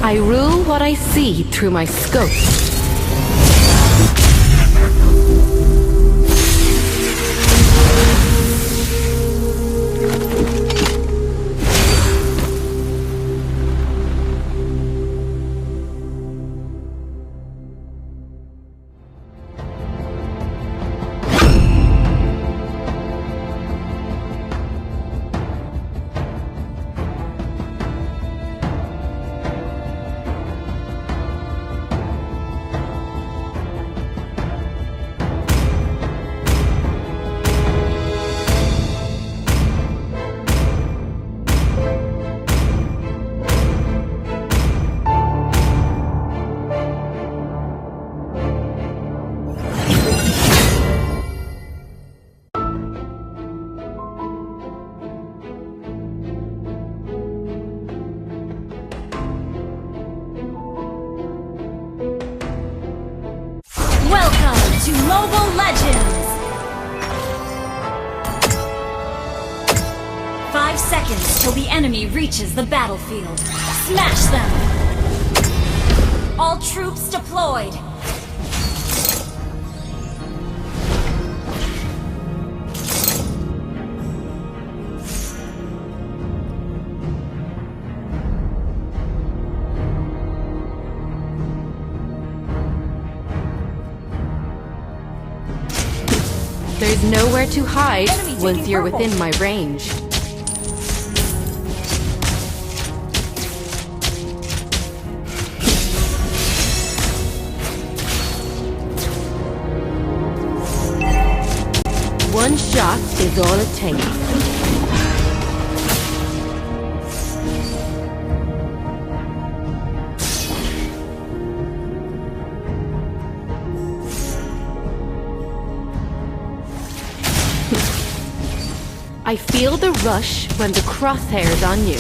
I rule what I see through my scope. Welcome to Mobile Legends! 5 seconds till the enemy reaches the battlefield. Smash them! All troops deployed! There's nowhere to hide Enemy once taking you're purple. within my range. One shot is all it takes. I feel the rush when the crosshair's on you.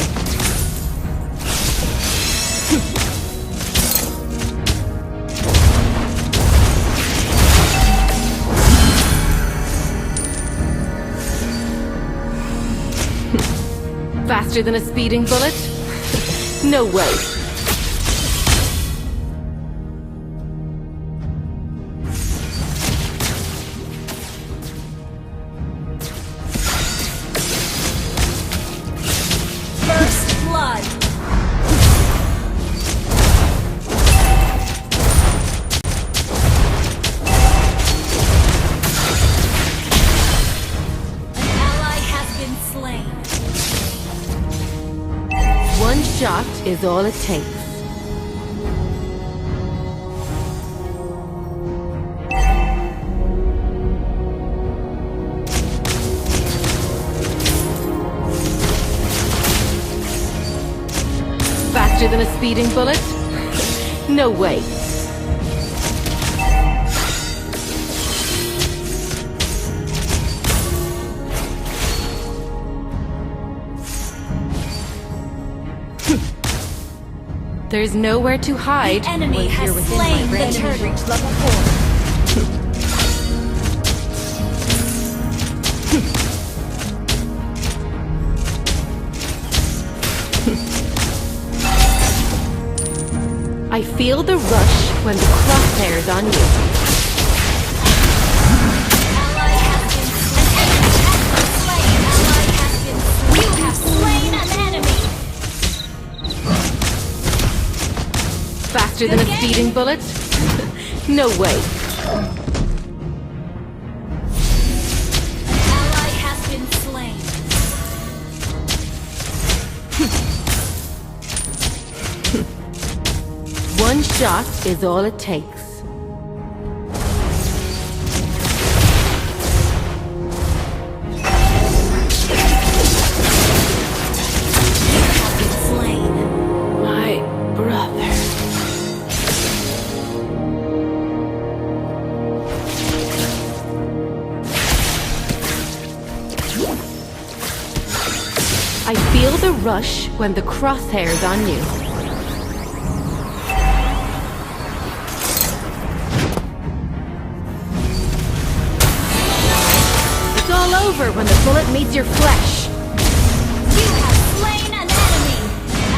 Faster than a speeding bullet? No way. First blood! An ally has been slain. One shot is all it takes. Faster than a speeding bullet? No way. There's nowhere to hide The enemy once has you're within slain my the range. turret. Reached level 4. I feel the rush when the crosshair's on you. Ally has been slain. Ally has been slain. You have slain an enemy. Faster than a Good game. speeding bullet? No way. Ally has been slain. One shot is all it takes. Been slain. My brother. I feel the rush when the crosshair's on you. It's all over when the bullet meets your flesh. You have slain an enemy.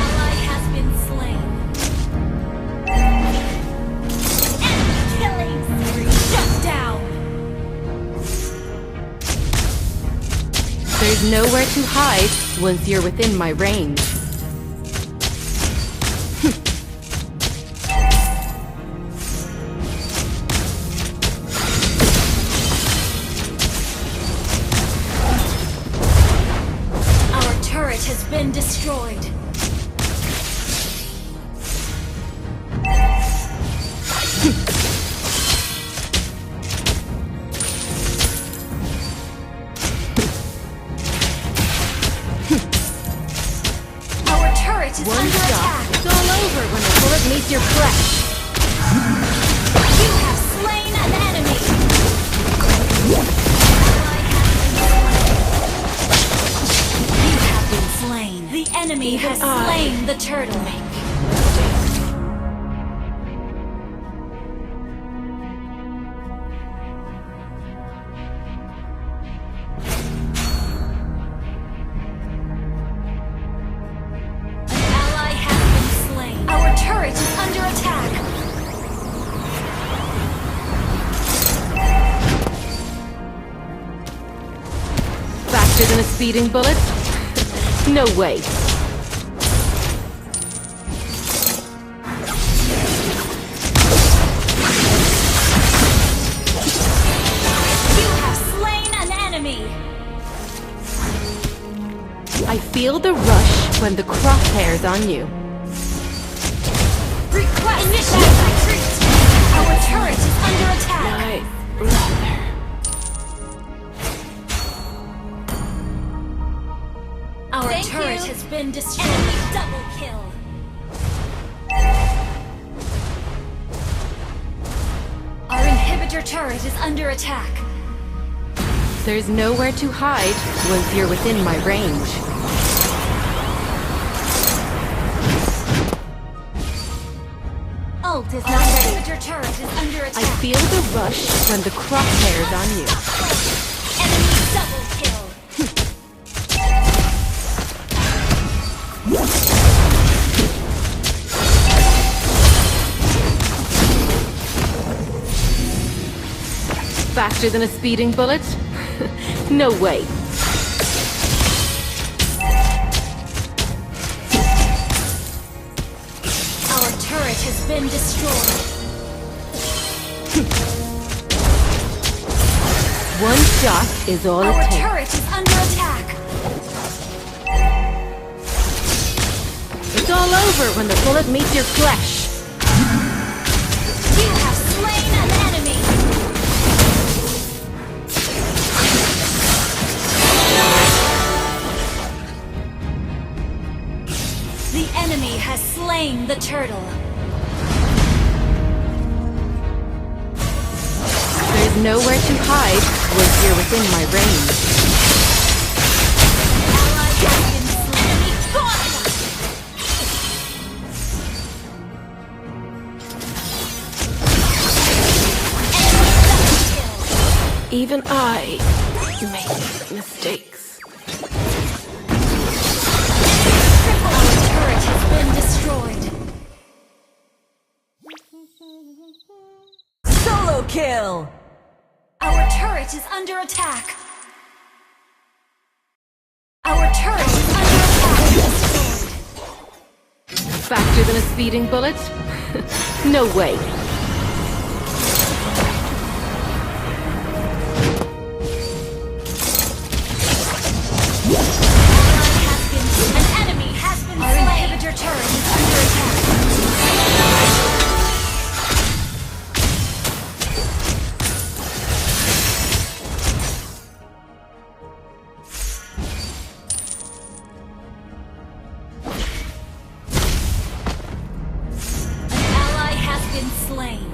Ally has been slain. There's nowhere to hide once you're within my range. Our turret has been destroyed. Our turret is One under shot. attack. It's all over when the bullet meets your flesh. You have slain an enemy. You have been slain. The enemy has slain the turtle. An ally has been slain. Our turret is under attack. Faster than a speeding bullet? No way. You have slain an enemy. I feel the rush when the crosshairs on you. Request initiate retreat. Our turret is under attack. Our turret has been destroyed. Enemy double kill. Our inhibitor turret is under attack. There's nowhere to hide once you're within my range. Ult is not ready. Inhibitor turret is under I attack. feel the rush when the crosshairs on you. Enemy double kill. Faster than a speeding bullet? No way. Our turret has been destroyed. One shot is all Our it takes. turret is under attack. It's all over when the bullet meets your flesh. You have slain an enemy. The enemy has slain the turtle. There's nowhere to hide once you're within my range. Ally has been slain. Enemy gone. Enemy double kill. Even I make mistakes. Our turret has been destroyed. Solo kill! Our turret is under attack. Our turret is under attack. Destroyed. Faster than a speeding bullet? No way. An enemy has been slain. Our inhibitor turret is under attack. An ally has been slain.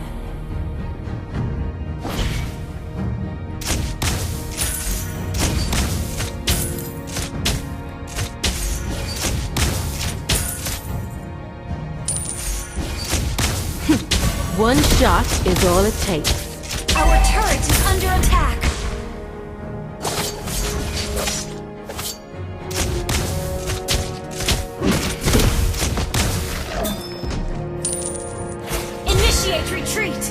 One shot is all it takes. Our turret is under attack. Initiate retreat.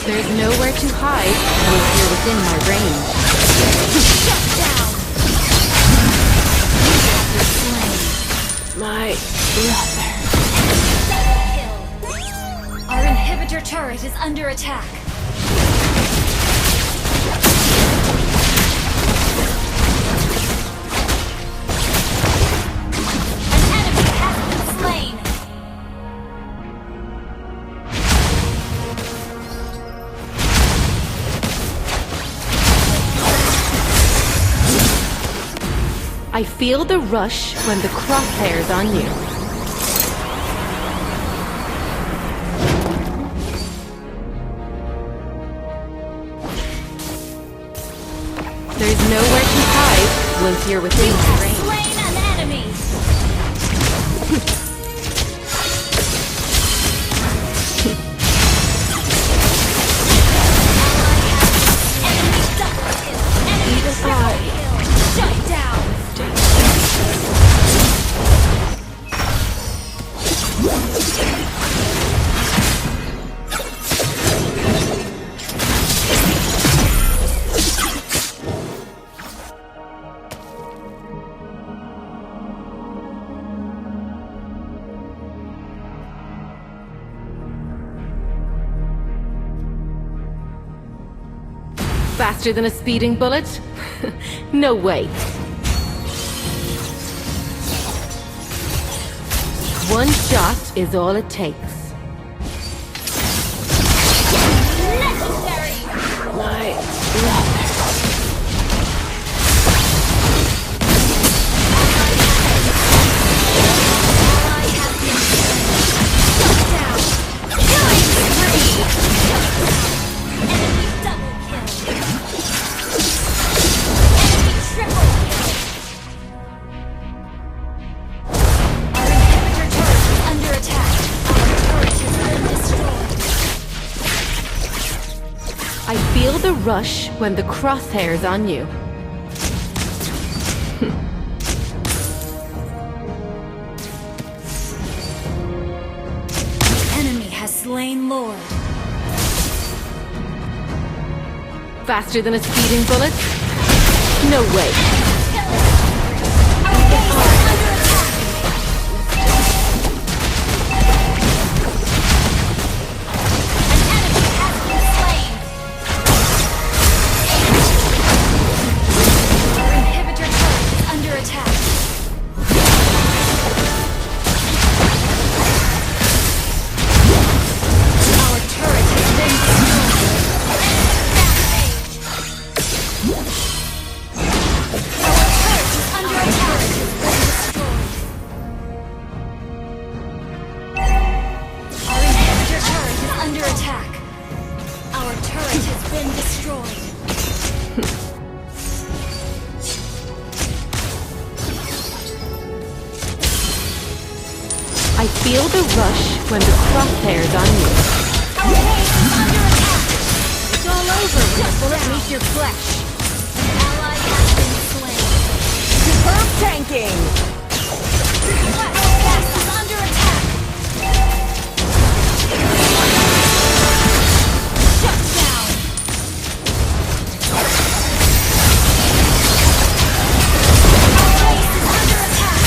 There's nowhere to hide once you're within my range. Shut down. My brother. Kill. Our inhibitor turret is under attack. An enemy has been slain. I feel the rush when the crosshair's on you. There's nowhere to hide once you're within range. Slain an enemy. Enemy double kill. Enemy triple kill. Shut down. Faster than a speeding bullet? No way. One shot is all it takes. Legendary. My brother. Ally has been shut down. Killing spree. Enemy double kill. Enemy triple kill. Our inhibitor turret is under attack. Our turret has been destroyed. I feel the rush when the crosshair's on you. The enemy has slain Lord. Faster than a speeding bullet? No way. Our base is under attack. An enemy has been slain. Our inhibitor turret is under attack. Our turret has been destroyed. Our turret is under attack. Our inhibitor turret is under attack. Our turret has been destroyed. I feel the rush when the crosshair's on you. Our base is under attack. It's all over when the bullet meets your flesh. Ally has been slain. Superb tanking! Our base is under attack. Shut down. Our base is under attack.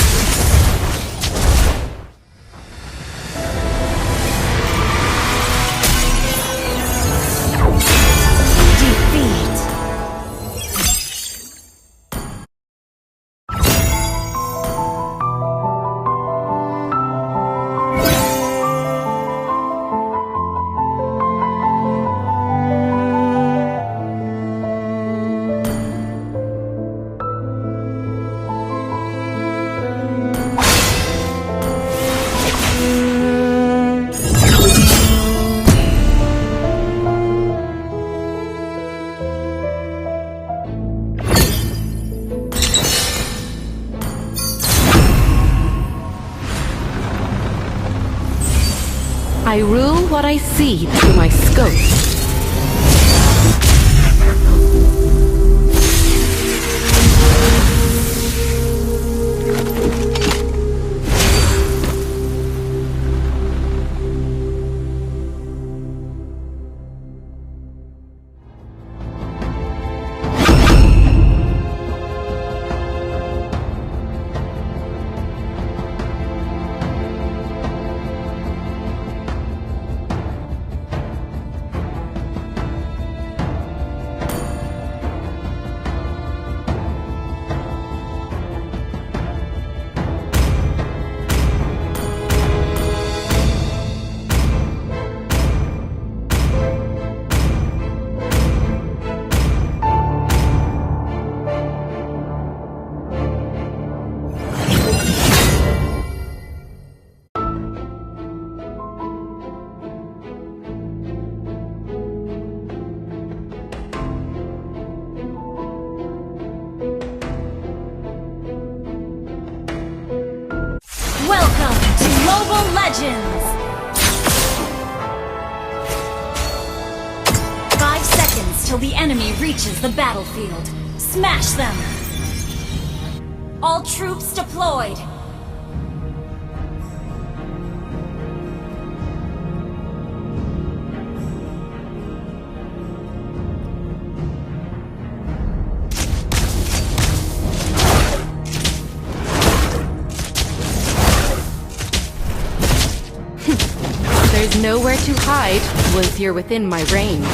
Defeat! I rule what I see through my scope. legends! 5 seconds till the enemy reaches the battlefield. Smash them! All troops deployed! There's nowhere to hide once you're within my range.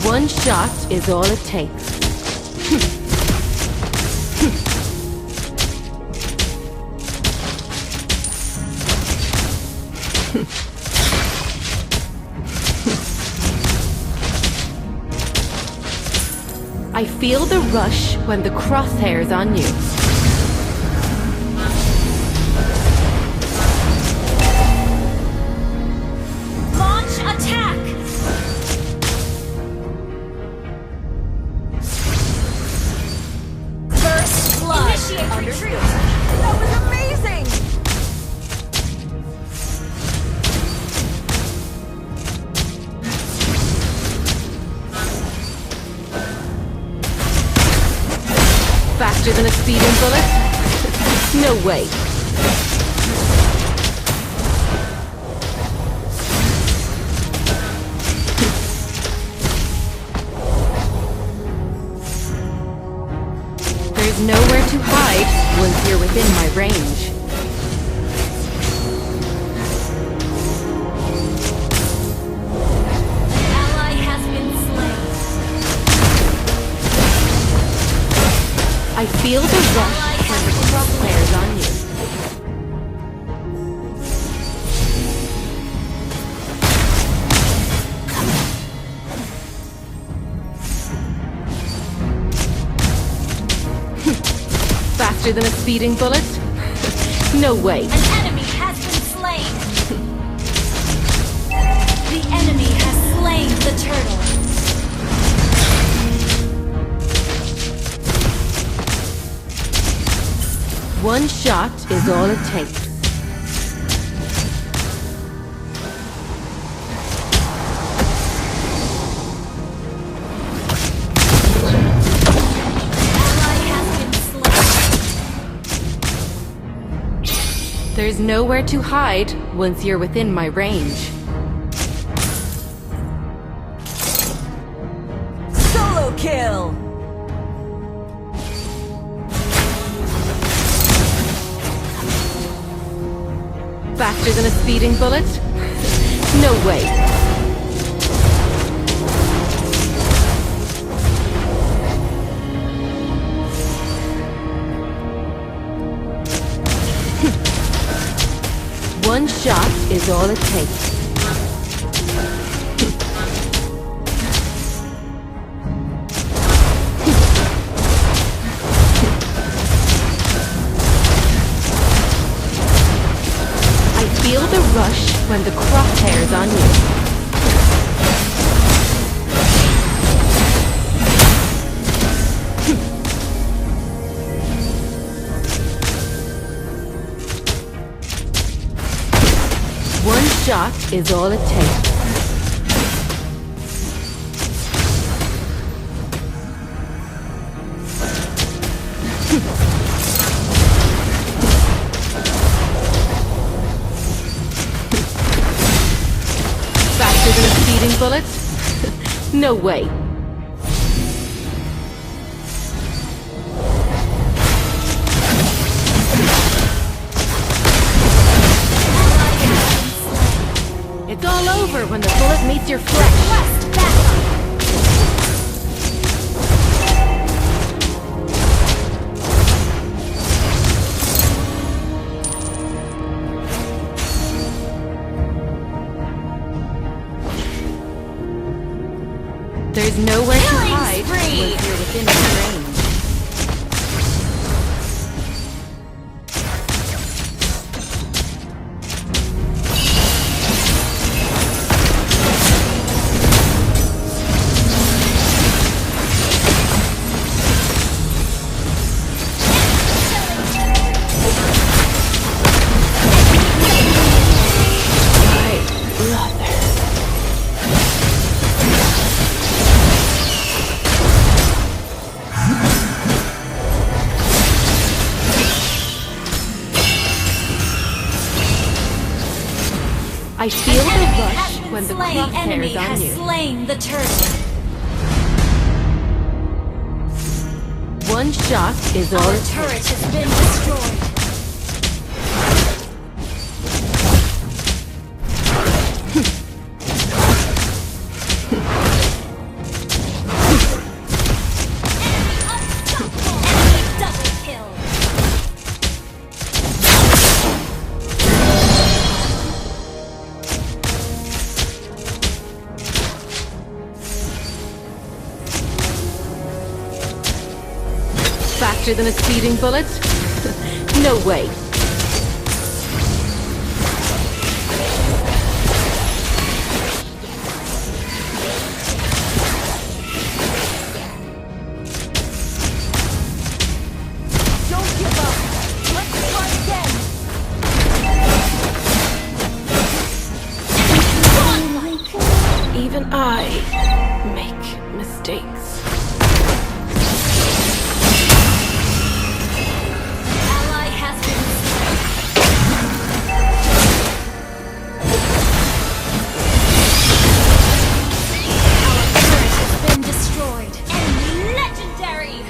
One shot is all it takes. I feel the rush when the crosshair's on you. Launch attack! First blood! Initiate retreat! That was amazing! Faster than a speeding bullet? No way. There's nowhere to hide once you're within my range. Ally has been slain. I feel the rush when the crosshair's on you. Faster than a speeding bullet? No way. An enemy has been slain. The enemy has slain the turtle. One shot is all it takes. Ally has been slain. There's nowhere to hide once you're within my range. Solo kill! Faster than a speeding bullet? No way. One shot is all it takes. Feel the rush when the crosshair's on you. One shot is all it takes. Faster than a speeding bullet? No way. It's all over when the bullet meets your flesh. Request backup. There's nowhere to Killing hide spree. once you're within my range. when the slain crosshair enemy is on has you. slain the turret. One shot is all Our it takes. turret has been destroyed. Enemy double kill. Faster than a speeding bullet? No way. Don't give up. Let's try again. Even I make mistakes. Ally has been slain. Our turret has been destroyed. Enemy legendary.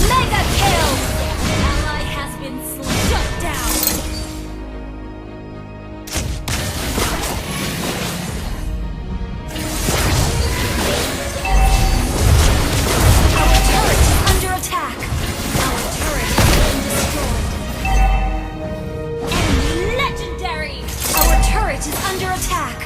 Mega kill. Ally has been slain. Shut down. Our turret is under attack. Our turret has been destroyed. Enemy legendary. Our turret is under attack.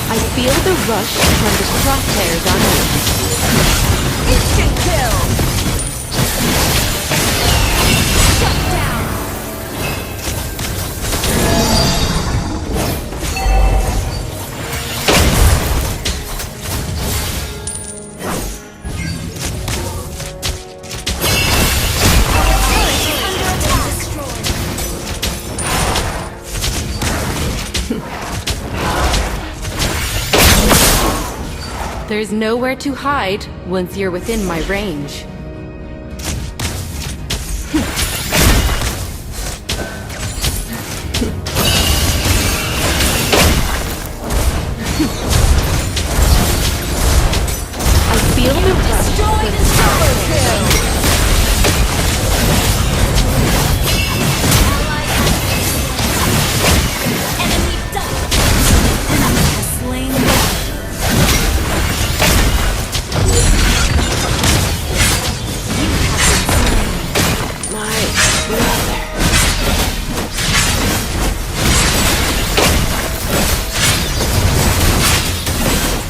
I feel the rush from the crosshairs on you. Instant kill. Shut down. Our turret is under attack. There's nowhere to hide once you're within my range. I feel the rush. Destroy the solo kill. Ally has been slain. Enemy double. Enemy has slain the My brother.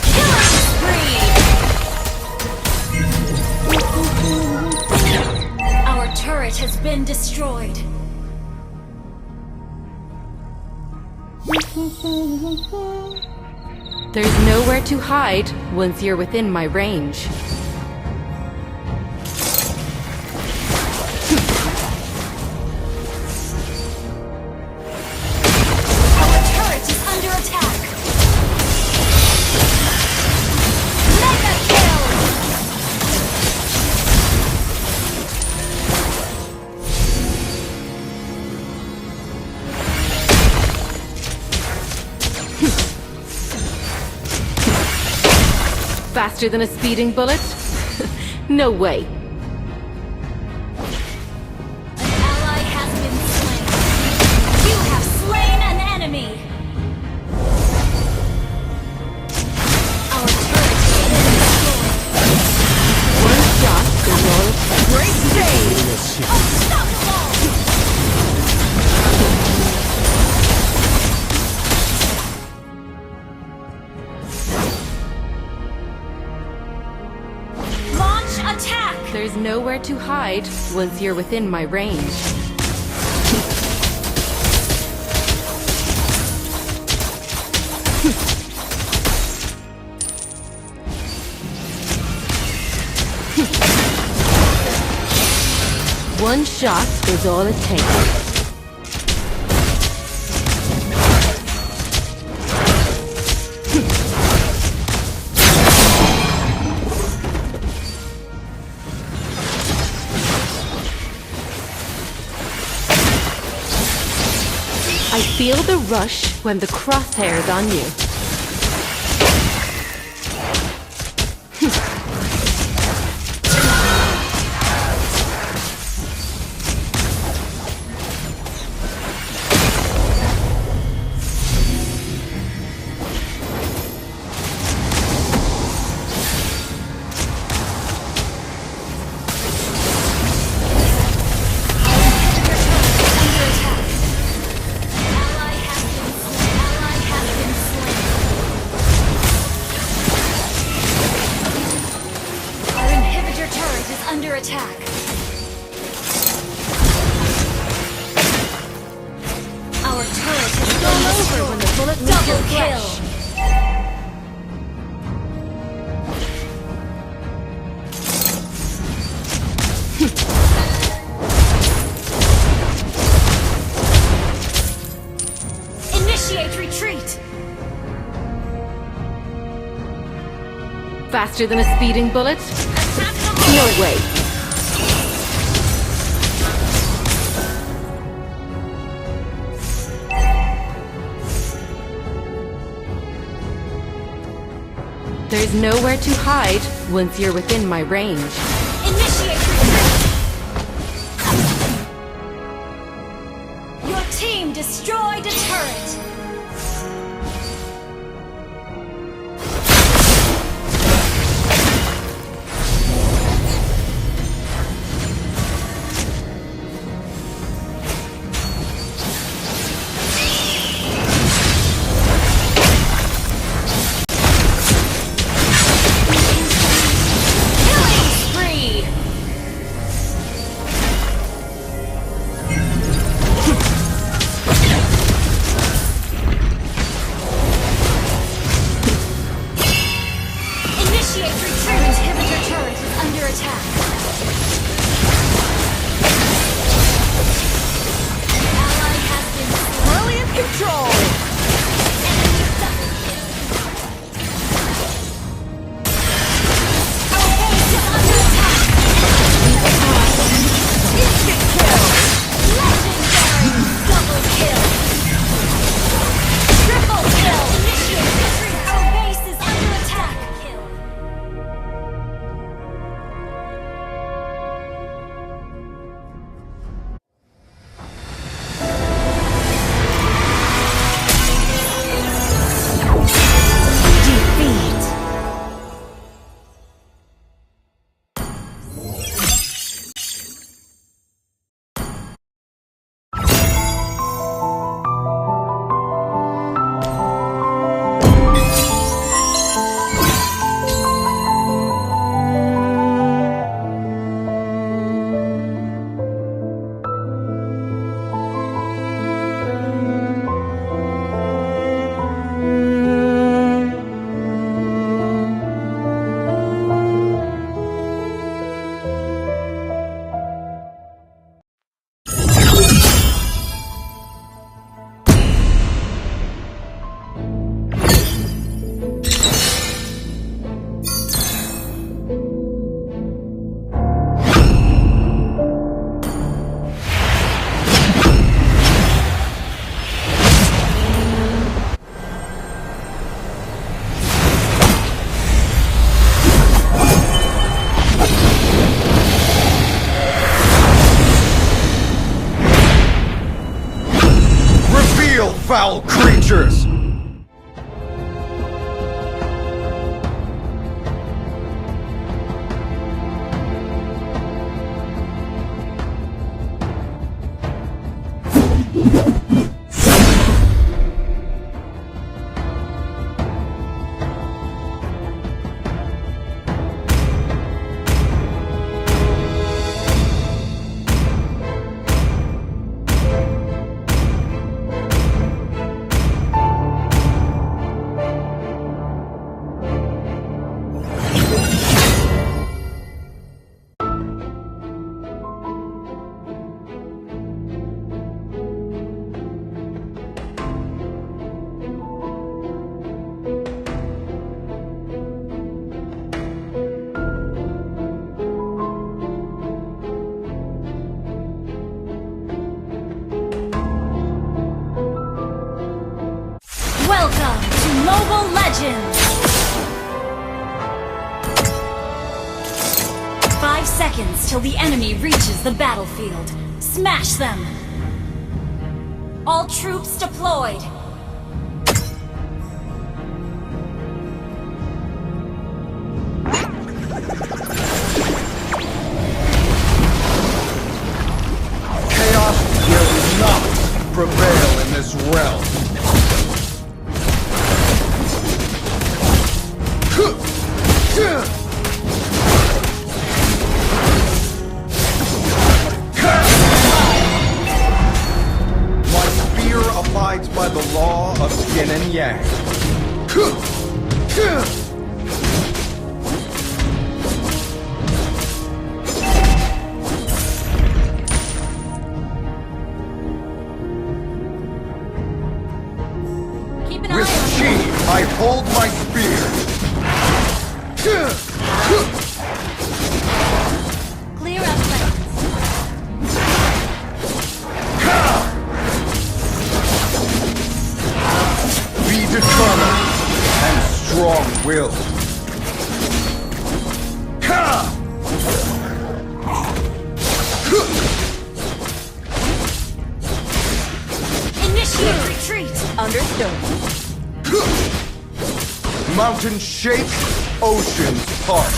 killing spree. Our turret has been destroyed. There's nowhere to hide once you're within my range. Our turret is under attack. Mega kill. Faster than a speeding bullet? No way. An ally has been slain. You have slain an enemy. Our turret has been destroyed. One shot is all it takes. Great save. Unstoppable. Launch attack. There's nowhere to hide once you're within my range. One shot is all it takes. I feel the rush when the crosshair's on you. Under attack. Our turret has gone over when the bullet meets your flesh. Initiate retreat. Faster than a speeding bullet? No way. There's nowhere to hide once you're within my range. Initiate retreat! Your team destroyed a turret! begins. 5 seconds till the enemy reaches the battlefield. Smash them! All troops deployed! Chaos will not prevail in this realm. My spear abides by the law of yin and yang. Keep an eye With on chi, I hold my spear. Clear out lanes. Be determined and strong-willed. Initiate retreat! Understood. Mountains shake, oceans part.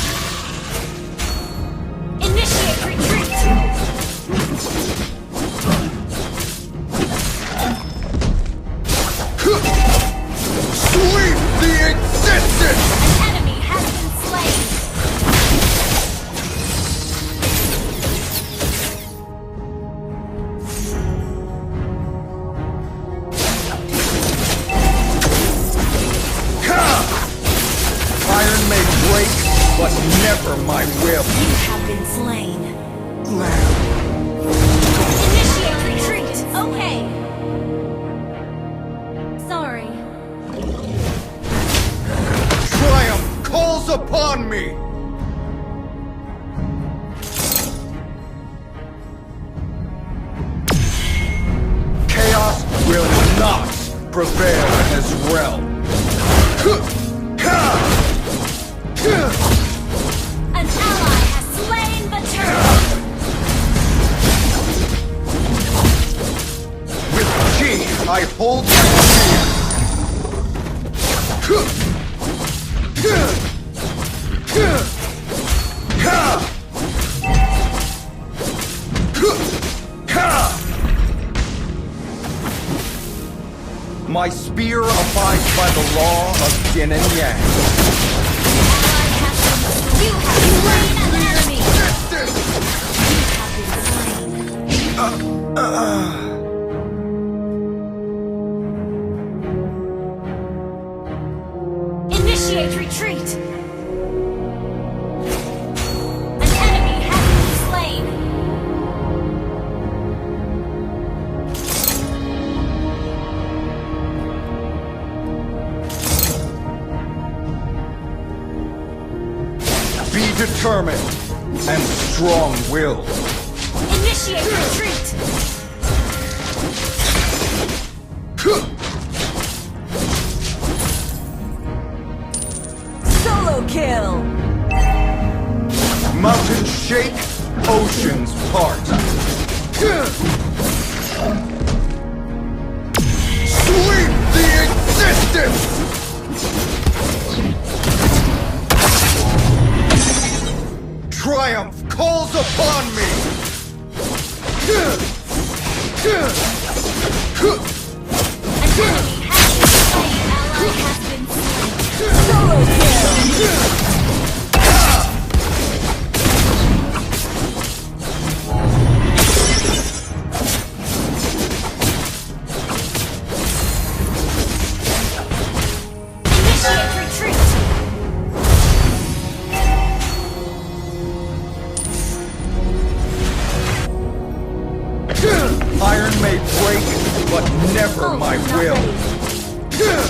Initiate retreat! Sweep the existence! An enemy has been slain! Iron may break, but never my will. You have been slain. Initiate retreat! Okay. Sorry. Triumph calls upon me! Chaos will not prevail in this realm. An ally has slain the turtle! With chi, I hold my spear. My spear abides by the law of yin and yang. You have slain an enemy! Distance! You have been slain. Initiate retreat! An enemy has been slain! Be determined and strong-willed. Initiate retreat! Solo kill. Mountains shake, oceans part. Sweep the existence! Triumph calls upon me! An enemy has been slain! Ally has been slain! Solo kill. Initiate retreat! Iron may break, but never my Not will. ready.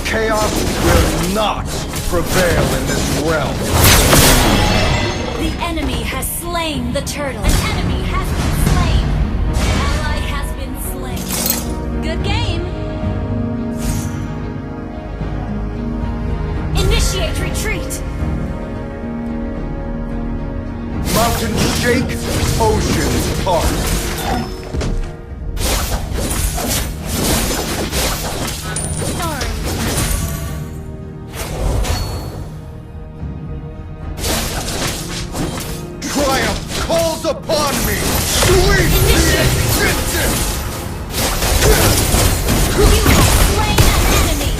Chaos will not prevail in this realm. The enemy has slain the turtle. An enemy has been slain. An ally has been slain. Good game. Initiate retreat. Mountains shake, oceans part. Sorry. Triumph calls upon me! Sweep the existence! You have slain an enemy.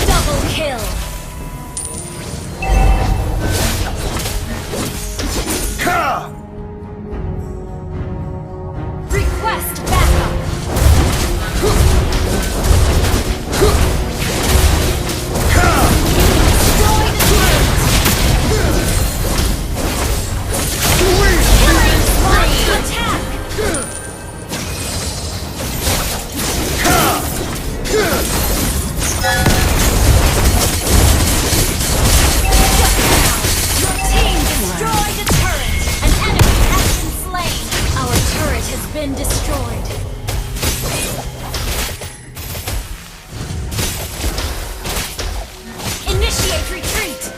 Double kill. Request backup. Destroy the turret. Killing spree. Attack. Your team destroyed a turret. An enemy has been slain. Our turret has been destroyed. Initiate retreat.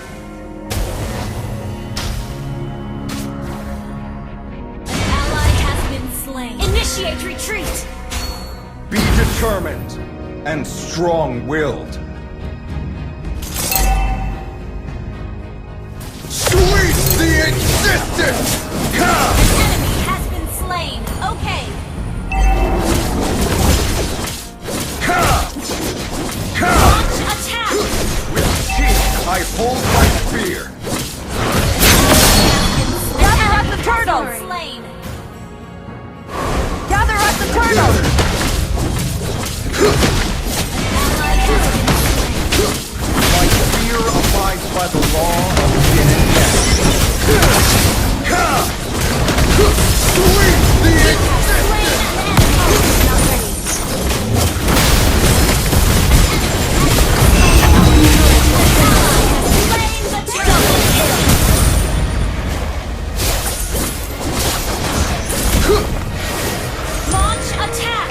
An ally has been slain. Initiate retreat. Be determined and strong-willed. Sweep the existence! An enemy has been slain. Okay. Launch attack. With teeth, I hold my spear. Gather up the turtle! Slain. Gather up the turtle! Ally has been slain. My spear abides by the law of yin and yang. Sweep the Slain existence! an enemy. Not ready. Slain the double kill. Launch attack.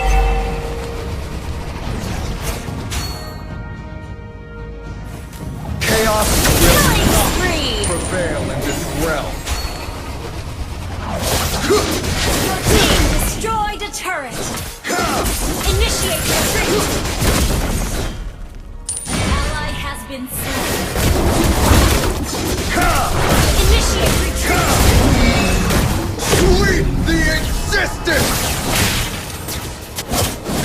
Chaos will Killing not spree. prevail in this realm. Your team destroyed a turret. Initiate retreat. An ally has been slain. Initiate retreat. Sweep the existence!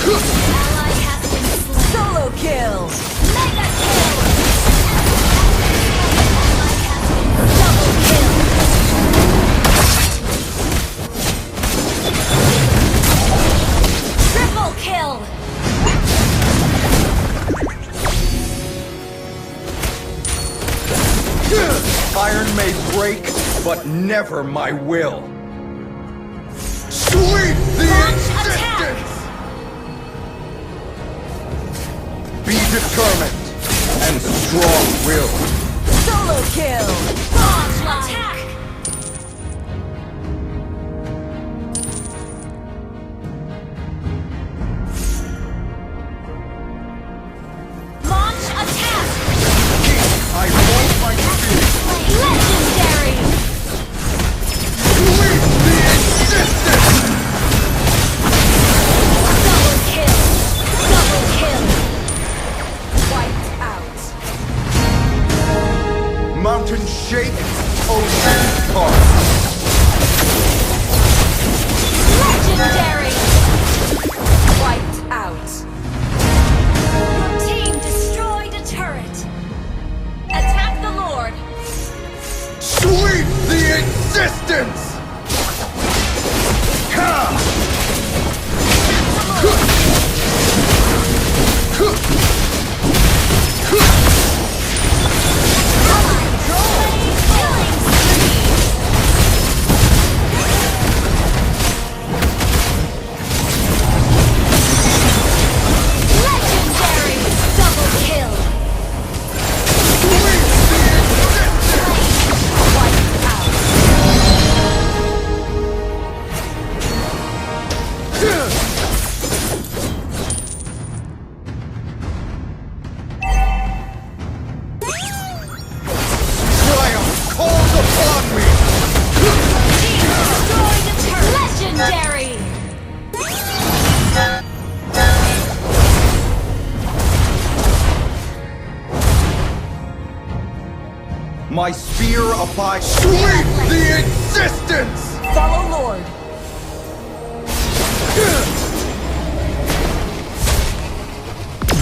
Ally has been slain. Solo kill! Mega kill. Ally has been double kill. Triple kill. Iron may break, but never my will. Sweep the Launch attack. existence! Be determined and strong-willed. Solo kill! Launch attack. Launch attack. I hold my spear. Legendary. Sweep the existence! Double kill. Double kill. Wiped out. Mountains shake, oceans part. Legendary. Wiped out. Your team destroyed a turret. Attack the Lord. Sweep the existence! Killing spree. Legendary. Double kill. Sweep the My spear abides. Sweep the existence! Follow Lord.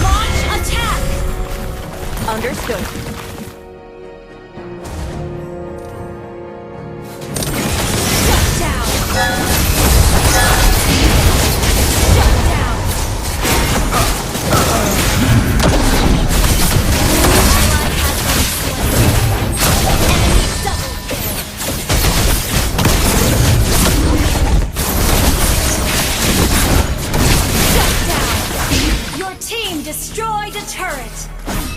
Launch attack! Understood. Shut down! Shut down! Ally has been slain. Enemy double kill. Shut down! Your team destroyed a turret!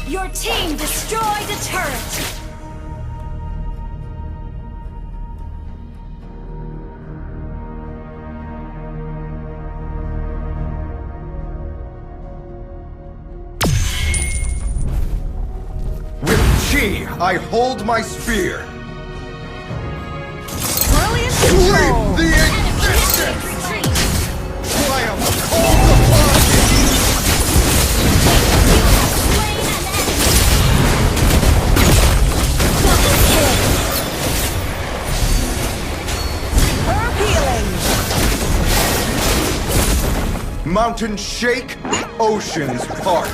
Your team destroyed a turret! With chi, I hold my spear. Brilliant Sweep control. the Enemy existence! retreat! Triumph calls upon me! Slain an enemy! Double kill! Superb healing. Mountains shake, oceans part.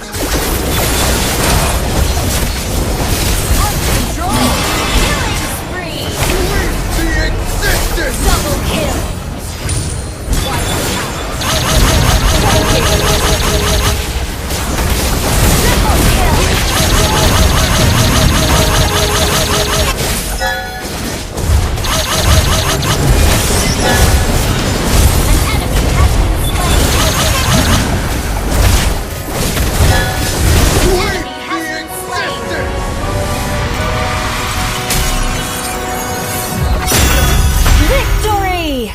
Killing spree! Sweep the existence! Double kill! Triple kill! An enemy has been slain! Sweep Enemy has the been slain! existence! Victory!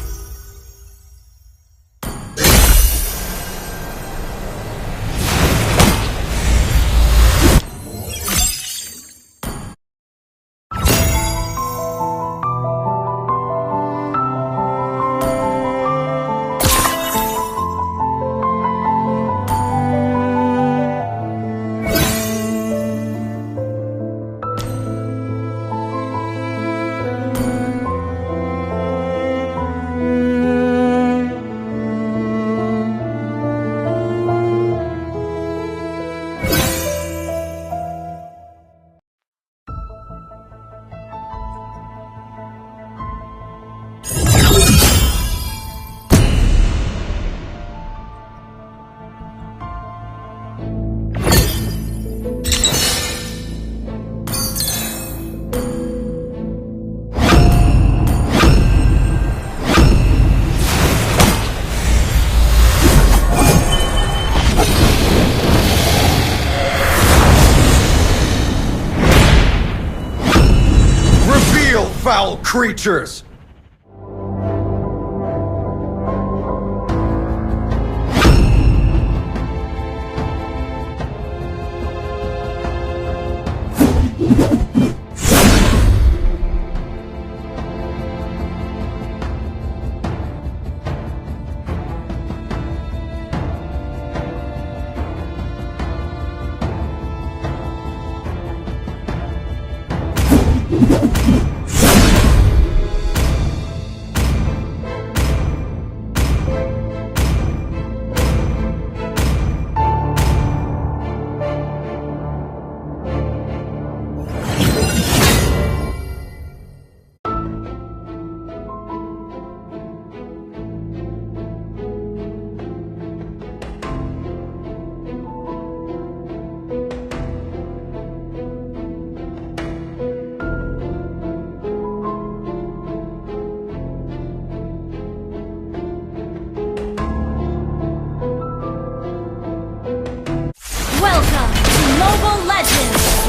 Reveal, foul creatures! Welcome to Mobile Legends!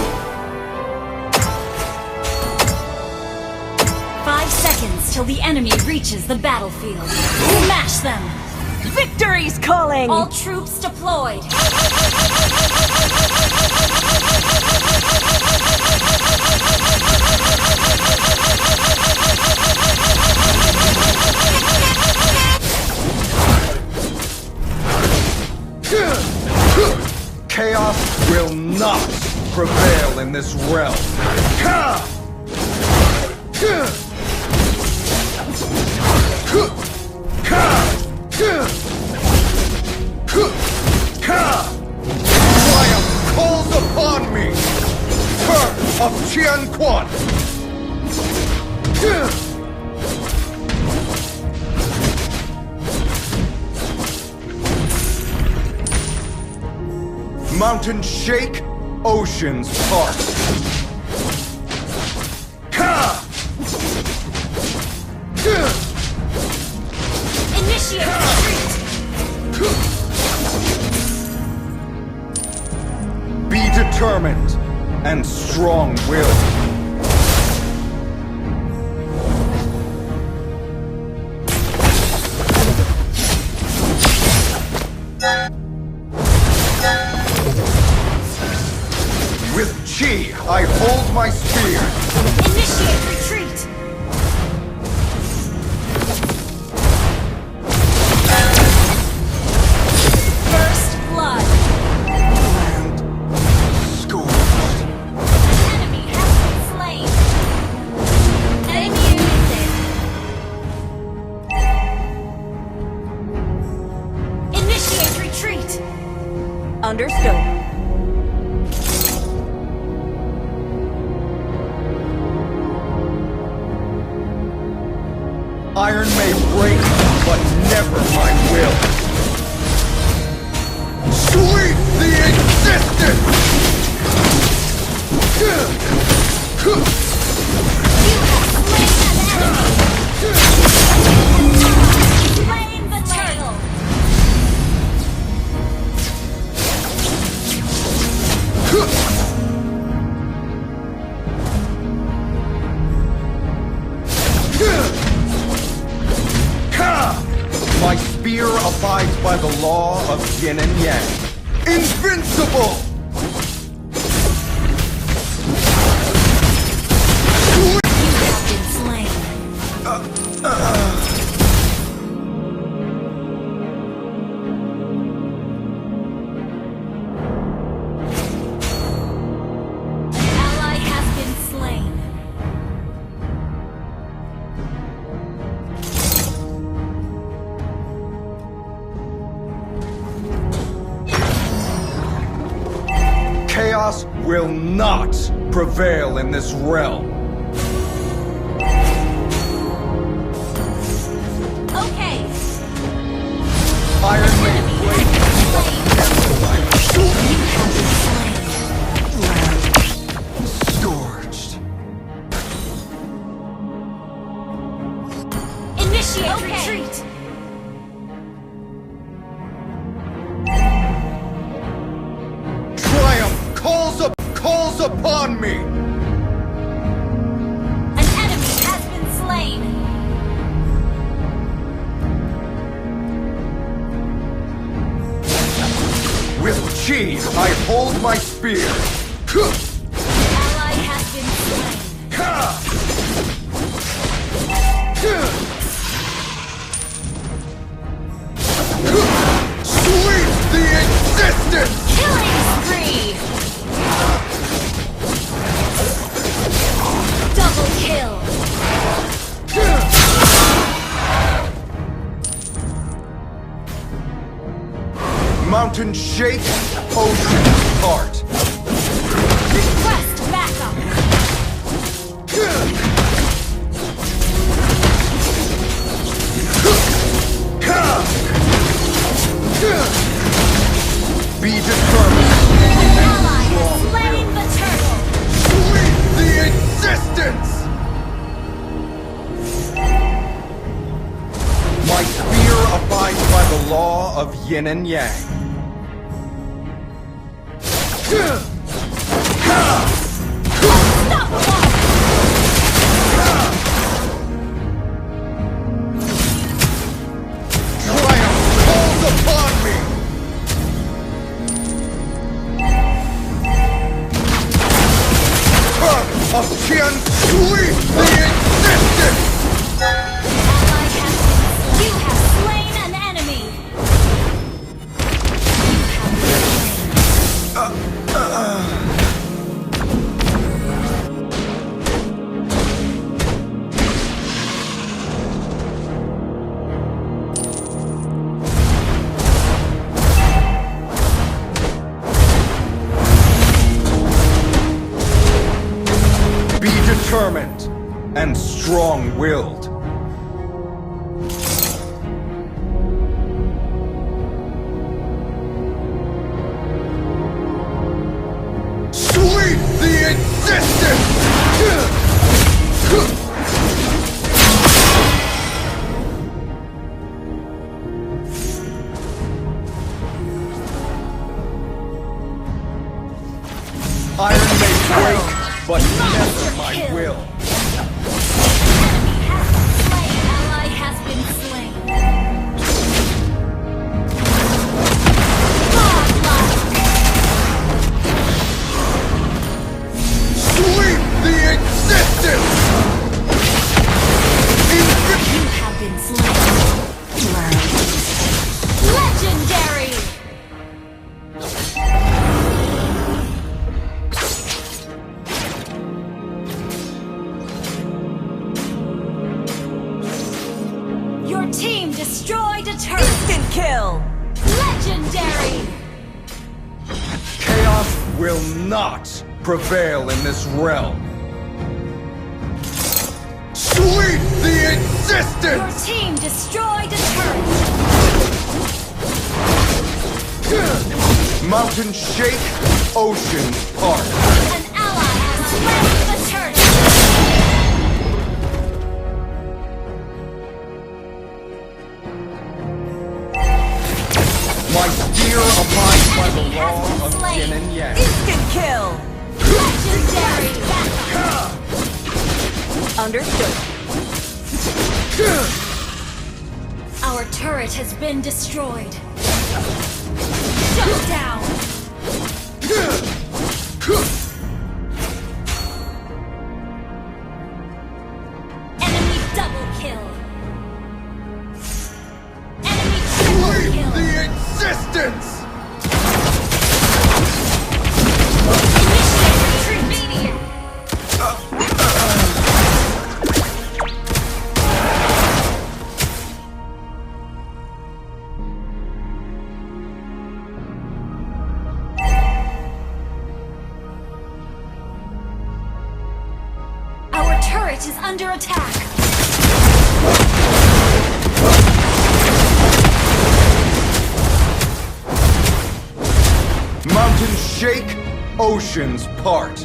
5 seconds till the enemy reaches the battlefield. Smash them! Victory's calling! All troops deployed! Chaos will not prevail in this realm. Ha! Mountains shake, oceans part. Initiate retreat! Be determined and strong-willed. With chi, I hold my spear. Initiate retreat! First blood! Scorched. Enemy has been slain! Enemy eliminated! Initiate retreat! Understood. Iron may break, but never my will. Sweep the existence! You have slain an enemy! Slain the turtle! My spear abides by the law of yin and yang. Invincible! You have been slain. Ally has been slain. Chaos will not prevail in this realm. Okay. Iron may Enemy break, has been slain. you You have been slain. scorched. Initiate retreat. Triumph calls upon me. An enemy has been slain. With chi, I hold my spear. Ally has been slain. Sweep the existence! Killing spree. Double kill. Mountains shake, oceans part. Request backup. Be determined. An ally has slain the turtle. Sweep the existence! My spear abides by the law of yin and yang. Unstoppable. Triumph calls upon me! Of Qian, sweep the existence! Ally has been. You have slain an enemy. You have been slain. Be determined and strong-willed. Sweep the existence! Iron may break, but never my will. Ally has been slain. Sweep the existence! You have been slain. Legendary! Your team destroyed a turret! Instant kill! Legendary! Chaos will not prevail in this realm. Sweep the Your existence! team destroyed a turret! Mountain shake, ocean part. An ally has slain the turret! My spear abides by the Enemy has law been of slain. yin and yang. Instant kill! Legendary! Understood. Our turret has been destroyed. Shut down! Enemy double kill! Enemy triple Sweep kill! the existence! Initiate retreat! Our turret is under attack! Mountains shake, oceans part.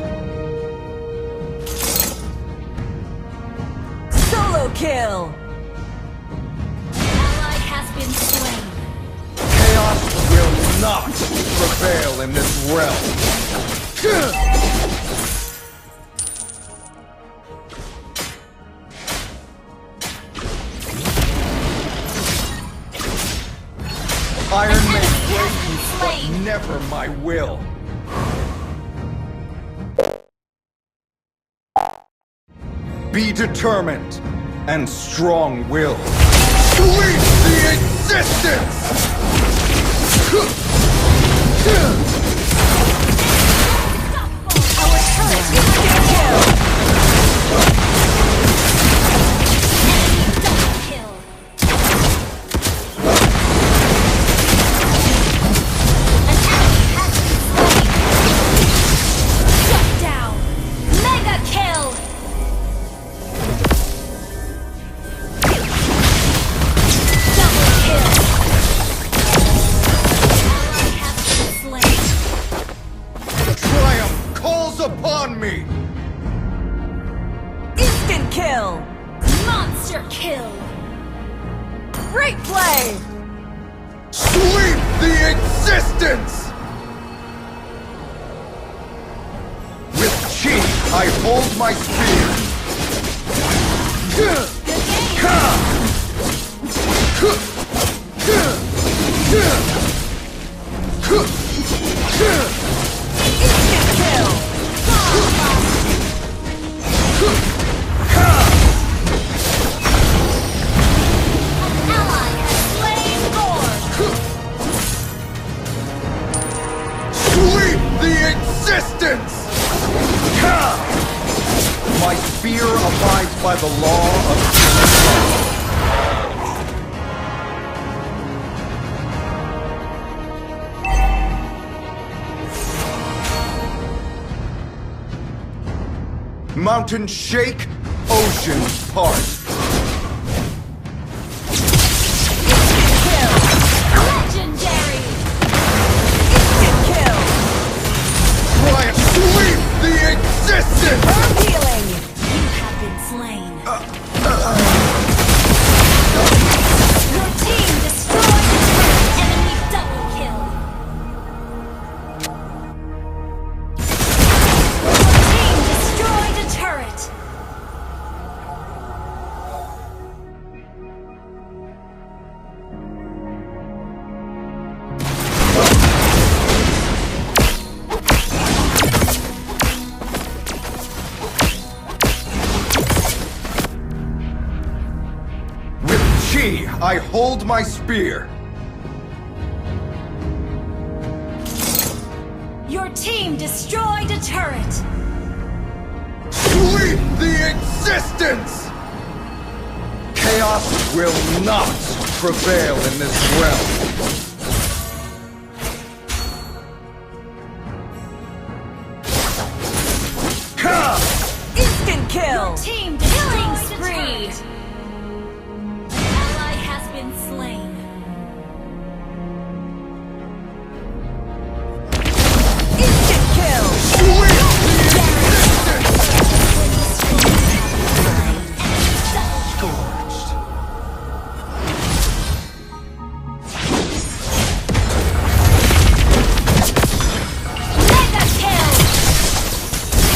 Solo kill! Ally has been slain. Chaos will not prevail in this realm. Iron may break, but never my will. Be determined and strong-willed. Sweep the existence! Our turret is under kill! Enemy double kill! An enemy has been slain! Shut down! Mega kill! Double kill! Ally has been slain! Triumph calls upon me! Instant kill! Monster kill! Great play! Sweep the existence! With chi, I hold my spear. Instant kill! Ally has slain Gorg! Sweep the existence! My spear abides by the law of Mountain shake, oceans part. Legendary! Instant kill! Try and sweep the existence! Herb healing! You have been slain. Your team destroyed the turret. Enemy double kill. Your team destroyed a turret. With chi, I hold my spear. Your team destroyed a turret. Sweep the existence! Chaos will not prevail in this realm. Ha! Instant kill! Team killing spree. An ally has been slain. Instant kill! Sweep the existence! Scorched. Mega kill.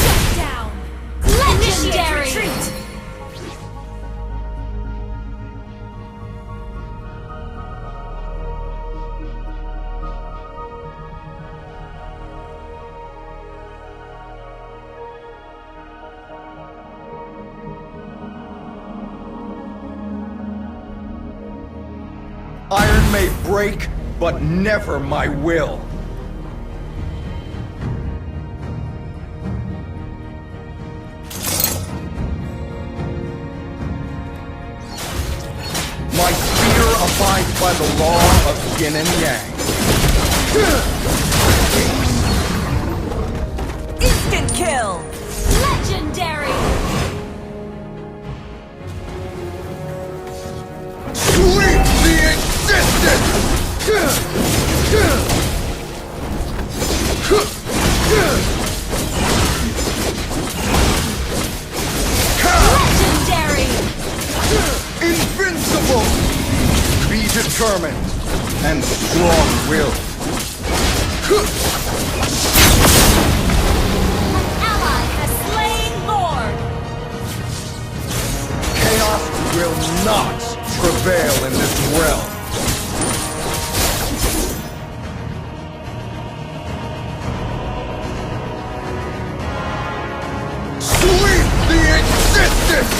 Shut down. Legendary. Retreat. Iron may break, but never my will. My spear abides by the law of yin and yang. Instant kill! Legendary. Sweep the existence! Legendary. Invincible! Be determined and strong-willed. Ally has slain Lord. Chaos will not prevail in this realm. Sweep the existence!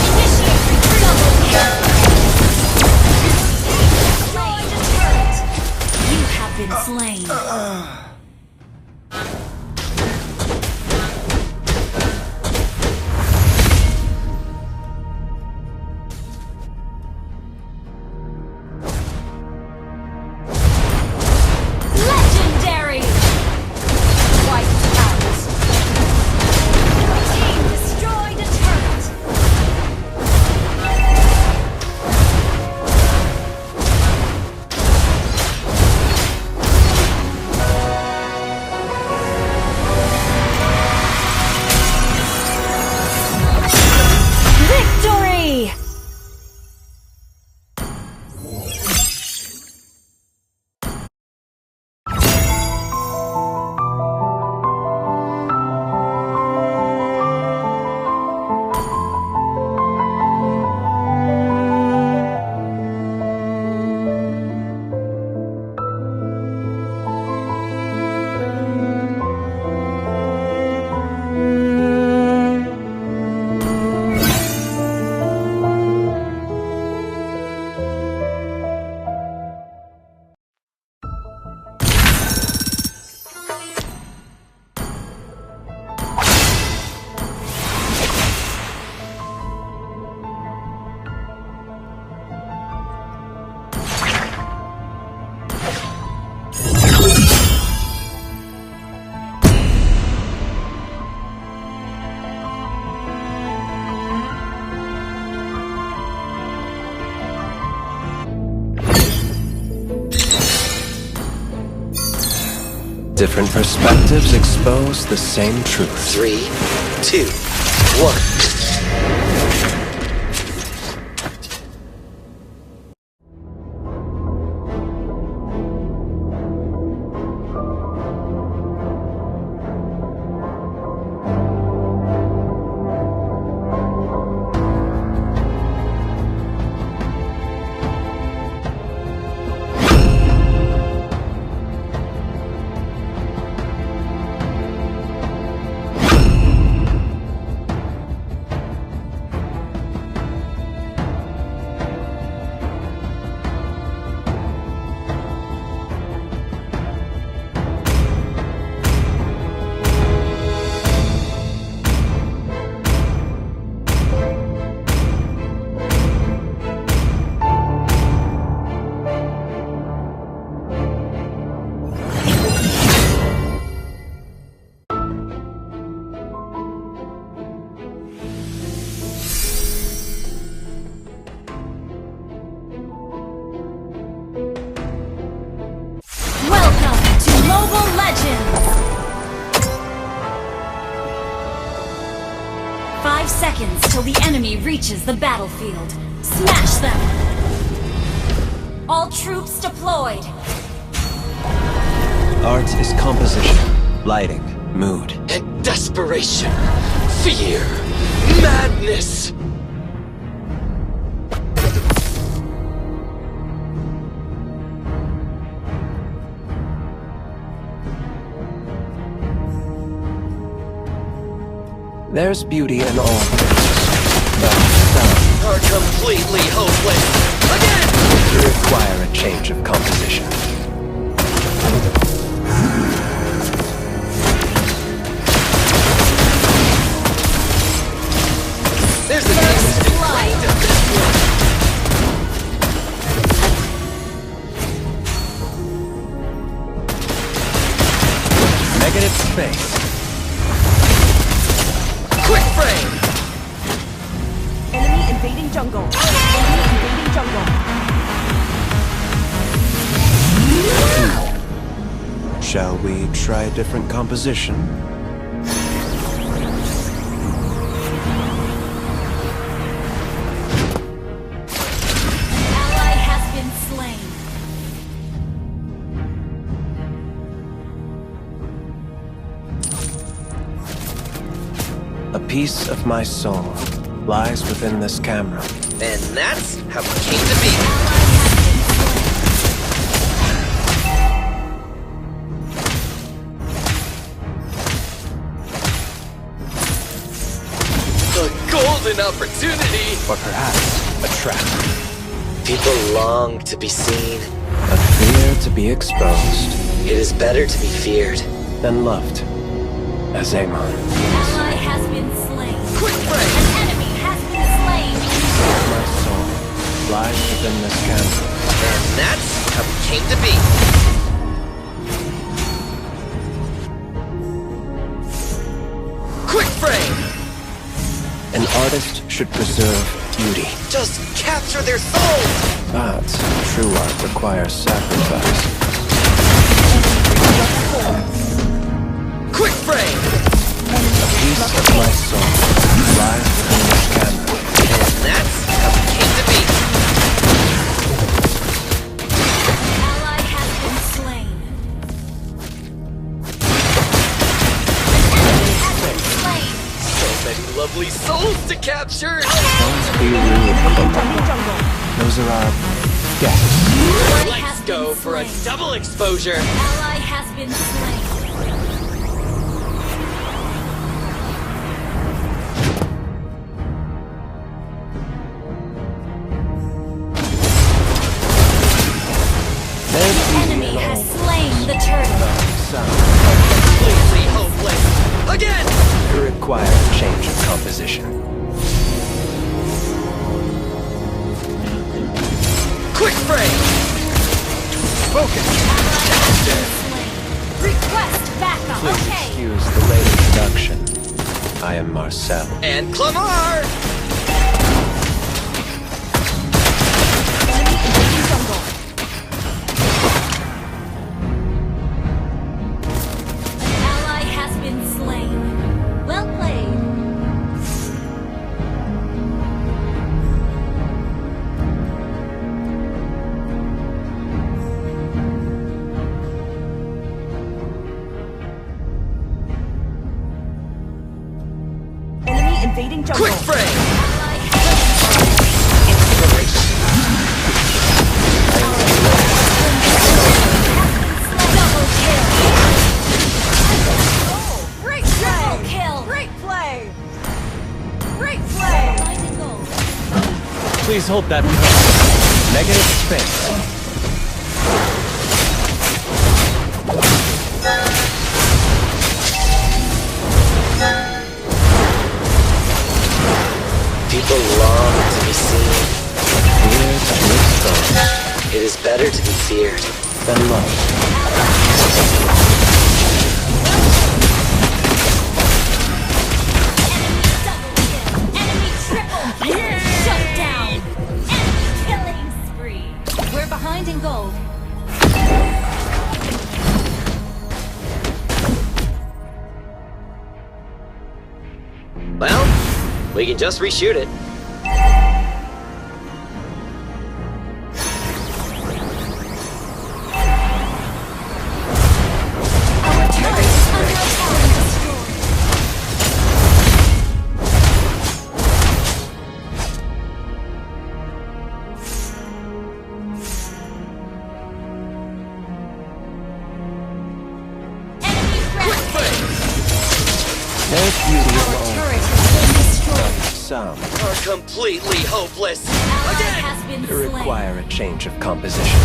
Initiate retreat. Double kill. Destroyed a turret. You have been slain. Different perspectives expose the same truth. 3, 2, 1. Welcome to Mobile Legends! 5 seconds till the enemy reaches the battlefield. Smash them! All troops deployed! Art is composition, lighting, mood. And desperation, fear, madness. There's beauty in all things, but some Are completely hopeless. Again! require a change of composition. There's an instant light of this one. Negative space. Quick frame! Enemy invading jungle. Enemy invading jungle. Shall we try a different composition? Ally has been slain. A piece of my soul lies within this camera. And that's how it came to be. Ally has been A golden opportunity. Or perhaps a trap. People long to be seen. A fear to be exposed, It is better to be feared. then loved. As Amon. Ally has been slain. Quick frame! An enemy has been slain. My soul lies within this camera. And that's how it came to be. Quick frame! An artist should preserve beauty, Just capture their souls! but true art requires sacrifice. Quick frame! A piece of my soul lies within this camera. And that's how it came to be. Ally has been slain. An enemy has been slain. So many lovely souls to capture! Don't be rude, Clover. Those are our guests. Ally Let's has go been for a slain. double exposure! Ally has been slain. There's The beauty enemy in has all slain the turtle. sound. Completely hopeless! Again! You require a change of composition. Quick frame! Focus! Slain. Request backup. Please Okay. excuse the late introduction. I am Marcel. And Clamar! Enemy invading jungle. invading jungle. Quick frame! Double kill! Great Triple play! kill! Great play! Great play! Finding gold. Please hold that pose. Negative space. People long to be seen. Fear to be exposed. It is better to be feared. Then love. Enemy double kill! Enemy triple kill! Shut down! Enemy killing spree! We're behind in gold. Well, we can just reshoot it. Our turret is under attack and destroyed. Enemy rampage! There's beauty Our in all turret has been destroyed. some. Are completely hopeless. Ally has been They slain. require a change of composition.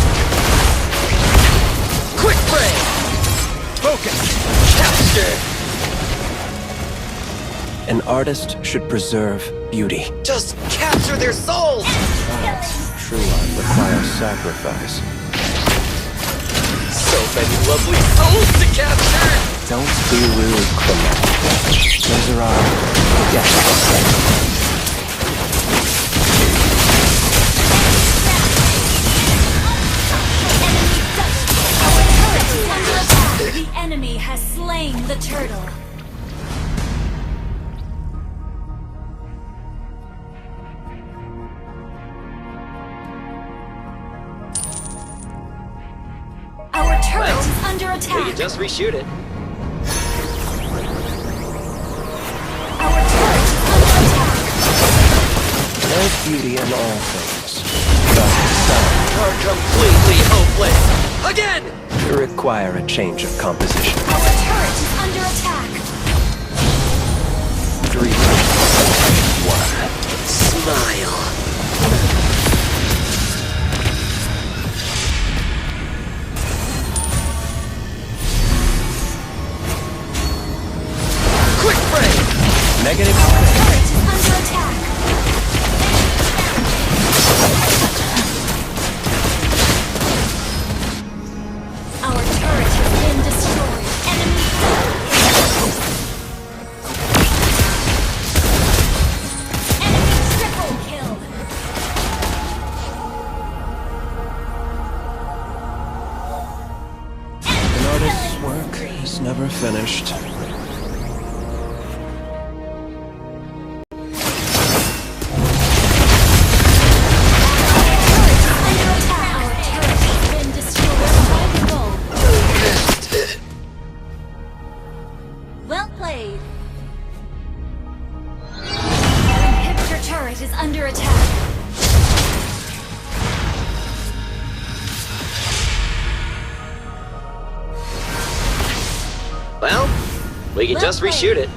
Quick frame! Focus! Capture! An artist should preserve beauty. Just capture their souls! True art requires sacrifice. So many lovely souls to capture! Don't be rude, criminal. Those are our guests. Our turret is under attack. The enemy has slain the turtle. Our turret is under We attack. can just reshoot it. Our turret is under attack. There's beauty in all things. But some Are completely hopeless. Again! require a change of composition. Our turret is under attack. 3, 2, 1. Smile. Quick frame! Negative Our space. turret is under attack. Our turret has been destroyed. Enemy double kill. Enemy triple kill. An artist's work is never finished. Under attack. Our turret has been destroyed. Fighting goal. Well played. Our inhibitor turret is under attack. Well, we can Well just played. reshoot it.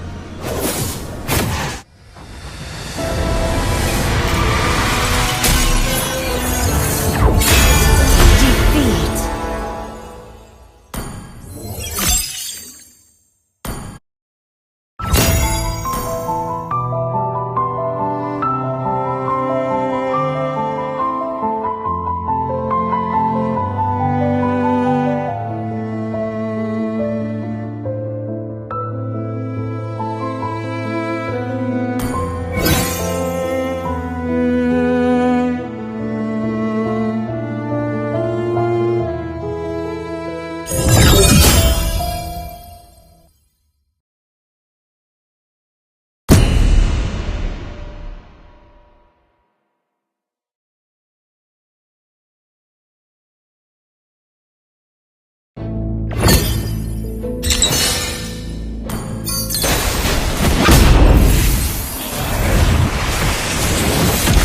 Defeat.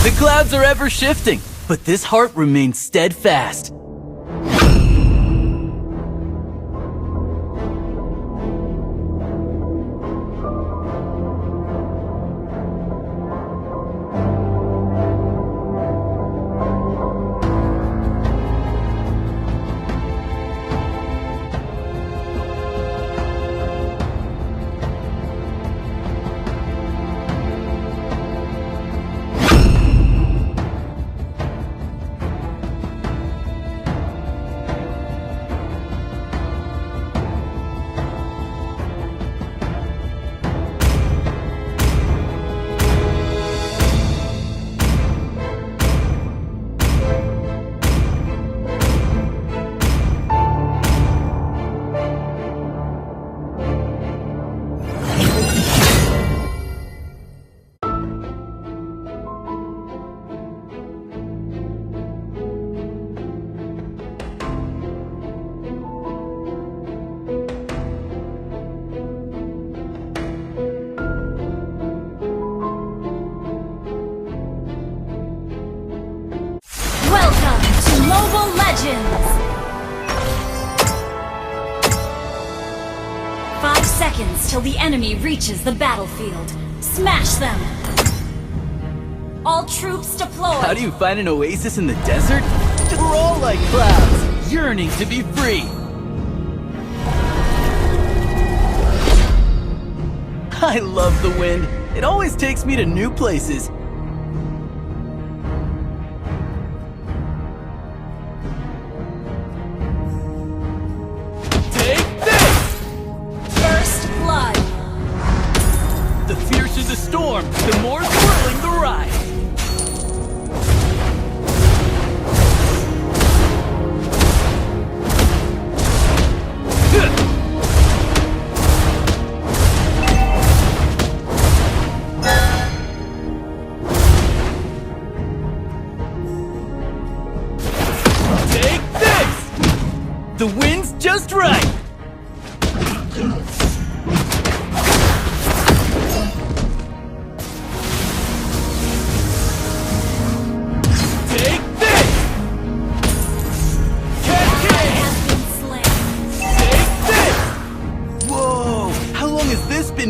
The clouds are ever shifting, but this heart remains steadfast. Mobile Legends! 5 seconds till the enemy reaches the battlefield. Smash them! All troops deployed! How do you find an oasis in the desert? We're all like clouds, yearning to be free. I love the wind. It always takes me to new places. The storm, the more swirling the ride. Take this! The wind's just right.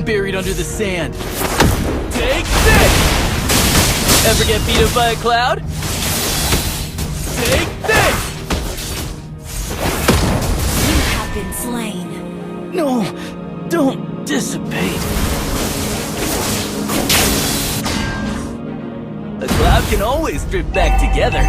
Buried under the sand. Take this! Ever get beat up by a cloud? Take this! You have been slain. No, don't dissipate. A cloud can always drift back together.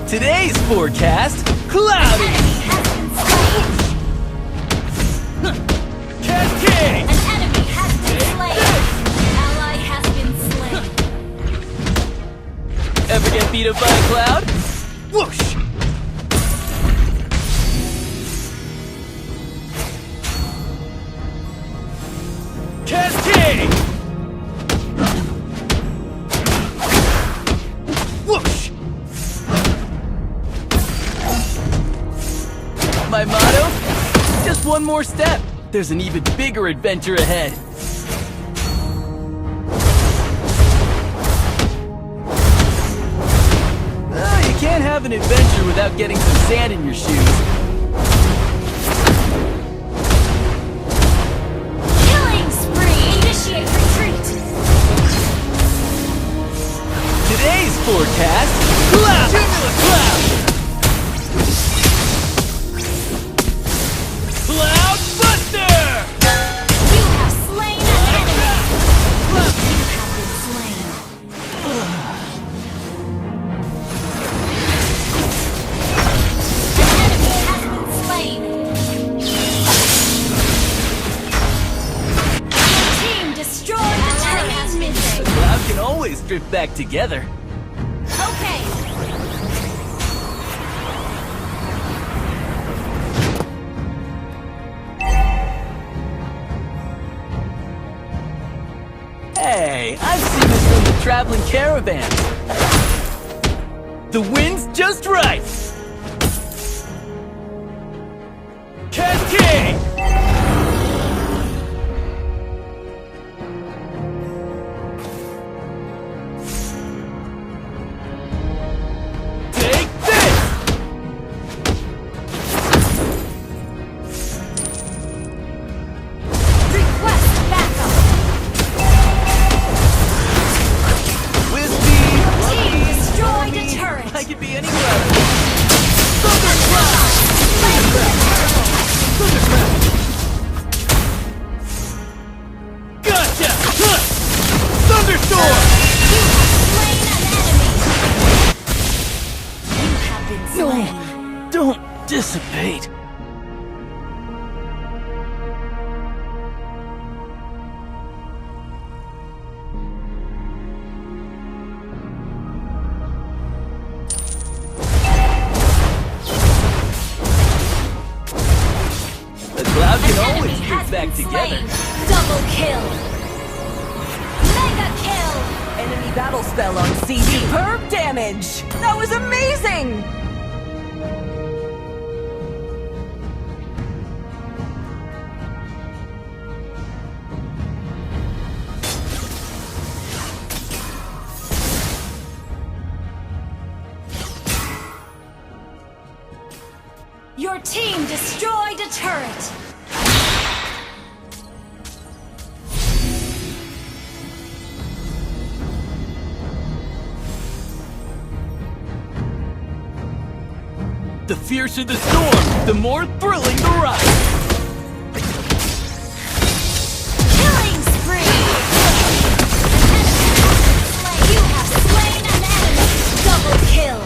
Today's forecast, cloudy! Cascade! An enemy has been slain! Ally has been slain. Ever get beat up by a cloud? Whoosh! Cascade! Whoosh! My motto? Just one more step. There's an even bigger adventure ahead. You can't have an adventure without getting some sand in your shoes. Killing spree! Initiate retreat! Today's forecast, cloud! Cumulus cloud! Cloud Buster! You have slain an enemy! You have been slain. always drift back together. Okay. Hey, I've seen this from the traveling caravan. The wind's just right. Cascade! Take this! Request backup. Wispy, Team destroyed a turret. I could be anywhere. Thundercloud! Gotcha! Huh! Thunderstorm! Slain an enemy. You have been slain. Don't dissipate. The cloud An can always enemy has get back been together. slain. Double kill. Mega kill. Enemy battle spell on CD. Superb damage! That was amazing! Your team destroyed a turret. The fiercer the storm, the more thrilling the ride. Killing spree. You have slain an enemy. Double kill.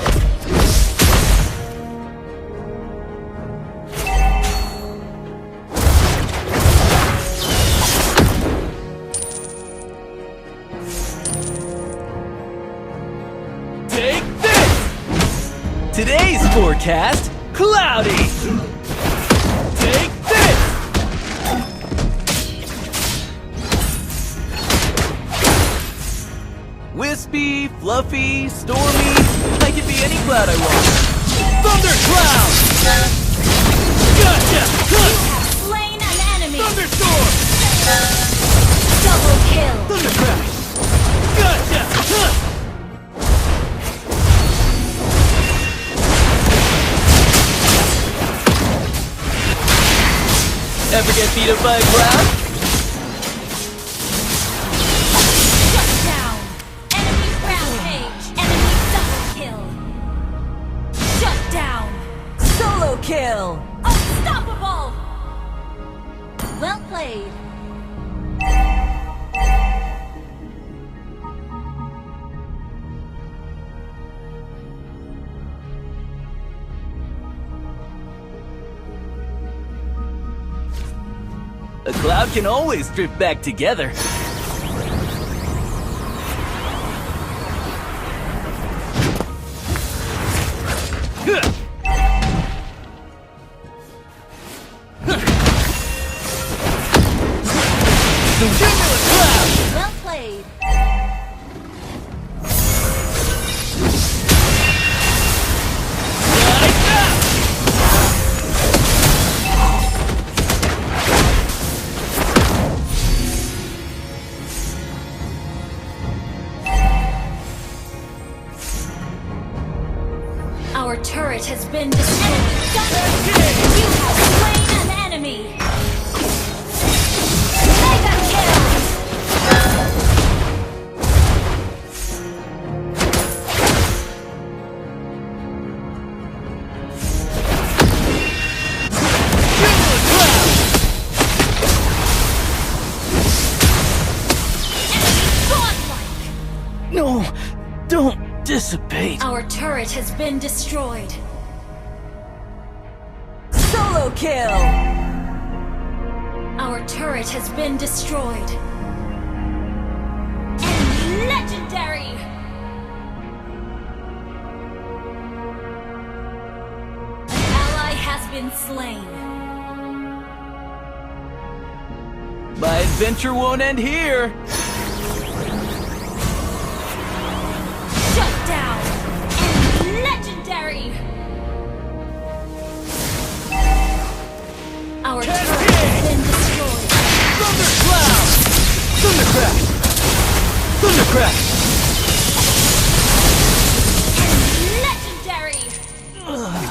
Take this! Today's forecast, cloudy! Take this! Wispy, fluffy, stormy, I can be any cloud I want. Thundercloud! Gotcha! Huh! Slain an enemy. Thunderstorm! Double kill. Thundercrash! Gotcha! Huh! Ever get beat up by a cloud? Shut down. Enemy rampage. Enemy double kill. Shut down. Solo kill! Unstoppable. Well played. A cloud can always drift back together. Huh. The cumulus cloud! Well played. Lights out! Our turret has been destroyed. You have slain an enemy. Mega kill. Cumulus cloud! Godlike. No, don't dissipate. Our turret has been destroyed. Solo kill! Our turret has been destroyed. Enemy legendary. slain. My adventure won't end here. Shut down. Legendary. Our turret has been destroyed. Thundercloud! Thundercrash! Thundercrash! Legendary.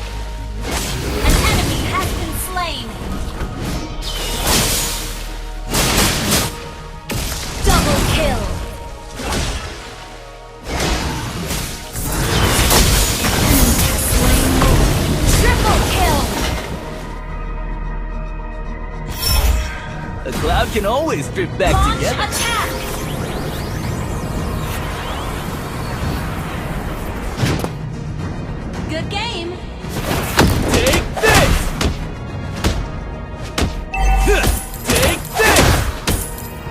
An enemy has been slain. Double kill. Triple kill! A cloud can always drift back Launch together. attack! Good game! Take this! Huh, take this!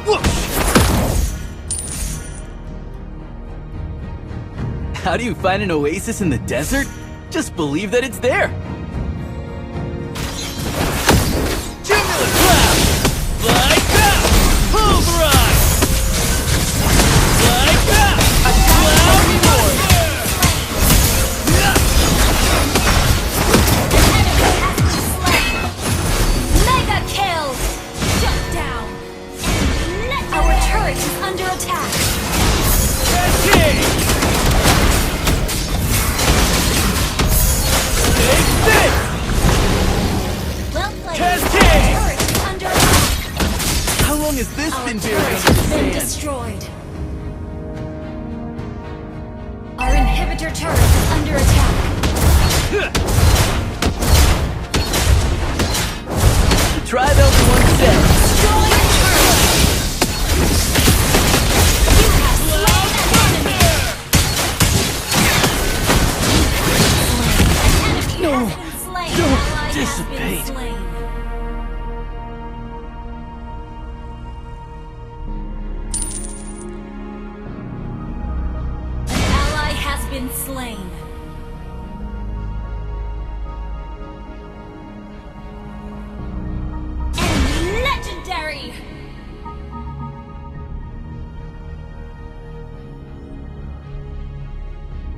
Whoosh! How do you find an oasis in the desert? Just believe that it's there. Cumulus Cloud! Like that! Pulverize! Like that! Cloud Force! Mega kill! Shut down! Our turret is under attack! King! Take this! Well played! Cascade! Our turret is under attack! How long has this Our been turret buried has under the been sand? destroyed. Our inhibitor turret is under attack. Try those one set. Destroy the turret! You have slain an enemy! An enemy has been slain! An ally has dissipate. been slain. An ally has been slain. Enemy legendary!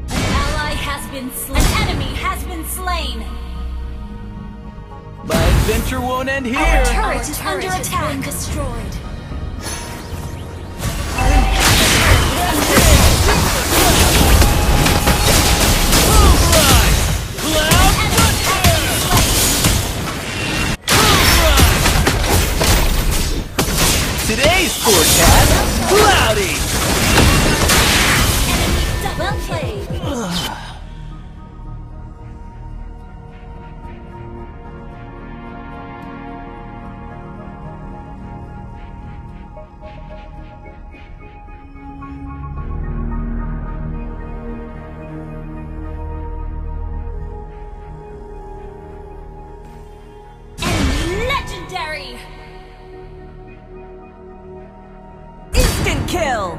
An ally has been slain. An enemy has been slain. My adventure won't end here. Our turret is under attack. Been destroyed. Our inhibitor Pulverize! Cloud Thunder! Pulverize! Today's forecast, cloudy! well played. Enemy legendary! Instant kill!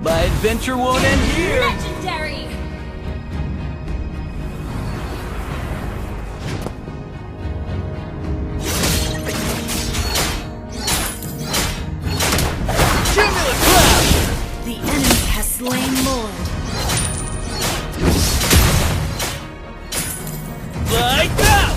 My adventure won't end here. Legendary! Cumulus Cloud! The enemy has slain Lord. Like that!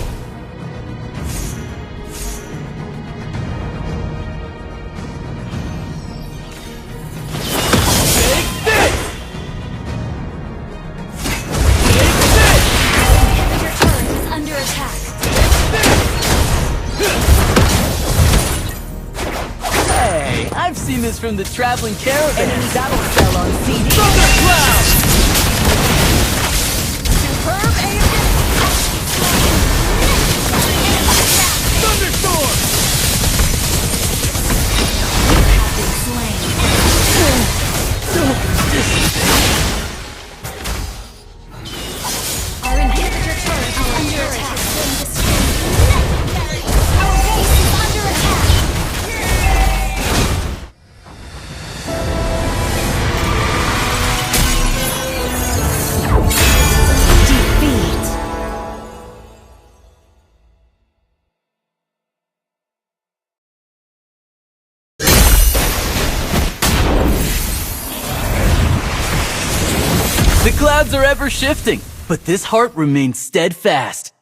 Take this! Take this! Inhibitor turret is under attack. Hey, I've seen this from the traveling caravan. Enemy battle spell on CD. Thundercloud! Superb AoE! Thunderstorm! Our inhibitor turret is under attack. The clouds are ever shifting, but this heart remains steadfast.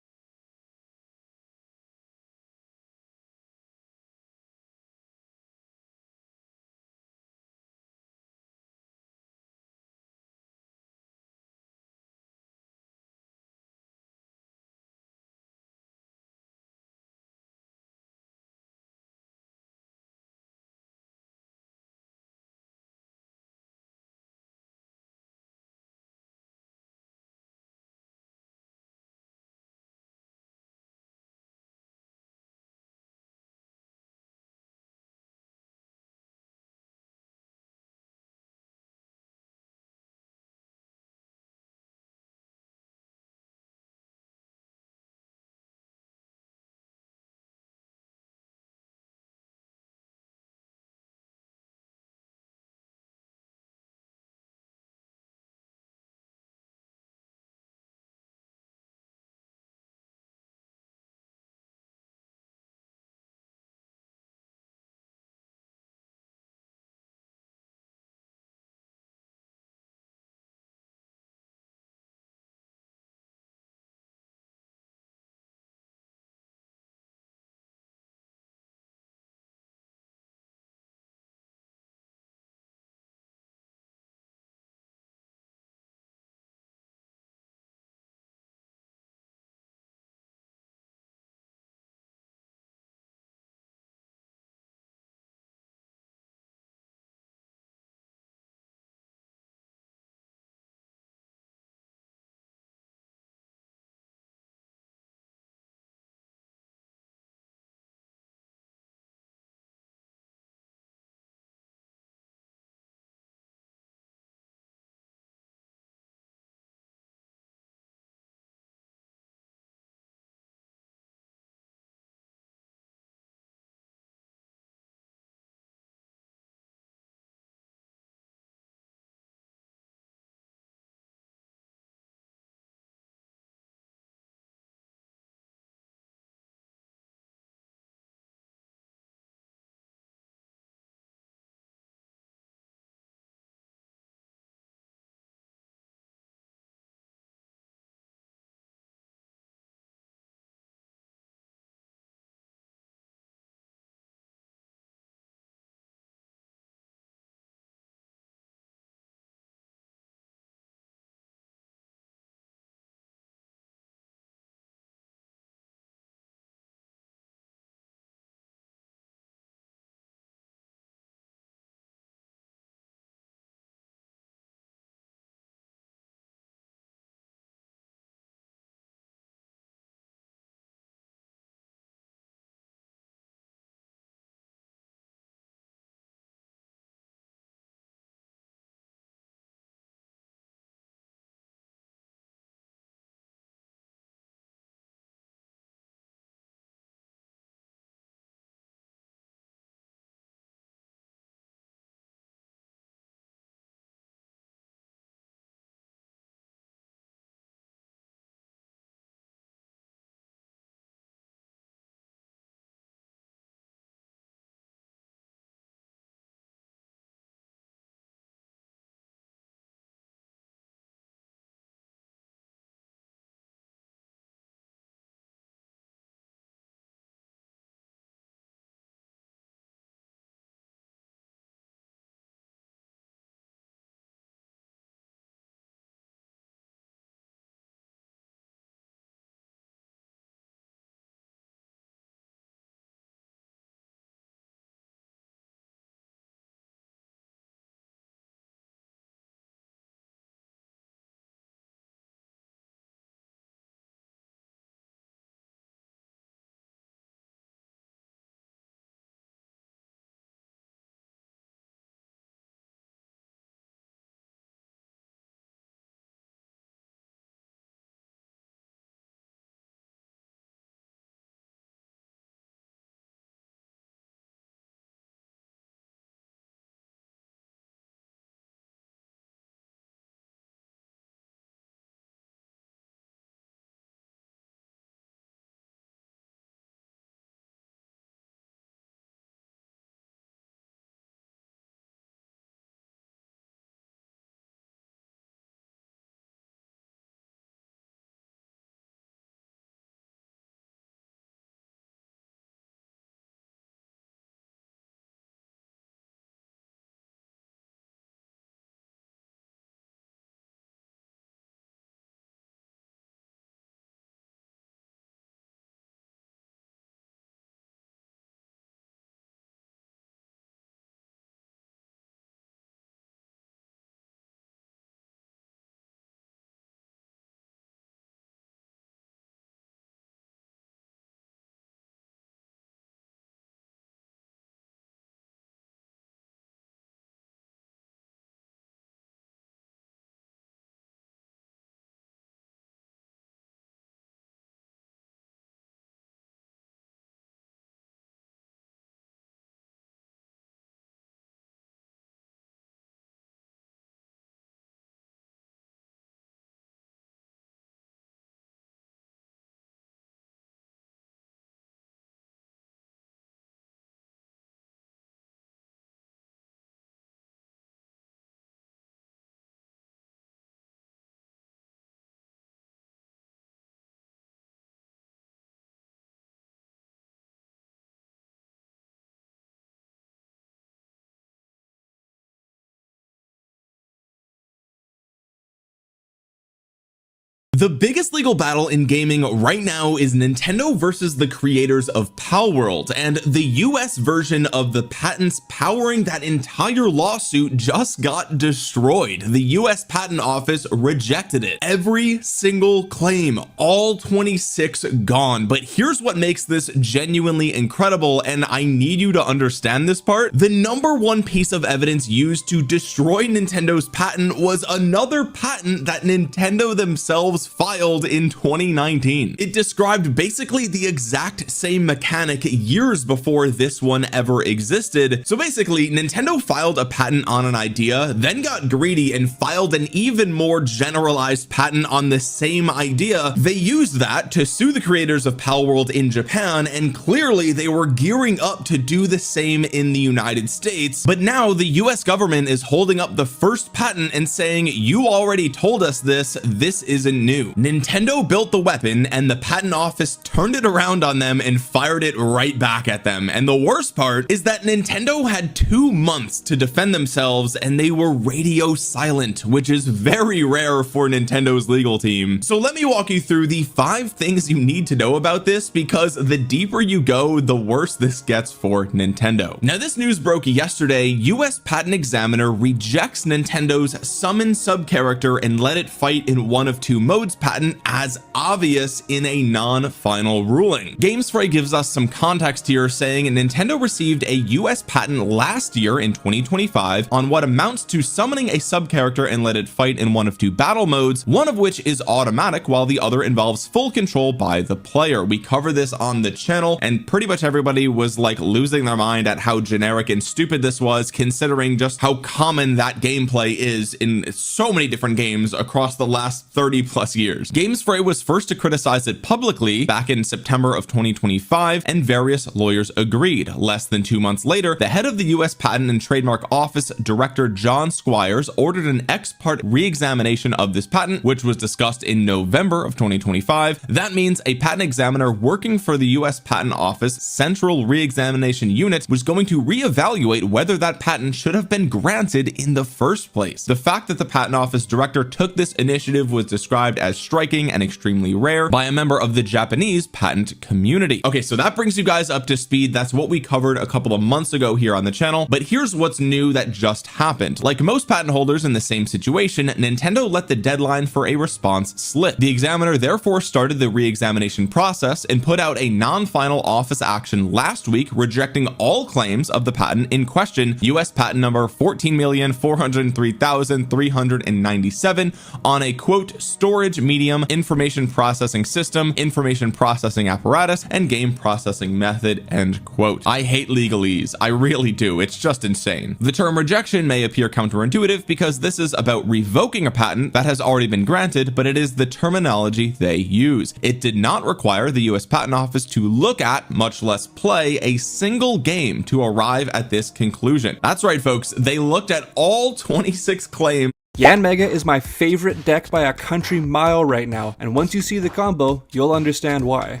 The biggest legal battle in gaming right now is Nintendo versus the creators of Palworld, and the US version of the patents powering that entire lawsuit just got destroyed. The US Patent Office rejected it. Every single claim, all 26 gone. But here's what makes this genuinely incredible, and I need you to understand this part. The number one piece of evidence used to destroy Nintendo's patent was another patent that Nintendo themselves filed in 2019. It described basically the exact same mechanic years before this one ever existed. So basically, Nintendo filed a patent on an idea, then got greedy and filed an even more generalized patent on the same idea. They used that to sue the creators of Palworld in Japan, and clearly they were gearing up to do the same in the United States. But now the US government is holding up the first patent and saying, you already told us this isn't new. Nintendo built the weapon and the patent office turned it around on them and fired it right back at them. And the worst part is that Nintendo had 2 months to defend themselves and they were radio silent, which is very rare for Nintendo's legal team. So let me walk you through the 5 things you need to know about this, because the deeper you go, the worse this gets for Nintendo. Now, this news broke yesterday. US Patent Examiner rejects Nintendo's summon subcharacter and let it fight in one of 2 modes patent as obvious in a non-final ruling. GameSpray gives us some context here, saying Nintendo received a US patent last year in 2025 on what amounts to summoning a subcharacter and let it fight in one of 2 battle modes, one of which is automatic while the other involves full control by the player. We cover this on the channel and pretty much everybody was like losing their mind at how generic and stupid this was, considering just how common that gameplay is in so many different games across the last 30 plus years. GameSpray was first to criticize it publicly back in September of 2025, and various lawyers agreed. Less than 2 months later, the head of the US Patent and Trademark Office, Director John Squires, ordered an ex parte re-examination of this patent, which was discussed in November of 2025. That means a patent examiner working for the US Patent Office Central Re-examination Unit was going to reevaluate whether that patent should have been granted in the first place. The fact that the Patent Office director took this initiative was described as striking and extremely rare by a member of the Japanese patent community. Okay, so that brings you guys up to speed. That's what we covered a couple of months ago here on the channel, but here's what's new that just happened. Like most patent holders in the same situation, Nintendo let the deadline for a response slip. The examiner therefore started the re-examination process and put out a non-final office action last week, rejecting all claims of the patent in question, US patent number 14,403,397, on a quote storage medium, information processing system, information processing apparatus, and game processing method, end quote. I hate legalese. I really do. It's just insane. The term rejection may appear counterintuitive because this is about revoking a patent that has already been granted, but it is the terminology they use. It did not require the US Patent Office to look at, much less play, a single game to arrive at this conclusion. That's right, folks. They looked at all 26 claims. Yanmega is my favorite deck by a country mile right now, and once you see the combo, you'll understand why.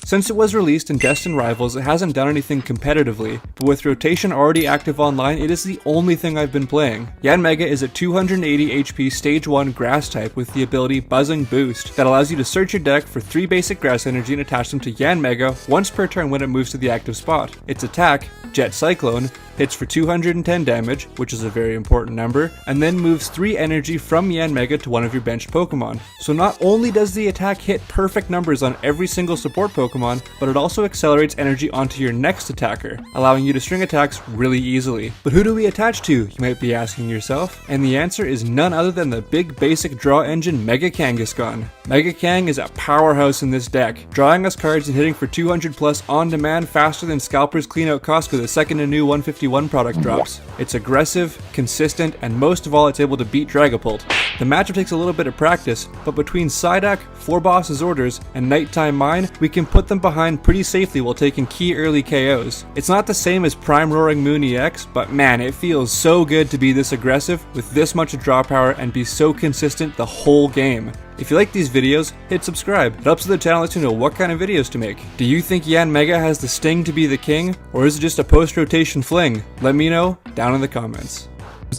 Since it was released in Destined Rivals, it hasn't done anything competitively, but with rotation already active online, it is the only thing I've been playing. Yanmega is a 280 HP stage 1 grass type with the ability Buzzing Boost that allows you to search your deck for 3 basic grass energy and attach them to Yanmega once per turn when it moves to the active spot. Its attack, Jet Cyclone, hits for 210 damage, which is a very important number, and then moves 3 energy from Yanmega to one of your benched Pokemon. So not only does the attack hit perfect numbers on every single support Pokemon, but it also accelerates energy onto your next attacker, allowing you to string attacks really easily. But who do we attach to, you might be asking yourself? And the answer is none other than the big basic draw engine Mega Kangaskhan. Mega Kang is a powerhouse in this deck, drawing us cards and hitting for 200 plus on demand faster than scalpers clean out Costco the second a new 151 product drops. It's aggressive, consistent, and most of all it's able to beat Dragapult. The matchup takes a little bit of practice, but between Psyduck, 4 Boss's Orders, and Nighttime Mine, we can put them behind pretty safely while taking key early KOs. It's not the same as Prime Roaring Moon EX, but man, it feels so good to be this aggressive with this much draw power and be so consistent the whole game. If you like these videos, hit subscribe. It helps the channel to know what kind of videos to make. Do you think Yanmega has the sting to be the king, or is it just a post-rotation fling? Let me know down in the comments.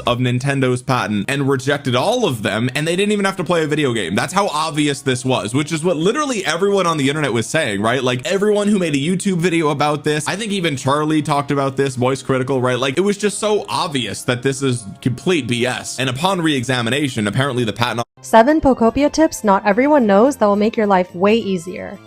of Nintendo's patent and rejected all of them, and they didn't even have to play a video game. That's how obvious this was, which is what literally everyone on the internet was saying, right? Like everyone who made a YouTube video about this, I think even Charlie talked about this, Voice Critical, right? Like it was just so obvious that this is complete BS. And upon re-examination, apparently the patent 7 Pokopia tips not everyone knows that will make your life way easier.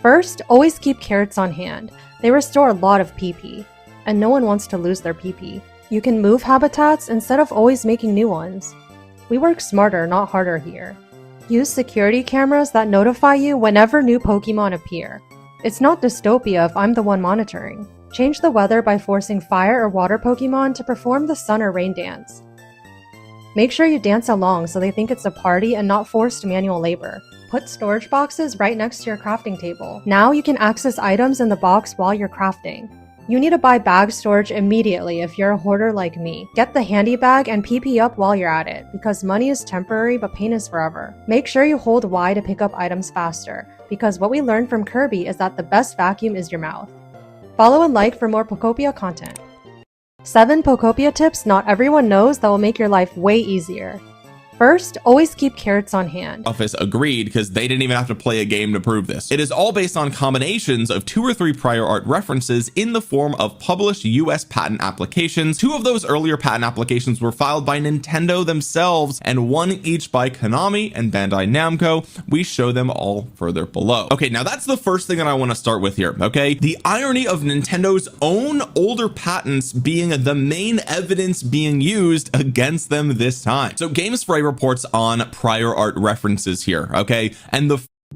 First, always keep carrots on hand. They restore a lot of PP, and no one wants to lose their PP. You can move habitats instead of always making new ones. We work smarter, not harder here. Use security cameras that notify you whenever new Pokemon appear. It's not dystopia if I'm the one monitoring. Change the weather by forcing fire or water Pokemon to perform the sun or rain dance. Make sure you dance along so they think it's a party and not forced manual labor. Put storage boxes right next to your crafting table. Now you can access items in the box while you're crafting. You need to buy bag storage immediately if you're a hoarder like me. Get the handy bag and PP up while you're at it, because money is temporary but pain is forever. Make sure you hold Y to pick up items faster, because what we learned from Kirby is that the best vacuum is your mouth. Follow and like for more Pokopia content. 7 Pokopia tips not everyone knows that will make your life way easier. First, always keep carrots on hand. Office agreed because they didn't even have to play a game to prove this. It is all based on combinations of 2 or 3 prior art references in the form of published US patent applications. 2 of those earlier patent applications were filed by Nintendo themselves and 1 each by Konami and Bandai Namco. We show them all further below. Okay, now that's the first thing that I want to start with here, okay? The irony of Nintendo's own older patents being the main evidence being used against them this time. So Games Fray reports on prior art references here, okay? And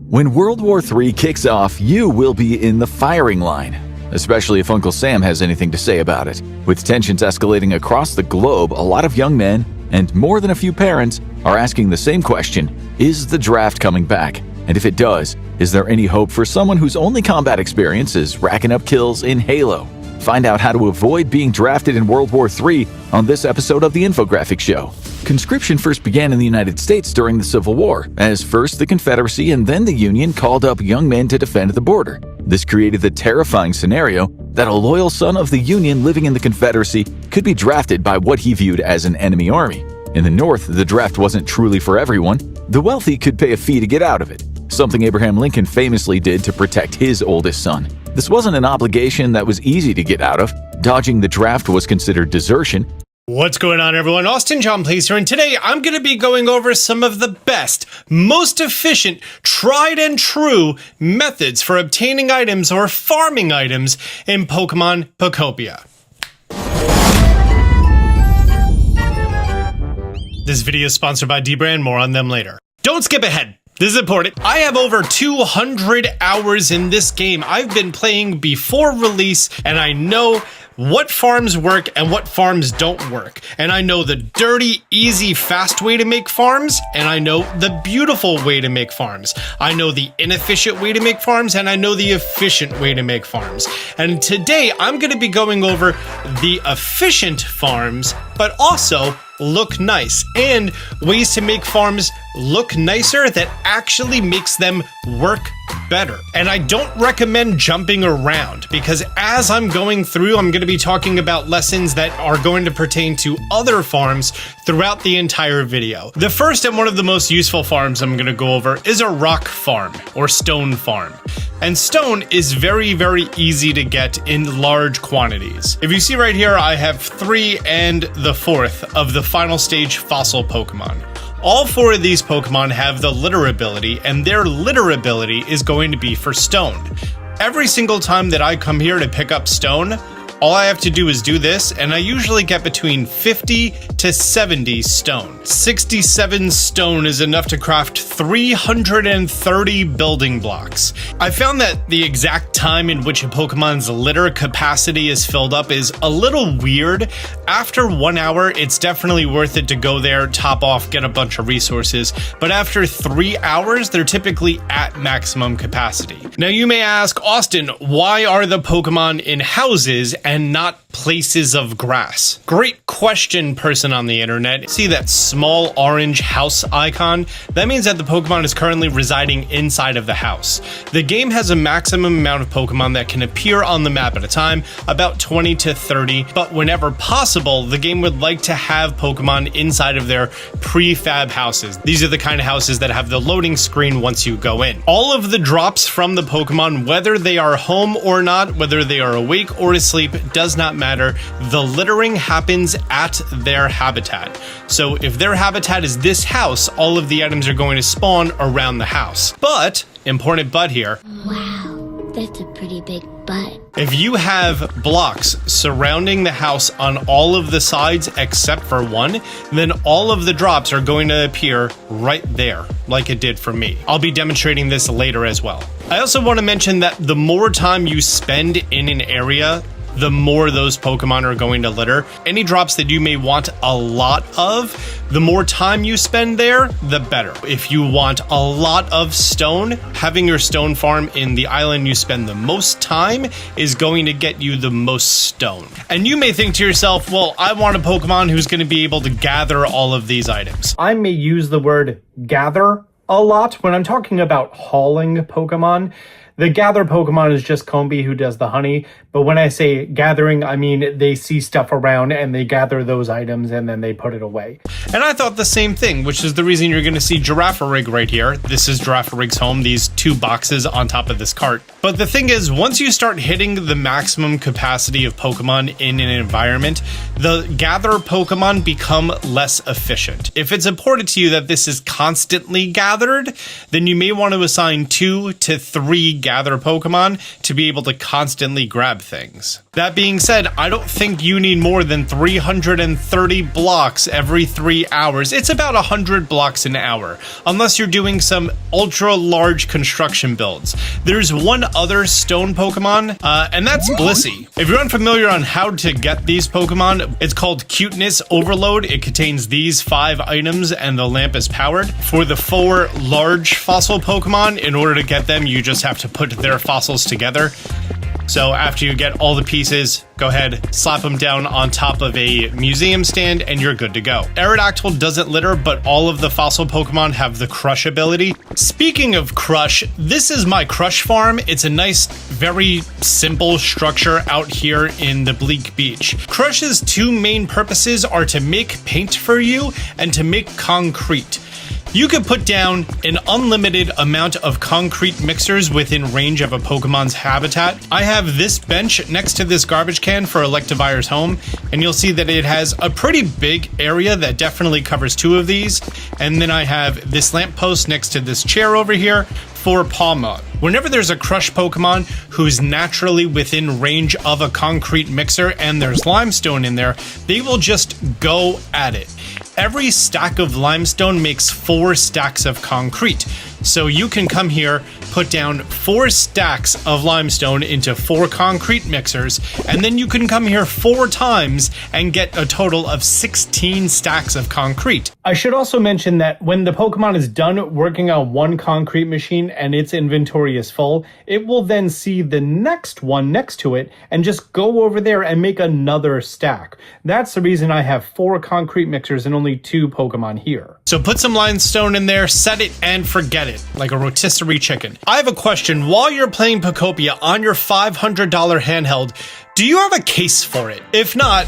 when World War III kicks off, you will be in the firing line, especially if Uncle Sam has anything to say about it. With tensions escalating across the globe, a lot of young men and more than a few parents are asking the same question: is the draft coming back? And if it does, is there any hope for someone whose only combat experience is racking up kills in Halo? Find out how to avoid being drafted in World War III on this episode of the Infographic Show. Conscription first began in the United States during the Civil War, as first the Confederacy and then the Union called up young men to defend the border. This created the terrifying scenario that a loyal son of the Union living in the Confederacy could be drafted by what he viewed as an enemy army. In the North, the draft wasn't truly for everyone. The wealthy could pay a fee to get out of it, something Abraham Lincoln famously did to protect his oldest son. This wasn't an obligation that was easy to get out of. Dodging the draft was considered desertion. What's going on, everyone? Austin John Plays here, and today I'm going to be going over some of the best, most efficient, tried and true methods for obtaining items or farming items in Pokemon Pokopia. This video is sponsored by Dbrand, more on them later. Don't skip ahead. This is important. I have over 200 hours in this game. I've been playing before release, and I know what farms work and what farms don't work. And I know the dirty, easy, fast way to make farms, and I know the beautiful way to make farms. I know the inefficient way to make farms, and I know the efficient way to make farms. And today, I'm going to be going over the efficient farms, but also look nice, and ways to make farms look nicer that actually makes them work better. And I don't recommend jumping around, because as I'm going through, I'm going to be talking about lessons that are going to pertain to other farms throughout the entire video. The first and one of the most useful farms I'm going to go over is a rock farm or stone farm. And stone is very, very easy to get in large quantities. If you see right here, I have 3 and the 4th of the final stage fossil Pokemon. All 4 of these Pokemon have the litter ability, and their litter ability is going to be for stone. Every single time that I come here to pick up stone, all I have to do is do this, and I usually get between 50 to 70 stone. 67 stone is enough to craft 330 building blocks. I found that the exact time in which a Pokemon's litter capacity is filled up is a little weird. After 1 hour, it's definitely worth it to go there, top off, get a bunch of resources. But after 3 hours, they're typically at maximum capacity. Now you may ask, Austin, why are the Pokemon in houses and and not places of grass? Great question, person on the internet. See that small orange house icon? That means that the Pokemon is currently residing inside of the house. The game has a maximum amount of Pokemon that can appear on the map at a time, about 20 to 30, but whenever possible, the game would like to have Pokemon inside of their prefab houses. These are the kind of houses that have the loading screen once you go in. All of the drops from the Pokemon, whether they are home or not, whether they are awake or asleep, does not matter. The littering happens at their habitat. So if their habitat is this house, all of the items are going to spawn around the house. But, important but here. Wow, that's a pretty big butt. If you have blocks surrounding the house on all of the sides except for one, then all of the drops are going to appear right there, like it did for me. I'll be demonstrating this later as well. I also want to mention that the more time you spend in an area, the more those Pokemon are going to litter. Any drops that you may want a lot of, the more time you spend there, the better. If you want a lot of stone, having your stone farm in the island you spend the most time is going to get you the most stone. And you may think to yourself, well, I want a Pokemon who's going to be able to gather all of these items. I may use the word gather a lot when I'm talking about hauling Pokemon. The gather Pokemon is just Combee who does the honey, but when I say gathering, I mean they see stuff around and they gather those items and then they put it away. And I thought the same thing, which is the reason you're going to see Girafarig right here. This is Girafarig's home, these two boxes on top of this cart. But the thing is, once you start hitting the maximum capacity of Pokemon in an environment, the gather Pokemon become less efficient. If it's important to you that this is constantly gathered, then you may want to assign 2 to 3 gather Pokemon to be able to constantly grab things. That being said, I don't think you need more than 330 blocks every 3 hours. It's about 100 blocks an hour, unless you're doing some ultra large construction builds. There's one other stone Pokemon, and that's Blissey. If you're unfamiliar on how to get these Pokemon, it's called Cuteness Overload. It contains these 5 items and the lamp is powered. For the 4 large fossil Pokemon, in order to get them, you just have to put their fossils together. So after you get all the pieces, go ahead, slap them down on top of a museum stand, and you're good to go. Aerodactyl doesn't litter, but all of the fossil Pokemon have the Crush ability. Speaking of Crush, this is my Crush farm. It's a nice, very simple structure out here in the Bleak Beach. Crush's 2 main purposes are to make paint for you and to make concrete. You could put down an unlimited amount of concrete mixers within range of a Pokemon's habitat. I have this bench next to this garbage can for Electivire's home, and you'll see that it has a pretty big area that definitely covers 2 of these. And then I have this lamppost next to this chair over here for Pawmot. Whenever there's a Crush Pokemon who's naturally within range of a concrete mixer and there's limestone in there, they will just go at it. Every stack of limestone makes 4 stacks of concrete. So you can come here, put down 4 stacks of limestone into 4 concrete mixers, and then you can come here 4 times and get a total of 16 stacks of concrete. I should also mention that when the Pokemon is done working on one concrete machine and its inventory is full, it will then see the next one next to it and just go over there and make another stack. That's the reason I have 4 concrete mixers and only 2 Pokemon here. So put some limestone in there, set it, and forget it, like a rotisserie chicken. I have a question. While you're playing Pokopia on your $500 handheld, do you have a case for it? If not,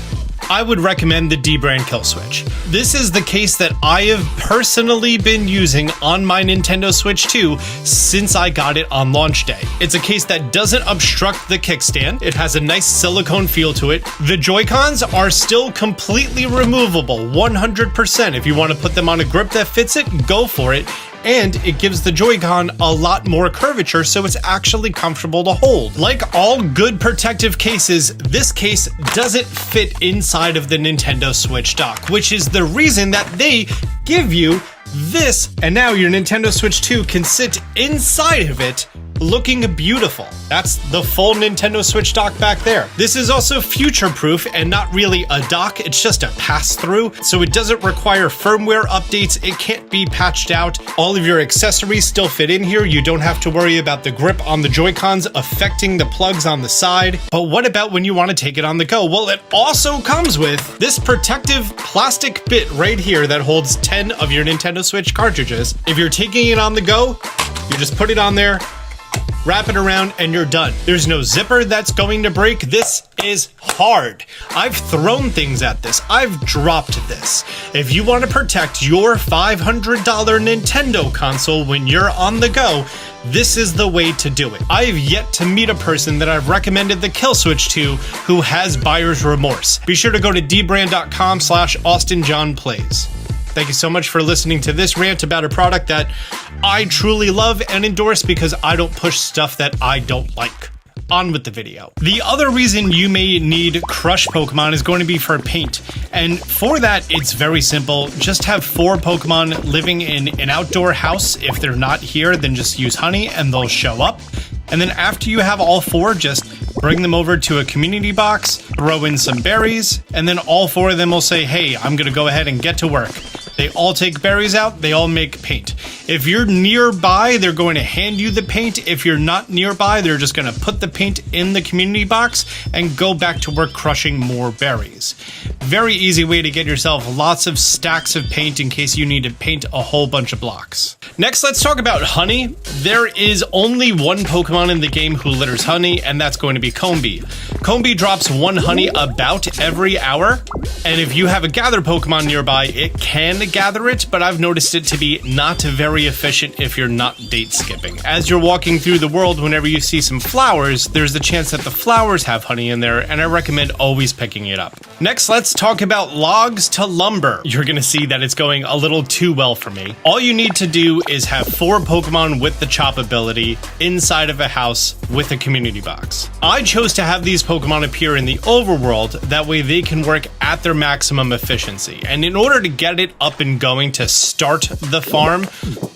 I would recommend the dbrand Kill Switch. This is the case that I have personally been using on my Nintendo Switch 2 since I got it on launch day. It's a case that doesn't obstruct the kickstand. It has a nice silicone feel to it. The Joy-Cons are still completely removable, 100%. If you want to put them on a grip that fits it, go for it. And it gives the Joy-Con a lot more curvature, so it's actually comfortable to hold. Like all good protective cases, this case doesn't fit inside of the Nintendo Switch dock, which is the reason that they give you this, and now your Nintendo Switch 2 can sit inside of it looking beautiful. That's the full Nintendo Switch dock back there. This is also future-proof and not really a dock, it's just a pass-through, so it doesn't require firmware updates, it can't be patched out. All of your accessories still fit in here, you don't have to worry about the grip on the Joy-Cons affecting the plugs on the side. But what about when you want to take it on the go? Well, it also comes with this protective plastic bit right here that holds 10 of your Nintendo Switch cartridges. If you're taking it on the go, you just put it on there, wrap it around, and you're done. There's no zipper that's going to break. This is hard. I've thrown things at this. I've dropped this. If you want to protect your $500 Nintendo console when you're on the go, this is the way to do it. I have yet to meet a person that I've recommended the Kill Switch to who has buyer's remorse. Be sure to go to dbrand.com/AustinJohnPlays. Thank you so much for listening to this rant about a product that I truly love and endorse because I don't push stuff that I don't like. On with the video. The other reason you may need Crush Pokemon is going to be for paint. And for that, it's very simple. Just have 4 Pokemon living in an outdoor house. If they're not here, then just use honey and they'll show up. And then after you have all 4, just bring them over to a community box, throw in some berries, and then all 4 of them will say, hey, I'm gonna go ahead and get to work. They all take berries out, they all make paint. If you're nearby, they're going to hand you the paint. If you're not nearby, they're just gonna put the paint in the community box and go back to work crushing more berries. Very easy way to get yourself lots of stacks of paint in case you need to paint a whole bunch of blocks. Next, let's talk about honey. There is only one Pokemon in the game who litters honey, and that's going to be Combee. Combee drops 1 honey about every hour, and if you have a gather Pokemon nearby, it can gather it, but I've noticed it to be not very efficient if you're not date skipping. As you're walking through the world, whenever you see some flowers, there's the chance that the flowers have honey in there, and I recommend always picking it up. Next, let's talk about logs to lumber. You're gonna see that it's going a little too well for me. All you need to do is have 4 Pokemon with the chop ability inside of a house with a community box. I chose to have these Pokemon appear in the overworld, that way they can work at their maximum efficiency. And in order to get it up and going to start the farm,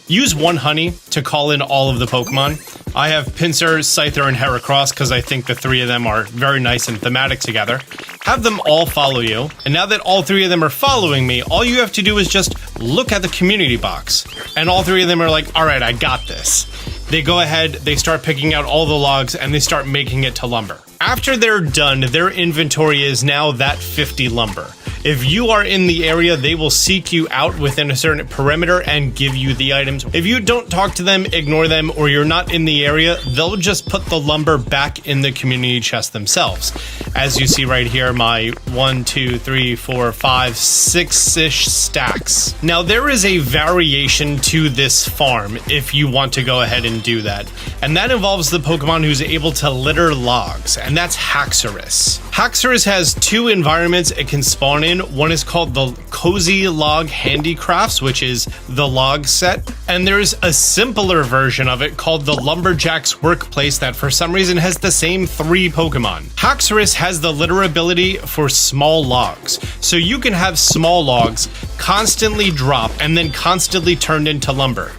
use 1 honey to call in all of the Pokemon. I have Pinsir, Scyther, and Heracross because I think the 3 of them are very nice and thematic together. Have them all follow you, and now that all 3 of them are following me, all you have to do is just look at the community box. And all 3 of them are like, alright, I got this. They go ahead, they start picking out all the logs, and they start making it to lumber. After they're done, their inventory is now that 50 lumber. If you are in the area, they will seek you out within a certain perimeter and give you the items. If you don't talk to them, ignore them, or you're not in the area, they'll just put the lumber back in the community chest themselves. As you see right here, my 1, 2, 3, 4, 5, 6-ish stacks. Now there is a variation to this farm if you want to go ahead and do that. And that involves the Pokemon who's able to litter logs, and that's Haxorus. Haxorus has 2 environments it can spawn in. One is called the Cozy Log Handicrafts, which is the log set. And there's a simpler version of it called the Lumberjack's Workplace that for some reason has the same 3 Pokemon. Haxorus has the litter ability for small logs. So you can have small logs constantly drop and then constantly turned into lumber.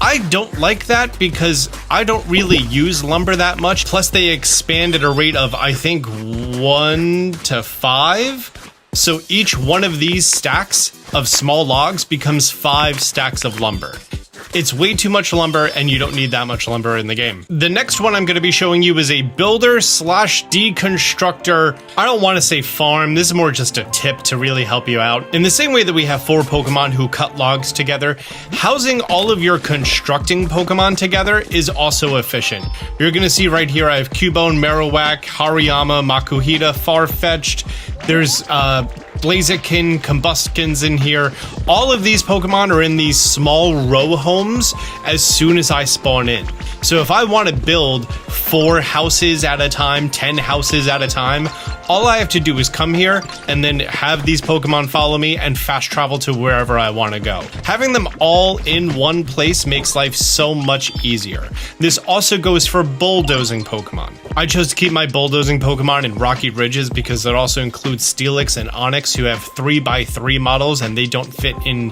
I don't like that because I don't really use lumber that much. Plus they expand at a rate of, I think, 1 to 5. So each one of these stacks of small logs becomes 5 stacks of lumber. It's way too much lumber and you don't need that much lumber in the game. The next one I'm going to be showing you is a builder slash deconstructor. I don't want to say farm. This is more just a tip to really help you out. In the same way that we have 4 Pokemon who cut logs together, housing all of your constructing Pokemon together is also efficient. You're going to see right here I have Cubone, Marowak, Hariyama, Makuhita, Farfetch'd. There's Blaziken, Combustkins in here. All of these Pokemon are in these small row homes as soon as I spawn in. So if I want to build 4 houses at a time, 10 houses at a time, all I have to do is come here and then have these Pokemon follow me and fast travel to wherever I want to go. Having them all in one place makes life so much easier. This also goes for bulldozing Pokemon. I chose to keep my bulldozing Pokemon in Rocky Ridges because it also includes Steelix and Onix, who have 3x3 models and they don't fit in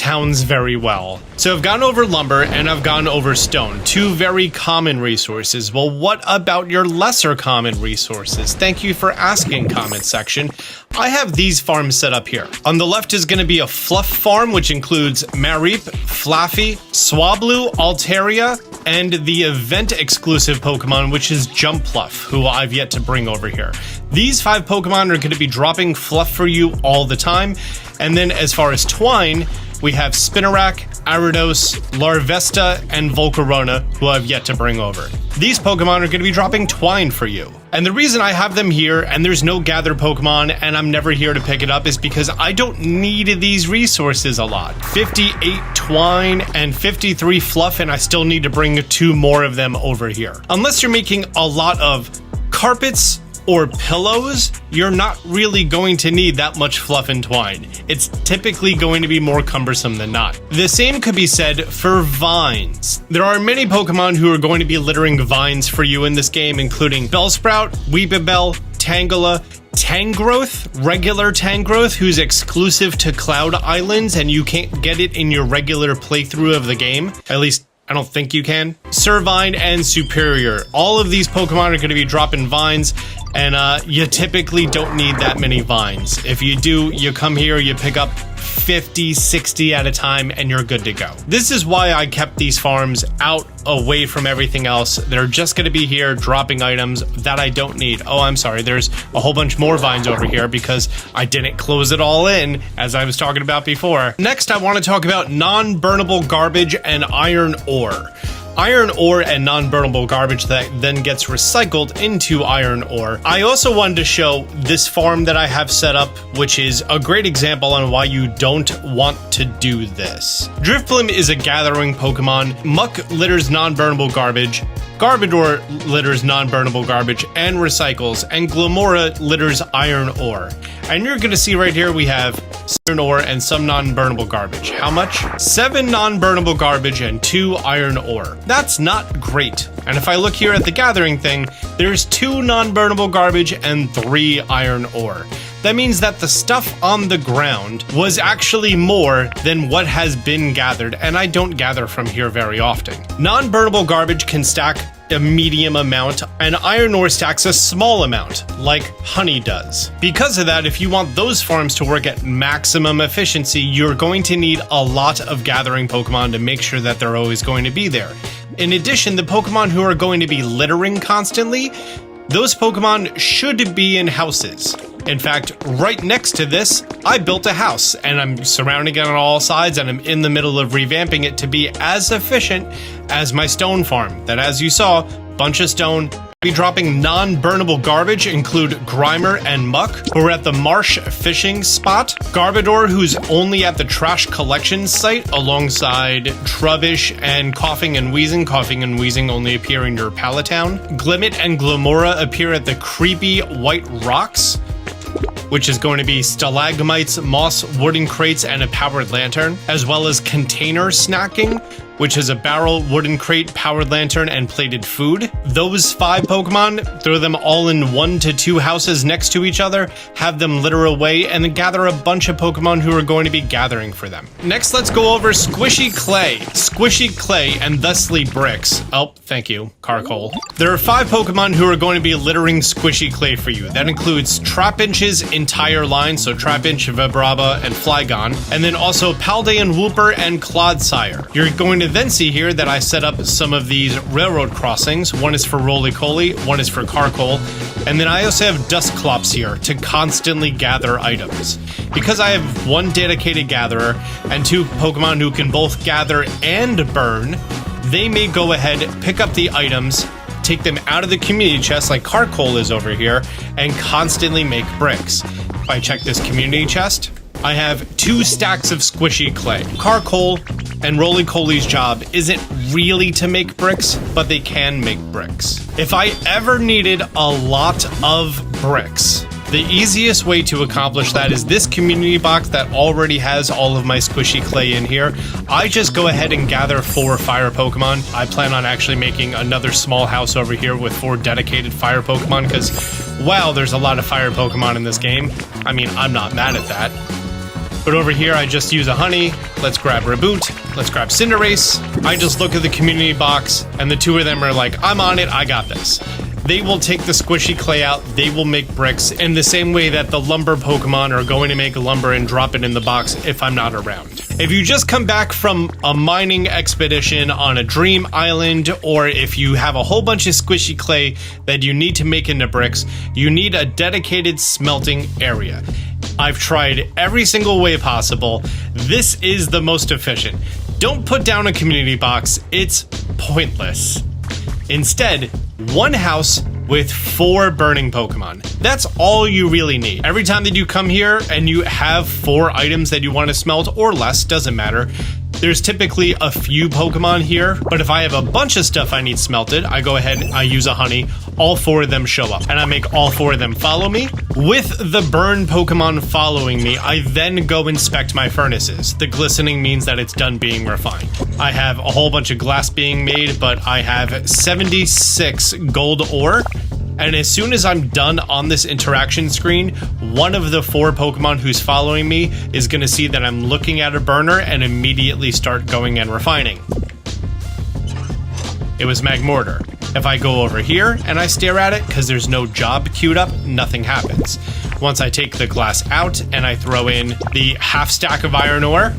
towns very well. So I've gone over lumber and I've gone over stone, two very common resources. Well, what about your lesser common resources? Thank you for asking, comment section. I have these farms set up here. On the left is going to be a fluff farm, which includes Mareep, Flaffy, Swablu, Altaria, and the event-exclusive Pokemon, which is Jumpluff, who I've yet to bring over here. These 5 Pokemon are going to be dropping fluff for you all the time. And then as far as Twine, we have Spinarak, Ariados, Larvesta, and Volcarona, who I've yet to bring over. These Pokemon are going to be dropping Twine for you. And the reason I have them here and there's no Gather Pokemon and I'm never here to pick it up is because I don't need these resources a lot. 58 Twine and 53 Fluff, and I still need to bring 2 more of them over here. Unless you're making a lot of carpets or pillows, you're not really going to need that much fluff and twine. It's typically going to be more cumbersome than not. The same could be said for vines. There are many Pokemon who are going to be littering vines for you in this game, including Bellsprout, Weepinbell, Tangela, Tangrowth, regular Tangrowth, who's exclusive to Cloud Islands and you can't get it in your regular playthrough of the game. At least I don't think you can. Servine and Superior. All of these Pokemon are going to be dropping vines, and you typically don't need that many vines. If you do, you come here, you pick up 50, 60 at a time, and you're good to go. This is why I kept these farms out away from everything else. They're just going to be here dropping items that I don't need. Oh, I'm sorry. There's a whole bunch more vines over here because I didn't close it all in, as I was talking about before. Next, I want to talk about non-burnable garbage and iron ore. Iron ore and non-burnable garbage that then gets recycled into iron ore. I also wanted to show this farm that I have set up, which is a great example on why you don't want to do this. Drifblim is a gathering Pokemon. Muck litters non-burnable garbage. Garbodor litters non-burnable garbage and recycles, and Glimmora litters iron ore. And you're gonna see right here we have iron ore and some non-burnable garbage. How much? 7 non-burnable garbage and 2 iron ore. That's not great. And if I look here at the gathering thing, there's 2 non-burnable garbage and 3 iron ore. That means that the stuff on the ground was actually more than what has been gathered, and I don't gather from here very often. Non-burnable garbage can stack a medium amount, and iron ore stacks a small amount, like honey does. Because of that, if you want those farms to work at maximum efficiency, you're going to need a lot of gathering Pokemon to make sure that they're always going to be there. In addition, the Pokemon who are going to be littering constantly, those Pokemon should be in houses. In fact, right next to this, I built a house, and I'm surrounding it on all sides, and I'm in the middle of revamping it to be as efficient as my stone farm. That, as you saw, bunch of stone. Be dropping non-burnable garbage include Grimer and Muck, who are at the Marsh fishing spot. Garbodor, who's only at the trash collection site, alongside Trubbish and Coughing and Wheezing. Coughing and Wheezing only appear in your Palatown. Glimmet and Glimmora appear at the creepy white rocks, which is going to be stalagmites, moss, wooden crates, and a powered lantern, as well as container snacking, which is a barrel, wooden crate, powered lantern, and plated food. Those 5 Pokemon, throw them all in 1 to 2 houses next to each other, have them litter away, and then gather a bunch of Pokemon who are going to be gathering for them. Next, let's go over Squishy Clay. Squishy Clay and thusly Bricks. Oh, thank you, Carkol. There are 5 Pokemon who are going to be littering Squishy Clay for you. That includes Trapinch's entire line, so Trapinch, Vibrava, and Flygon, and then also Paldean Wooper and Clodsire. You're going to then see here that I set up some of these railroad crossings. One is for Roly-Coly, one is for Carkol, and then I also have Dusclops here to constantly gather items. Because I have 1 dedicated gatherer and 2 Pokemon who can both gather and burn, they may go ahead, pick up the items, take them out of the community chest like Carkol is over here, and constantly make bricks. If I check this community chest, I have 2 stacks of Squishy Clay. Carkol and Roly-Coly's job isn't really to make bricks, but they can make bricks. If I ever needed a lot of bricks, the easiest way to accomplish that is this community box that already has all of my Squishy Clay in here. I just go ahead and gather 4 fire Pokemon. I plan on actually making another small house over here with 4 dedicated fire Pokemon because, wow, there's a lot of fire Pokemon in this game. I mean, I'm not mad at that. But over here, I just use a honey. Let's grab Reboot. Let's grab Cinderace. I just look at the community box, and the two of them are like, I'm on it, I got this. They will take the squishy clay out, they will make bricks in the same way that the lumber Pokemon are going to make lumber and drop it in the box if I'm not around. If you just come back from a mining expedition on a dream island, or if you have a whole bunch of squishy clay that you need to make into bricks, you need a dedicated smelting area. I've tried every single way possible. This is the most efficient. Don't put down a community box, it's pointless. Instead, one house with 4 burning Pokemon. That's all you really need. Every time that you come here and you have 4 items that you want to smelt, or less, doesn't matter. There's typically a few Pokemon here, but if I have a bunch of stuff I need smelted, I go ahead, I use a honey, all 4 of them show up, and I make all 4 of them follow me. With the burn Pokemon following me, I then go inspect my furnaces. The glistening means that it's done being refined. I have a whole bunch of glass being made, but I have 76 gold ore. And as soon as I'm done on this interaction screen, one of the 4 Pokemon who's following me is going to see that I'm looking at a burner and immediately start going and refining. It was Magmortar. If I go over here and I stare at it, because there's no job queued up, nothing happens. Once I take the glass out and I throw in the half stack of iron ore,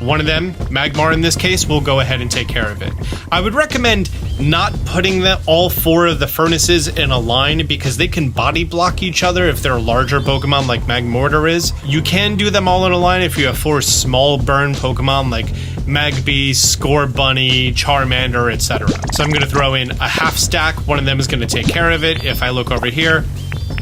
one of them, Magmar in this case, will go ahead and take care of it. I would recommend not putting all 4 of the furnaces in a line because they can body block each other if they're larger Pokemon like Magmortar is. You can do them all in a line if you have 4 small burn Pokemon like Magby, Scorbunny, Charmander, etc. So I'm going to throw in a half stack. One of them is going to take care of it. If I look over here,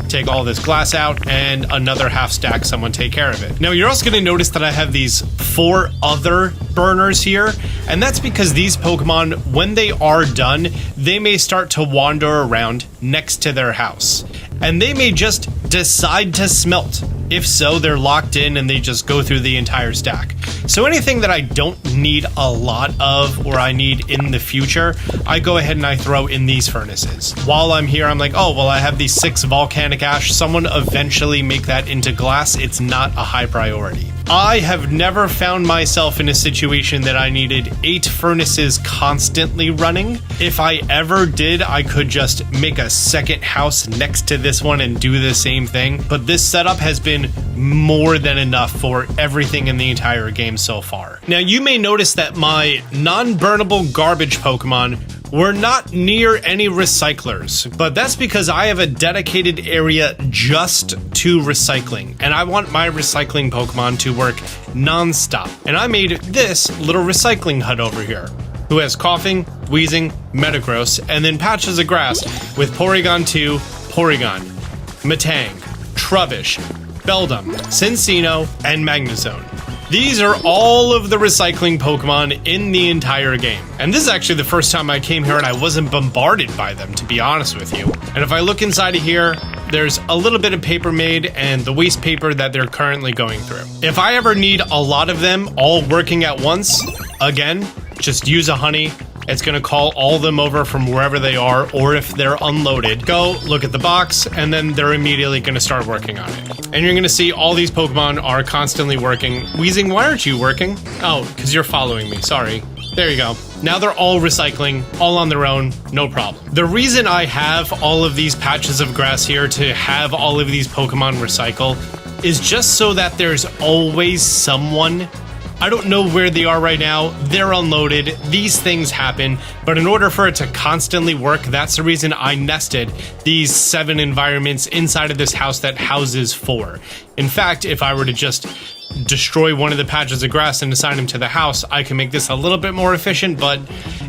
take all this glass out, and another half stack, someone take care of it. Now you're also going to notice that I have these 4 other burners here, and that's because these Pokemon, when they are done, they may start to wander around next to their house, and they may just decide to smelt. If so, they're locked in and they just go through the entire stack. So anything that I don't need a lot of, or I need in the future, I go ahead and I throw in these furnaces. While I'm here, I'm like, oh, well, I have these 6 volcanic ash. Someone eventually make that into glass. It's not a high priority. I have never found myself in a situation that I needed 8 furnaces constantly running. If I ever did, I could just make a second house next to this one and do the same thing. But this setup has been more than enough for everything in the entire game so far. Now, you may notice that my non-burnable garbage Pokemon were not near any recyclers, but that's because I have a dedicated area just to recycling, and I want my recycling Pokemon to work non-stop. And I made this little recycling hut over here, who has Coughing, Wheezing, Metagross, and then patches of grass with Porygon 2, Porygon, Metang, Trubbish, Beldum, Cincino, and Magnezone. These are all of the recycling Pokemon in the entire game. And this is actually the first time I came here and I wasn't bombarded by them, to be honest with you. And if I look inside of here, there's a little bit of paper made and the waste paper that they're currently going through. If I ever need a lot of them all working at once, again, just use a honey. It's going to call all of them over from wherever they are, or if they're unloaded, go look at the box, and then they're immediately going to start working on it. And you're going to see all these Pokemon are constantly working. Wheezing, why aren't you working? Oh, because you're following me, sorry. There you go. Now they're all recycling, all on their own, no problem. The reason I have all of these patches of grass here to have all of these Pokemon recycle is just so that there's always someone. I don't know where they are right now. They're unloaded. These things happen. But in order for it to constantly work, that's the reason I nested these 7 environments inside of this house that houses 4. In fact, if I were to just destroy one of the patches of grass and assign them to the house, I can make this a little bit more efficient, but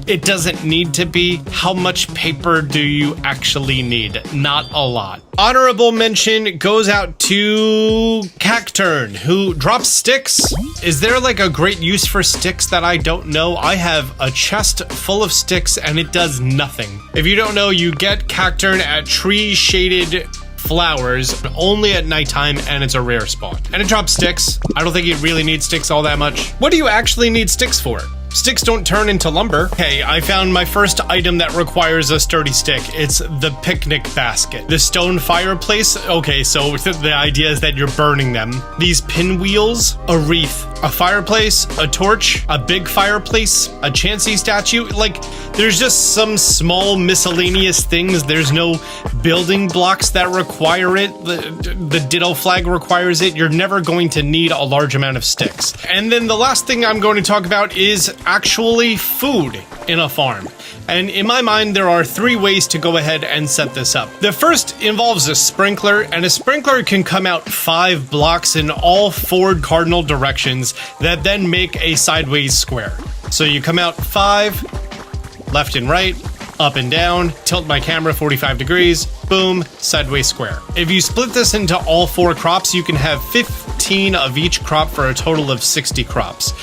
it doesn't need to be. How much paper do you actually need? Not a lot. Honorable mention goes out to Cacturn, who drops sticks. Is there like a great use for sticks that I don't know? I have a chest full of sticks and it does nothing. If you don't know, you get Cacturn at tree shaded flowers only at nighttime, and it's a rare spawn. And it drops sticks. I don't think you really need sticks all that much. What do you actually need sticks for? Sticks don't turn into lumber. Okay, I found my first item that requires a sturdy stick. It's the picnic basket. The stone fireplace. Okay, so the idea is that you're burning them. These pinwheels, a wreath, a fireplace, a torch, a big fireplace, a Chansey statue. Like, there's just some small miscellaneous things. There's no building blocks that require it. The ditto flag requires it. You're never going to need a large amount of sticks. And then the last thing I'm going to talk about is actually food in a farm. And in my mind, there are 3 ways to go ahead and set this up. The first involves a sprinkler, and a sprinkler can come out 5 blocks in all 4 cardinal directions that then make a sideways square. So you come out 5, left and right, up and down, tilt my camera 45 degrees, boom, sideways square. If you split this into all 4 crops, you can have 15 of each crop for a total of 60 crops.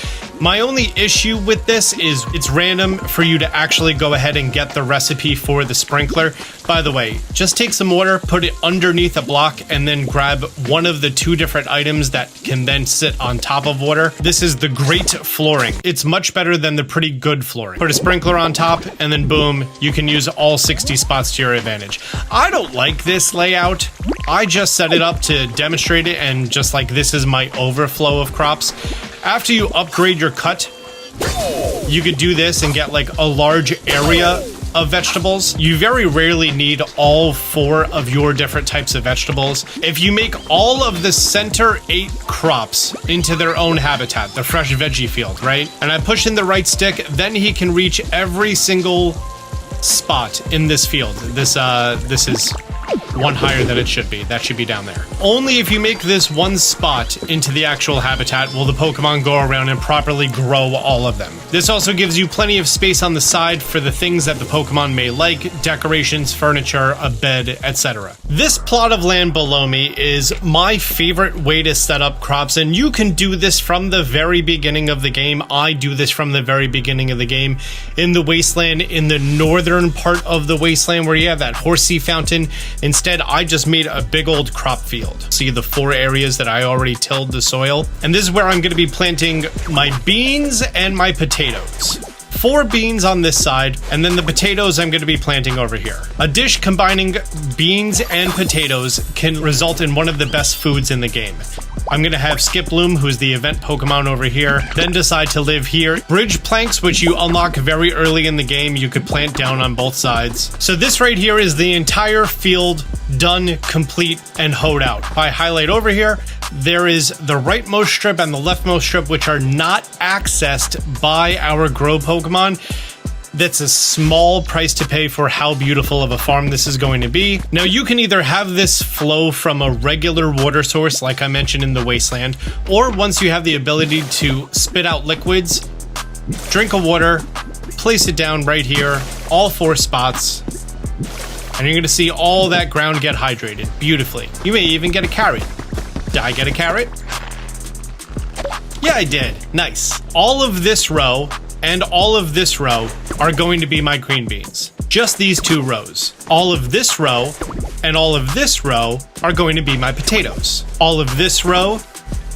My only issue with this is it's random for you to actually go ahead and get the recipe for the sprinkler. By the way, just take some water, put it underneath a block, and then grab one of the 2 different items that can then sit on top of water. This is the great flooring. It's much better than the pretty good flooring. Put a sprinkler on top, and then boom, you can use all 60 spots to your advantage. I don't like this layout. I just set it up to demonstrate it, and just like this is my overflow of crops. After you upgrade your cut, you could do this and get like a large area of vegetables. You very rarely need all 4 of your different types of vegetables. If you make all of the center 8 crops into their own habitat, the fresh veggie field, right? And I push in the right stick, then he can reach every single spot in this field. This is one higher than it should be. That should be down there. Only if you make this one spot into the actual habitat will the Pokemon go around and properly grow all of them. This also gives you plenty of space on the side for the things that the Pokemon may like, decorations, furniture, a bed, etc. This plot of land below me is my favorite way to set up crops, and you can do this from the very beginning of the game. I do this from the very beginning of the game. In the wasteland, in the northern part of the wasteland where you have that Horsea fountain, instead I just made a big old crop field. See the 4 areas that I already tilled the soil? And this is where I'm going to be planting my beans and my potatoes. 4 beans on this side, and then the potatoes I'm going to be planting over here. A dish combining beans and potatoes can result in one of the best foods in the game. I'm going to have Skiploom, who's the event Pokemon over here, then decide to live here. Bridge planks, which you unlock very early in the game, you could plant down on both sides. So this right here is the entire field done, complete, and hoed out. If I highlight over here, there is the rightmost strip and the leftmost strip, which are not accessed by our Grow Pokemon. That's a small price to pay for how beautiful of a farm this is going to be. Now, you can either have this flow from a regular water source, like I mentioned in the Wasteland, or once you have the ability to spit out liquids, drink a water, place it down right here, all 4 spots, and you're going to see all that ground get hydrated beautifully. You may even get a carrot. Did I get a carrot? Yeah, I did. Nice. All of this row and all of this row are going to be my green beans. Just these 2 rows. All of this row and all of this row are going to be my potatoes. All of this row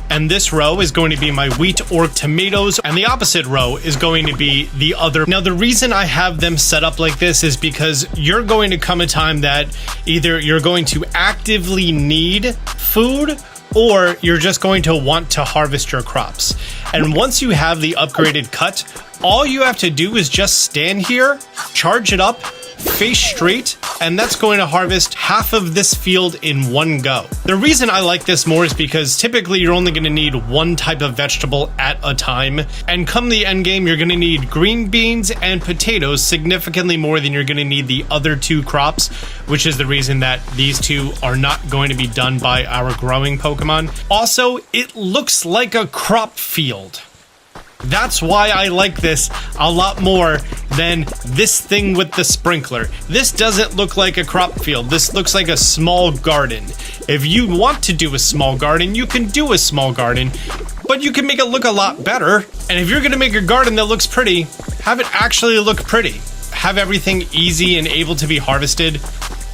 and this row is going to be my wheat or tomatoes, and the opposite row is going to be the other. Now, the reason I have them set up like this is because you're going to come a time that either you're going to actively need food, or you're just going to want to harvest your crops. And once you have the upgraded cut, all you have to do is just stand here, charge it up, face straight, and that's going to harvest half of this field in one go. The reason I like this more is because typically you're only going to need one type of vegetable at a time, and come the end game, you're going to need green beans and potatoes significantly more than you're going to need the other 2 crops, which is the reason that these 2 are not going to be done by our growing Pokemon. Also, it looks like a crop field. That's why I like this a lot more than this thing with the sprinkler. This doesn't look like a crop field. This looks like a small garden. If you want to do a small garden, you can do a small garden, but you can make it look a lot better. And if you're going to make a garden that looks pretty, have it actually look pretty. Have everything easy and able to be harvested,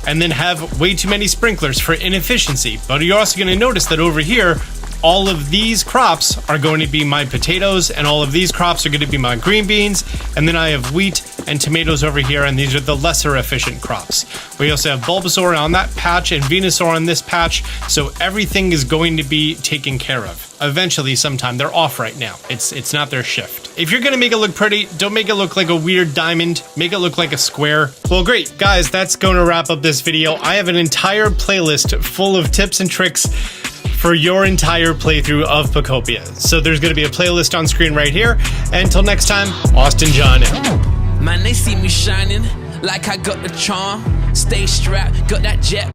and then have way too many sprinklers for inefficiency. But you're also going to notice that over here, all of these crops are going to be my potatoes, and all of these crops are going to be my green beans, and then I have wheat and tomatoes over here, and these are the lesser efficient crops. We also have Bulbasaur on that patch and Venusaur on this patch, so everything is going to be taken care of. Eventually, sometime. They're off right now. It's not their shift. If you're gonna make it look pretty, don't make it look like a weird diamond. Make it look like a square. Well, great, guys, that's gonna wrap up this video. I have an entire playlist full of tips and tricks for your entire playthrough of Pokopia. So there's gonna be a playlist on screen right here. And until next time, Austin John out. Man, they see me shining like I got the charm. Stay strapped, got that jet.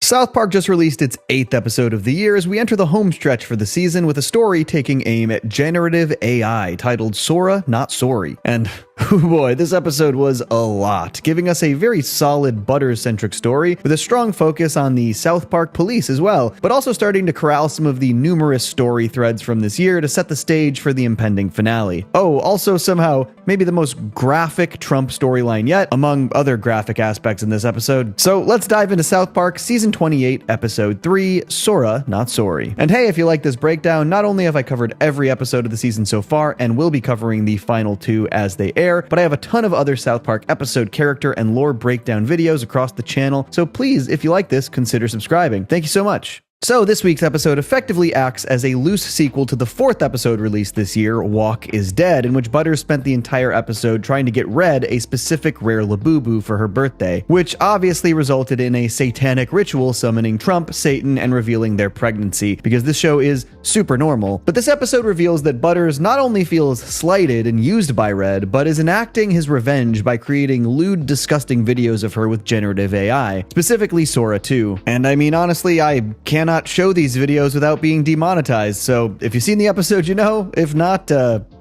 South Park just released its 8th episode of the year as we enter the home stretch for the season with a story taking aim at generative AI titled Sora Not Sorry. And oh boy, this episode was a lot, giving us a very solid Butters-centric story with a strong focus on the South Park police as well, but also starting to corral some of the numerous story threads from this year to set the stage for the impending finale. Oh, also somehow, maybe the most graphic Trump storyline yet, among other graphic aspects in this episode. So let's dive into South Park Season 28, Episode 3, Sora Not Sorry. And hey, if you like this breakdown, not only have I covered every episode of the season so far, and will be covering the final 2 as they air, but I have a ton of other South Park episode, character, and lore breakdown videos across the channel, so please, if you like this, consider subscribing. Thank you so much. So this week's episode effectively acts as a loose sequel to the 4th episode released this year, Walk is Dead, in which Butters spent the entire episode trying to get Red a specific rare Labubu for her birthday, which obviously resulted in a satanic ritual summoning Trump, Satan, and revealing their pregnancy, because this show is super normal. But this episode reveals that Butters not only feels slighted and used by Red, but is enacting his revenge by creating lewd, disgusting videos of her with generative AI, specifically Sora 2. And I mean, honestly, I cannot show these videos without being demonetized, so if you've seen the episode, you know. If not,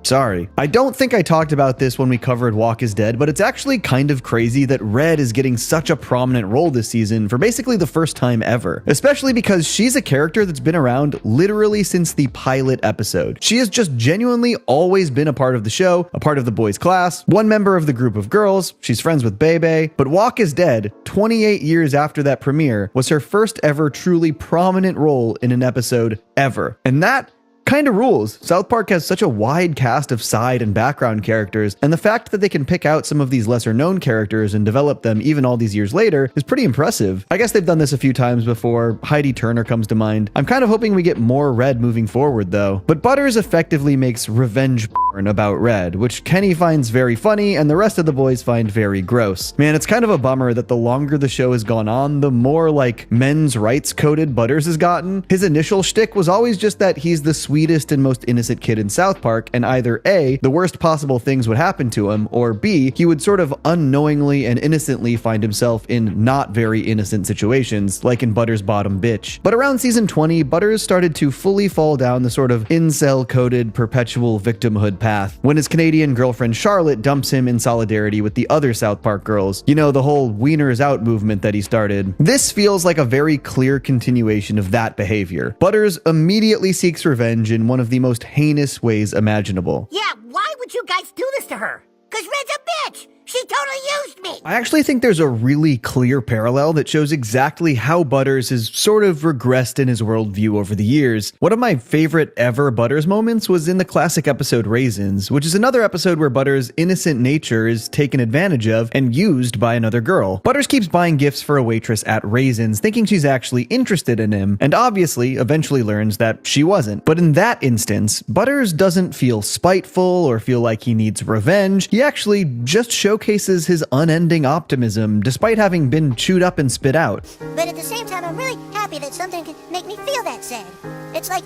sorry. I don't think I talked about this when we covered Walk is Dead, but it's actually kind of crazy that Red is getting such a prominent role this season for basically the first time ever, especially because she's a character that's been around literally since the pilot episode. She has just genuinely always been a part of the show, a part of the boys' class, one member of the group of girls, she's friends with Bebe, but Walk is Dead, 28 years after that premiere, was her first ever truly prominent role in an episode ever. And that kind of rules. South Park has such a wide cast of side and background characters, and the fact that they can pick out some of these lesser known characters and develop them even all these years later is pretty impressive. I guess they've done this a few times before. Heidi Turner comes to mind. I'm kind of hoping we get more Red moving forward though. But Butters effectively makes revenge porn about Red, which Kenny finds very funny and the rest of the boys find very gross. Man, it's kind of a bummer that the longer the show has gone on, the more like men's rights coded Butters has gotten. His initial shtick was always just that he's the sweetest and most innocent kid in South Park, and either A, the worst possible things would happen to him, or B, he would sort of unknowingly and innocently find himself in not very innocent situations, like in Butters' Bottom Bitch. But around season 20, Butters started to fully fall down the sort of incel-coded perpetual victimhood path when his Canadian girlfriend Charlotte dumps him in solidarity with the other South Park girls. You know, the whole Wieners Out movement that he started. This feels like a very clear continuation of that behavior. Butters immediately seeks revenge in one of the most heinous ways imaginable. Yeah, why would you guys do this to her? 'Cause Red's a bitch! She totally used me! I actually think there's a really clear parallel that shows exactly how Butters has sort of regressed in his worldview over the years. One of my favorite ever Butters moments was in the classic episode Raisins, which is another episode where Butters' innocent nature is taken advantage of and used by another girl. Butters keeps buying gifts for a waitress at Raisins, thinking she's actually interested in him, and obviously eventually learns that she wasn't. But in that instance, Butters doesn't feel spiteful or feel like he needs revenge. He actually just showcases his unending optimism despite having been chewed up and spit out. But at the same time, I'm really happy that something can make me feel that sad. It's like,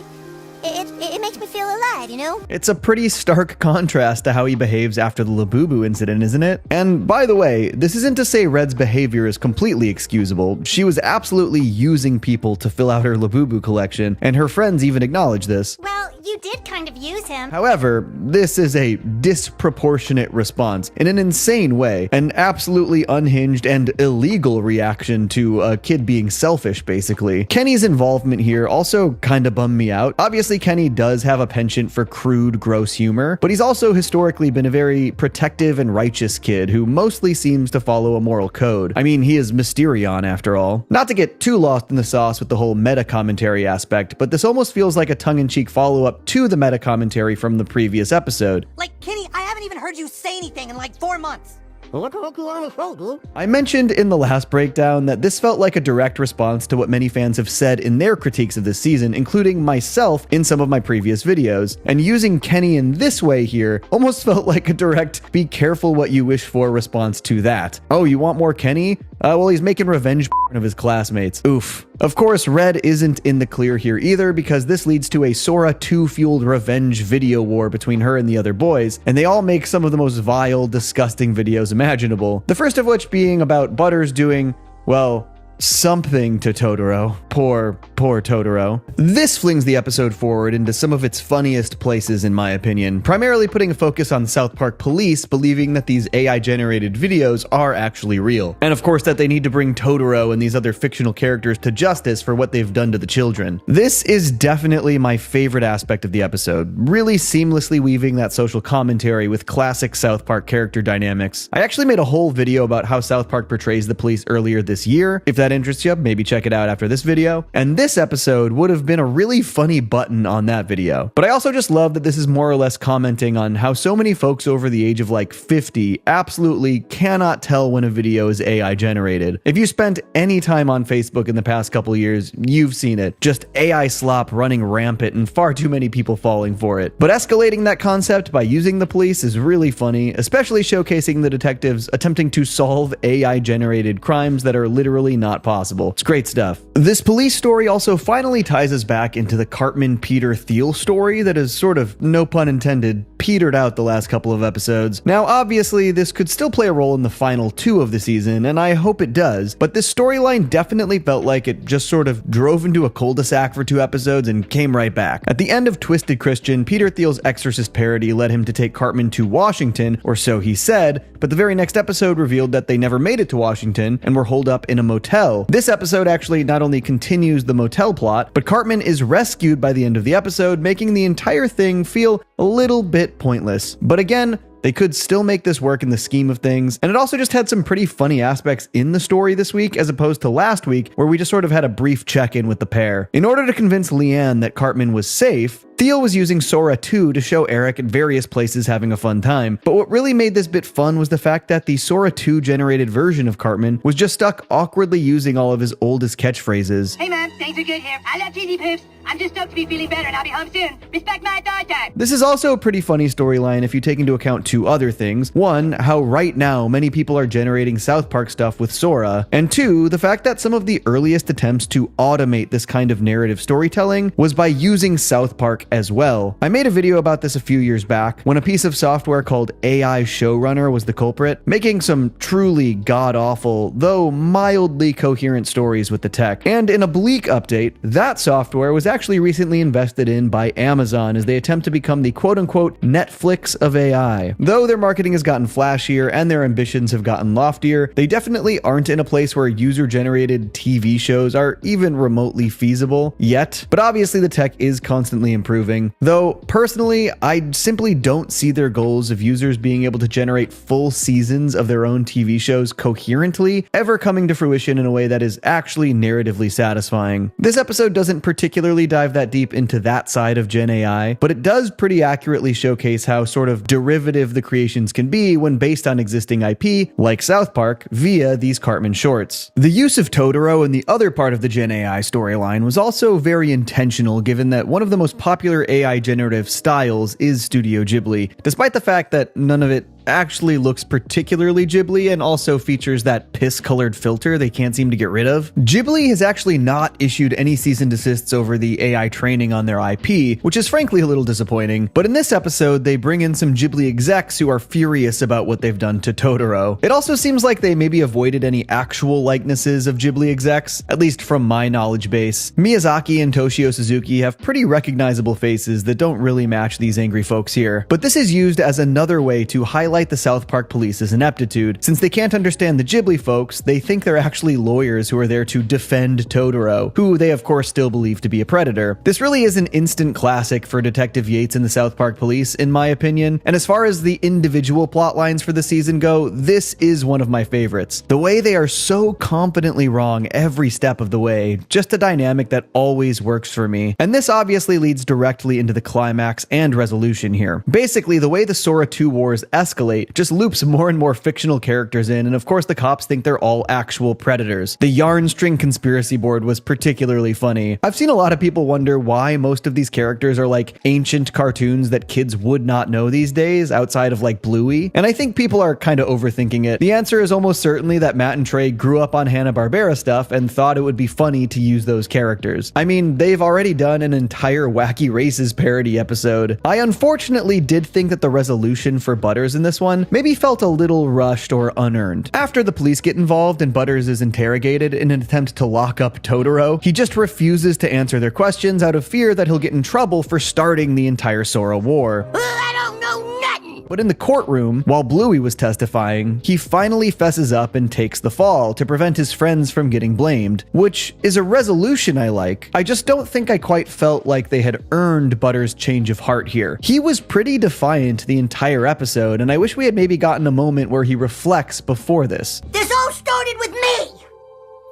it makes me feel alive, you know? It's a pretty stark contrast to how he behaves after the Labubu incident, isn't it? And by the way, this isn't to say Red's behavior is completely excusable. She was absolutely using people to fill out her Labubu collection, and her friends even acknowledge this. Well, you did kind of use him. However, this is a disproportionate response in an insane way, an absolutely unhinged and illegal reaction to a kid being selfish, basically. Kenny's involvement here also kinda bummed me out. Obviously, Kenny does have a penchant for crude, gross humor, but he's also historically been a very protective and righteous kid who mostly seems to follow a moral code. I mean, he is Mysterion after all. Not to get too lost in the sauce with the whole meta-commentary aspect, but this almost feels like a tongue-in-cheek follow-up to the meta-commentary from the previous episode. Like, Kenny, I haven't even heard you say anything in like 4 months. I mentioned in the last breakdown that this felt like a direct response to what many fans have said in their critiques of this season, including myself in some of my previous videos. And using Kenny in this way here almost felt like a direct be careful what you wish for response to that. Oh, you want more Kenny? Well, he's making revenge of his classmates. Oof. Of course, Red isn't in the clear here either, because this leads to a Sora 2-fueled revenge video war between her and the other boys, and they all make some of the most vile, disgusting videos imaginable. The first of which being about Butters doing, well, something to Totoro. Poor Totoro. This flings the episode forward into some of its funniest places in my opinion, primarily putting a focus on South Park police believing that these AI-generated videos are actually real. And of course that they need to bring Totoro and these other fictional characters to justice for what they've done to the children. This is definitely my favorite aspect of the episode, really seamlessly weaving that social commentary with classic South Park character dynamics. I actually made a whole video about how South Park portrays the police earlier this year. If that interests you, maybe check it out after this video. And this episode would have been a really funny button on that video. But I also just love that this is more or less commenting on how so many folks over the age of like 50 absolutely cannot tell when a video is AI generated. If you spent any time on Facebook in the past couple years, you've seen it. Just AI slop running rampant and far too many people falling for it. But escalating that concept by using the police is really funny, especially showcasing the detectives attempting to solve AI generated crimes that are literally not possible. It's great stuff. This police story also finally ties us back into the Cartman Peter Thiel story that has sort of, no pun intended, petered out the last couple of episodes. Now obviously this could still play a role in the final 2 of the season, and I hope it does, but this storyline definitely felt like it just sort of drove into a cul-de-sac for 2 episodes and came right back. At the end of Twisted Christian, Peter Thiel's Exorcist parody led him to take Cartman to Washington, or so he said, but the very next episode revealed that they never made it to Washington and were holed up in a motel. This episode actually not only continues the motel plot, but Cartman is rescued by the end of the episode, making the entire thing feel a little bit pointless. But again, they could still make this work in the scheme of things, and it also just had some pretty funny aspects in the story this week as opposed to last week where we just sort of had a brief check-in with the pair. In order to convince Leanne that Cartman was safe, Thiel was using Sora 2 to show Eric at various places having a fun time, but what really made this bit fun was the fact that the Sora 2 generated version of Cartman was just stuck awkwardly using all of his oldest catchphrases. Hey man, things are good here. I love cheesy poops. I'm just stoked to be feeling better and I'll be home soon. Respect my thigh time. This is also a pretty funny storyline if you take into account 2 other things. 1, how right now many people are generating South Park stuff with Sora, and 2, the fact that some of the earliest attempts to automate this kind of narrative storytelling was by using South Park as well. I made a video about this a few years back when a piece of software called AI Showrunner was the culprit, making some truly god-awful, though mildly coherent stories with the tech. And in a bleak update, that software was actually recently invested in by Amazon as they attempt to become the quote-unquote Netflix of AI. Though their marketing has gotten flashier and their ambitions have gotten loftier, they definitely aren't in a place where user-generated TV shows are even remotely feasible yet. But obviously the tech is constantly improving. Though personally, I simply don't see their goals of users being able to generate full seasons of their own TV shows coherently ever coming to fruition in a way that is actually narratively satisfying. This episode doesn't particularly dive that deep into that side of Gen AI, but it does pretty accurately showcase how sort of derivative the creations can be when based on existing IP, like South Park, via these Cartman shorts. The use of Totoro in the other part of the Gen AI storyline was also very intentional, given that one of the most popular AI generative styles is Studio Ghibli, despite the fact that none of it actually looks particularly Ghibli and also features that piss-colored filter they can't seem to get rid of. Ghibli has actually not issued any cease and desists over the AI training on their IP, which is frankly a little disappointing, but in this episode they bring in some Ghibli execs who are furious about what they've done to Totoro. It also seems like they maybe avoided any actual likenesses of Ghibli execs, at least from my knowledge base. Miyazaki and Toshio Suzuki have pretty recognizable faces that don't really match these angry folks here, but this is used as another way to highlight the South Park Police's ineptitude. Since they can't understand the Ghibli folks, they think they're actually lawyers who are there to defend Totoro, who they of course still believe to be a predator. This really is an instant classic for Detective Yates and the South Park Police, in my opinion, and as far as the individual plot lines for the season go, this is one of my favorites. The way they are so confidently wrong every step of the way, just a dynamic that always works for me. And this obviously leads directly into the climax and resolution here. Basically, the way the Sora 2 wars escalate just loops more and more fictional characters in, and of course the cops think they're all actual predators. The yarn string conspiracy board was particularly funny. I've seen a lot of people wonder why most of these characters are like ancient cartoons that kids would not know these days outside of like Bluey, and I think people are kind of overthinking it. The answer is almost certainly that Matt and Trey grew up on Hanna-Barbera stuff and thought it would be funny to use those characters. I mean, they've already done an entire Wacky Races parody episode. I unfortunately did think that the resolution for Butters in this one maybe felt a little rushed or unearned. After the police get involved and Butters is interrogated in an attempt to lock up Totoro, he just refuses to answer their questions out of fear that he'll get in trouble for starting the entire Sora war. I don't know nothing. But in the courtroom, while Bluey was testifying, he finally fesses up and takes the fall to prevent his friends from getting blamed, which is a resolution I like. I just don't think I quite felt like they had earned Butters' change of heart here. He was pretty defiant the entire episode, and I wish we had maybe gotten a moment where he reflects before this. This all started with me.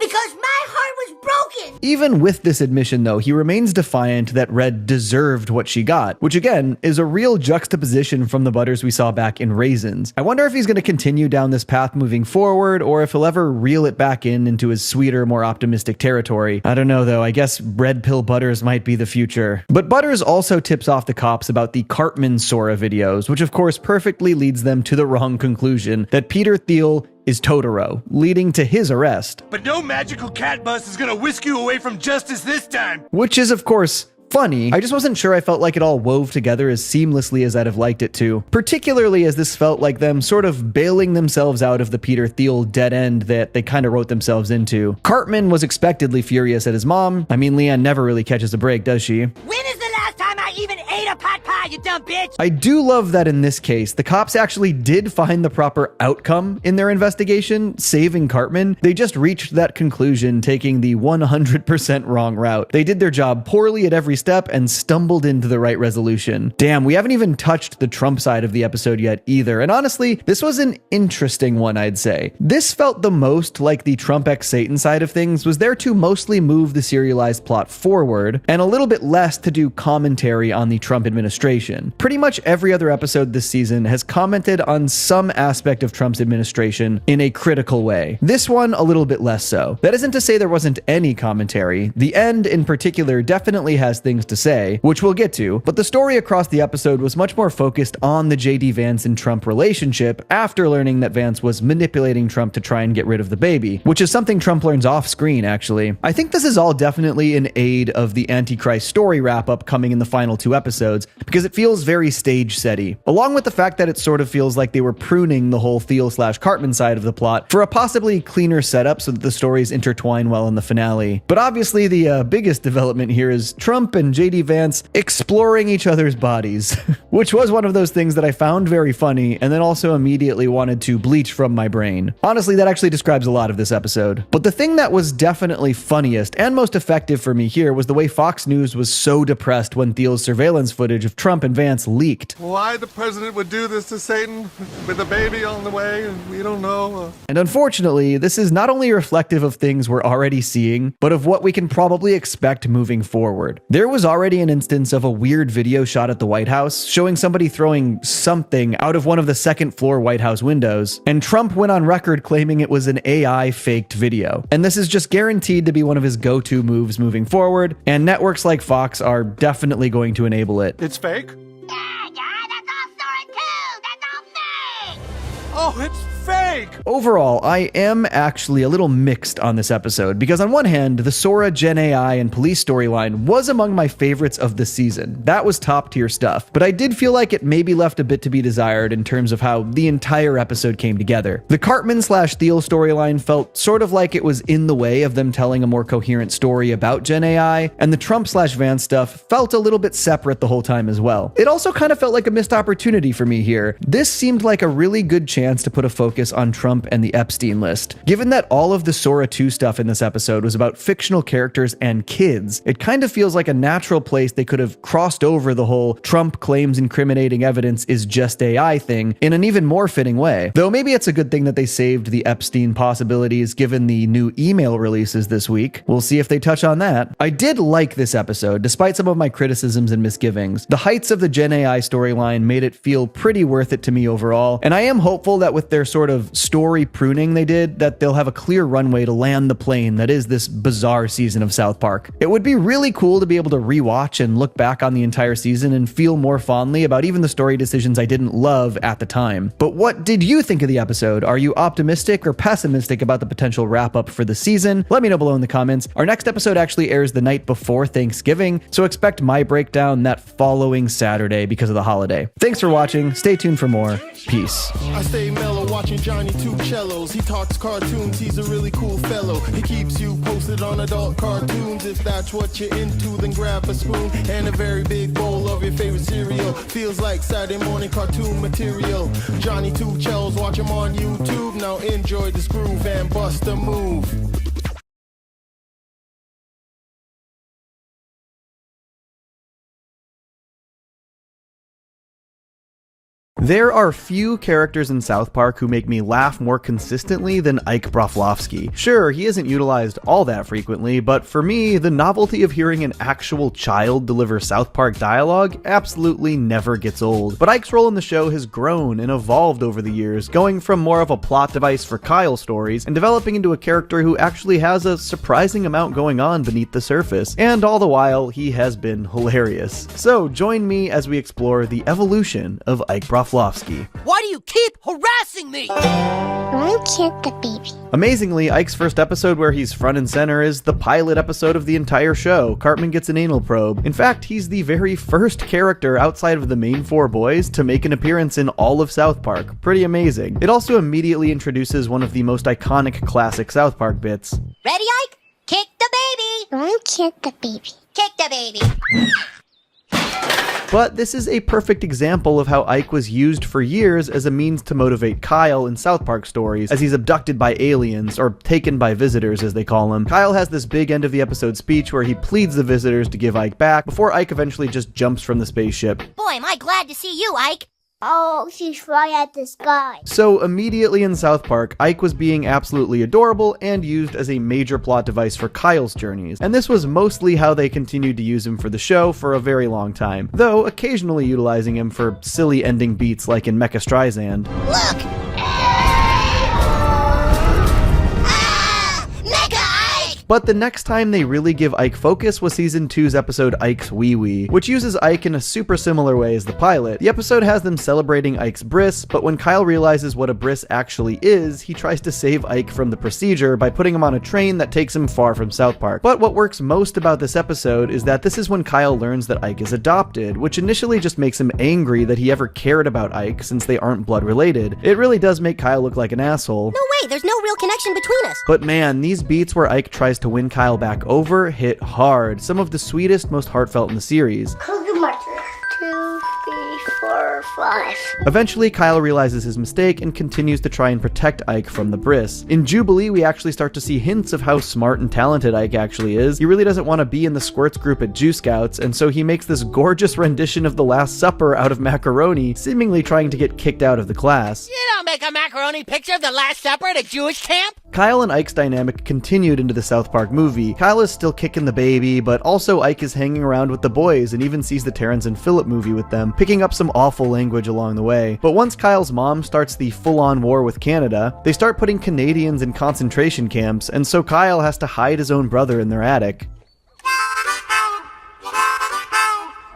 Because my heart was broken! Even with this admission though, he remains defiant that Red deserved what she got, which again is a real juxtaposition from the Butters we saw back in Raisins. I wonder if he's going to continue down this path moving forward, or if he'll ever reel it back into his sweeter, more optimistic territory. I don't know though, I guess Red Pill Butters might be the future. But Butters also tips off the cops about the Cartman Sora videos, which of course perfectly leads them to the wrong conclusion, that Peter Thiel is Totoro, leading to his arrest. But no magical cat bus is gonna whisk you away from justice this time! Which is, of course, funny. I just wasn't sure I felt like it all wove together as seamlessly as I'd have liked it to, particularly as this felt like them sort of bailing themselves out of the Peter Thiel dead end that they kind of wrote themselves into. Cartman was expectedly furious at his mom. I mean, Leanne never really catches a break, does she? When is the last time I even ate a pot pie, you dumb bitch? I do love that in this case, the cops actually did find the proper outcome in their investigation, saving Cartman. They just reached that conclusion, taking the 100% wrong route. They did their job poorly at every step and stumbled into the right resolution. Damn, we haven't even touched the Trump side of the episode yet either, and honestly, this was an interesting one, I'd say. This felt the most like the Trump x Satan side of things was there to mostly move the serialized plot forward, and a little bit less to do commentary on the Trump administration. Pretty much every other episode this season has commented on some aspect of Trump's administration in a critical way. This one, a little bit less so. That isn't to say there wasn't any commentary. The end, in particular, definitely has things to say, which we'll get to, but the story across the episode was much more focused on the JD Vance and Trump relationship after learning that Vance was manipulating Trump to try and get rid of the baby, which is something Trump learns off screen, actually. I think this is all definitely in aid of the Antichrist story wrap-up coming in the final 2 episodes, because it feels very stage-setty, along with the fact that it sort of feels like they were pruning the whole Thiel/Cartman side of the plot for a possibly cleaner setup so that the stories intertwine well in the finale. But obviously the biggest development here is Trump and JD Vance exploring each other's bodies, which was one of those things that I found very funny and then also immediately wanted to bleach from my brain. Honestly, that actually describes a lot of this episode. But the thing that was definitely funniest and most effective for me here was the way Fox News was so depressed when Thiel's surveillance footage of Trump and Vance leaked. Why the president would do this to Satan with a baby on the way, we don't know. And unfortunately, this is not only reflective of things we're already seeing, but of what we can probably expect moving forward. There was already an instance of a weird video shot at the White House showing somebody throwing something out of one of the second floor White House windows, and Trump went on record claiming it was an AI faked video. And this is just guaranteed to be one of his go-to moves moving forward, and networks like Fox are definitely going to enable it. It's fake? Oh, it's fake! Overall, I am actually a little mixed on this episode, because on one hand, the Sora, Gen AI, and police storyline was among my favorites of the season. That was top tier stuff, but I did feel like it maybe left a bit to be desired in terms of how the entire episode came together. The Cartman/Thiel storyline felt sort of like it was in the way of them telling a more coherent story about Gen AI, and the Trump/Vance stuff felt a little bit separate the whole time as well. It also kind of felt like a missed opportunity for me here. This seemed like a really good chance to put a focus on Trump and the Epstein list. Given that all of the Sora 2 stuff in this episode was about fictional characters and kids, it kind of feels like a natural place they could have crossed over the whole Trump claims incriminating evidence is just AI thing in an even more fitting way. Though maybe it's a good thing that they saved the Epstein possibilities given the new email releases this week. We'll see if they touch on that. I did like this episode, despite some of my criticisms and misgivings. The heights of the Gen AI storyline made it feel pretty worth it to me overall, and I am hopeful that with their sort of story pruning they did, that they'll have a clear runway to land the plane that is this bizarre season of South Park. It would be really cool to be able to rewatch and look back on the entire season and feel more fondly about even the story decisions I didn't love at the time. But what did you think of the episode? Are you optimistic or pessimistic about the potential wrap-up for the season? Let me know below in the comments. Our next episode actually airs the night before Thanksgiving, so expect my breakdown that following Saturday because of the holiday. Thanks for watching. Stay tuned for more. Peace. I stay mellow watching Johnny Two Cellos. He talks cartoons, he's a really cool fellow. He keeps you posted on adult cartoons. If that's what you're into, then grab a spoon and a very big bowl of your favorite cereal. Feels like Saturday morning cartoon material. Johnny Two Cellos, watch him on YouTube. Now enjoy this groove and bust a move. There are few characters in South Park who make me laugh more consistently than Ike Broflovsky. Sure, he isn't utilized all that frequently, but for me, the novelty of hearing an actual child deliver South Park dialogue absolutely never gets old. But Ike's role in the show has grown and evolved over the years, going from more of a plot device for Kyle stories and developing into a character who actually has a surprising amount going on beneath the surface. And all the while, he has been hilarious. So join me as we explore the evolution of Ike Broflovsky. Why do you keep harassing me? Don't kiss the baby. Amazingly, Ike's first episode where he's front and center is the pilot episode of the entire show. Cartman gets an anal probe. In fact, he's the very first character outside of the main four boys to make an appearance in all of South Park. Pretty amazing. It also immediately introduces one of the most iconic classic South Park bits. Ready, Ike? Kick the baby. Don't kick the baby. Kick the baby. But this is a perfect example of how Ike was used for years as a means to motivate Kyle in South Park stories as he's abducted by aliens, or taken by visitors as they call them. Kyle has this big end of the episode speech where he pleads the visitors to give Ike back before Ike eventually just jumps from the spaceship. Boy, am I glad to see you, Ike. Oh, she's flying at the sky. So immediately in South Park, Ike was being absolutely adorable and used as a major plot device for Kyle's journeys. And this was mostly how they continued to use him for the show for a very long time, though occasionally utilizing him for silly ending beats like in Mecha Streisand. Look! But the next time they really give Ike focus was season 2's episode Ike's Wee Wee, which uses Ike in a super similar way as the pilot. The episode has them celebrating Ike's bris, but when Kyle realizes what a bris actually is, he tries to save Ike from the procedure by putting him on a train that takes him far from South Park. But what works most about this episode is that this is when Kyle learns that Ike is adopted, which initially just makes him angry that he ever cared about Ike since they aren't blood related. It really does make Kyle look like an asshole. No way, there's no real connection between us. But man, these beats where Ike tries to win Kyle back over hit hard. Some of the sweetest, most heartfelt in the series. 2, 3, 4, 5. Eventually, Kyle realizes his mistake and continues to try and protect Ike from the bris. In Jubilee, we actually start to see hints of how smart and talented Ike actually is. He really doesn't want to be in the Squirts group at Jew Scouts, and so he makes this gorgeous rendition of The Last Supper out of macaroni, seemingly trying to get kicked out of the class. You don't make a macaroni picture of the Last Supper at a Jewish camp? Kyle and Ike's dynamic continued into the South Park movie. Kyle is still kicking the baby, but also Ike is hanging around with the boys and even sees the Terrence and Phillip movie with them, picking up some awful language along the way. But once Kyle's mom starts the full-on war with Canada, they start putting Canadians in concentration camps, and so Kyle has to hide his own brother in their attic.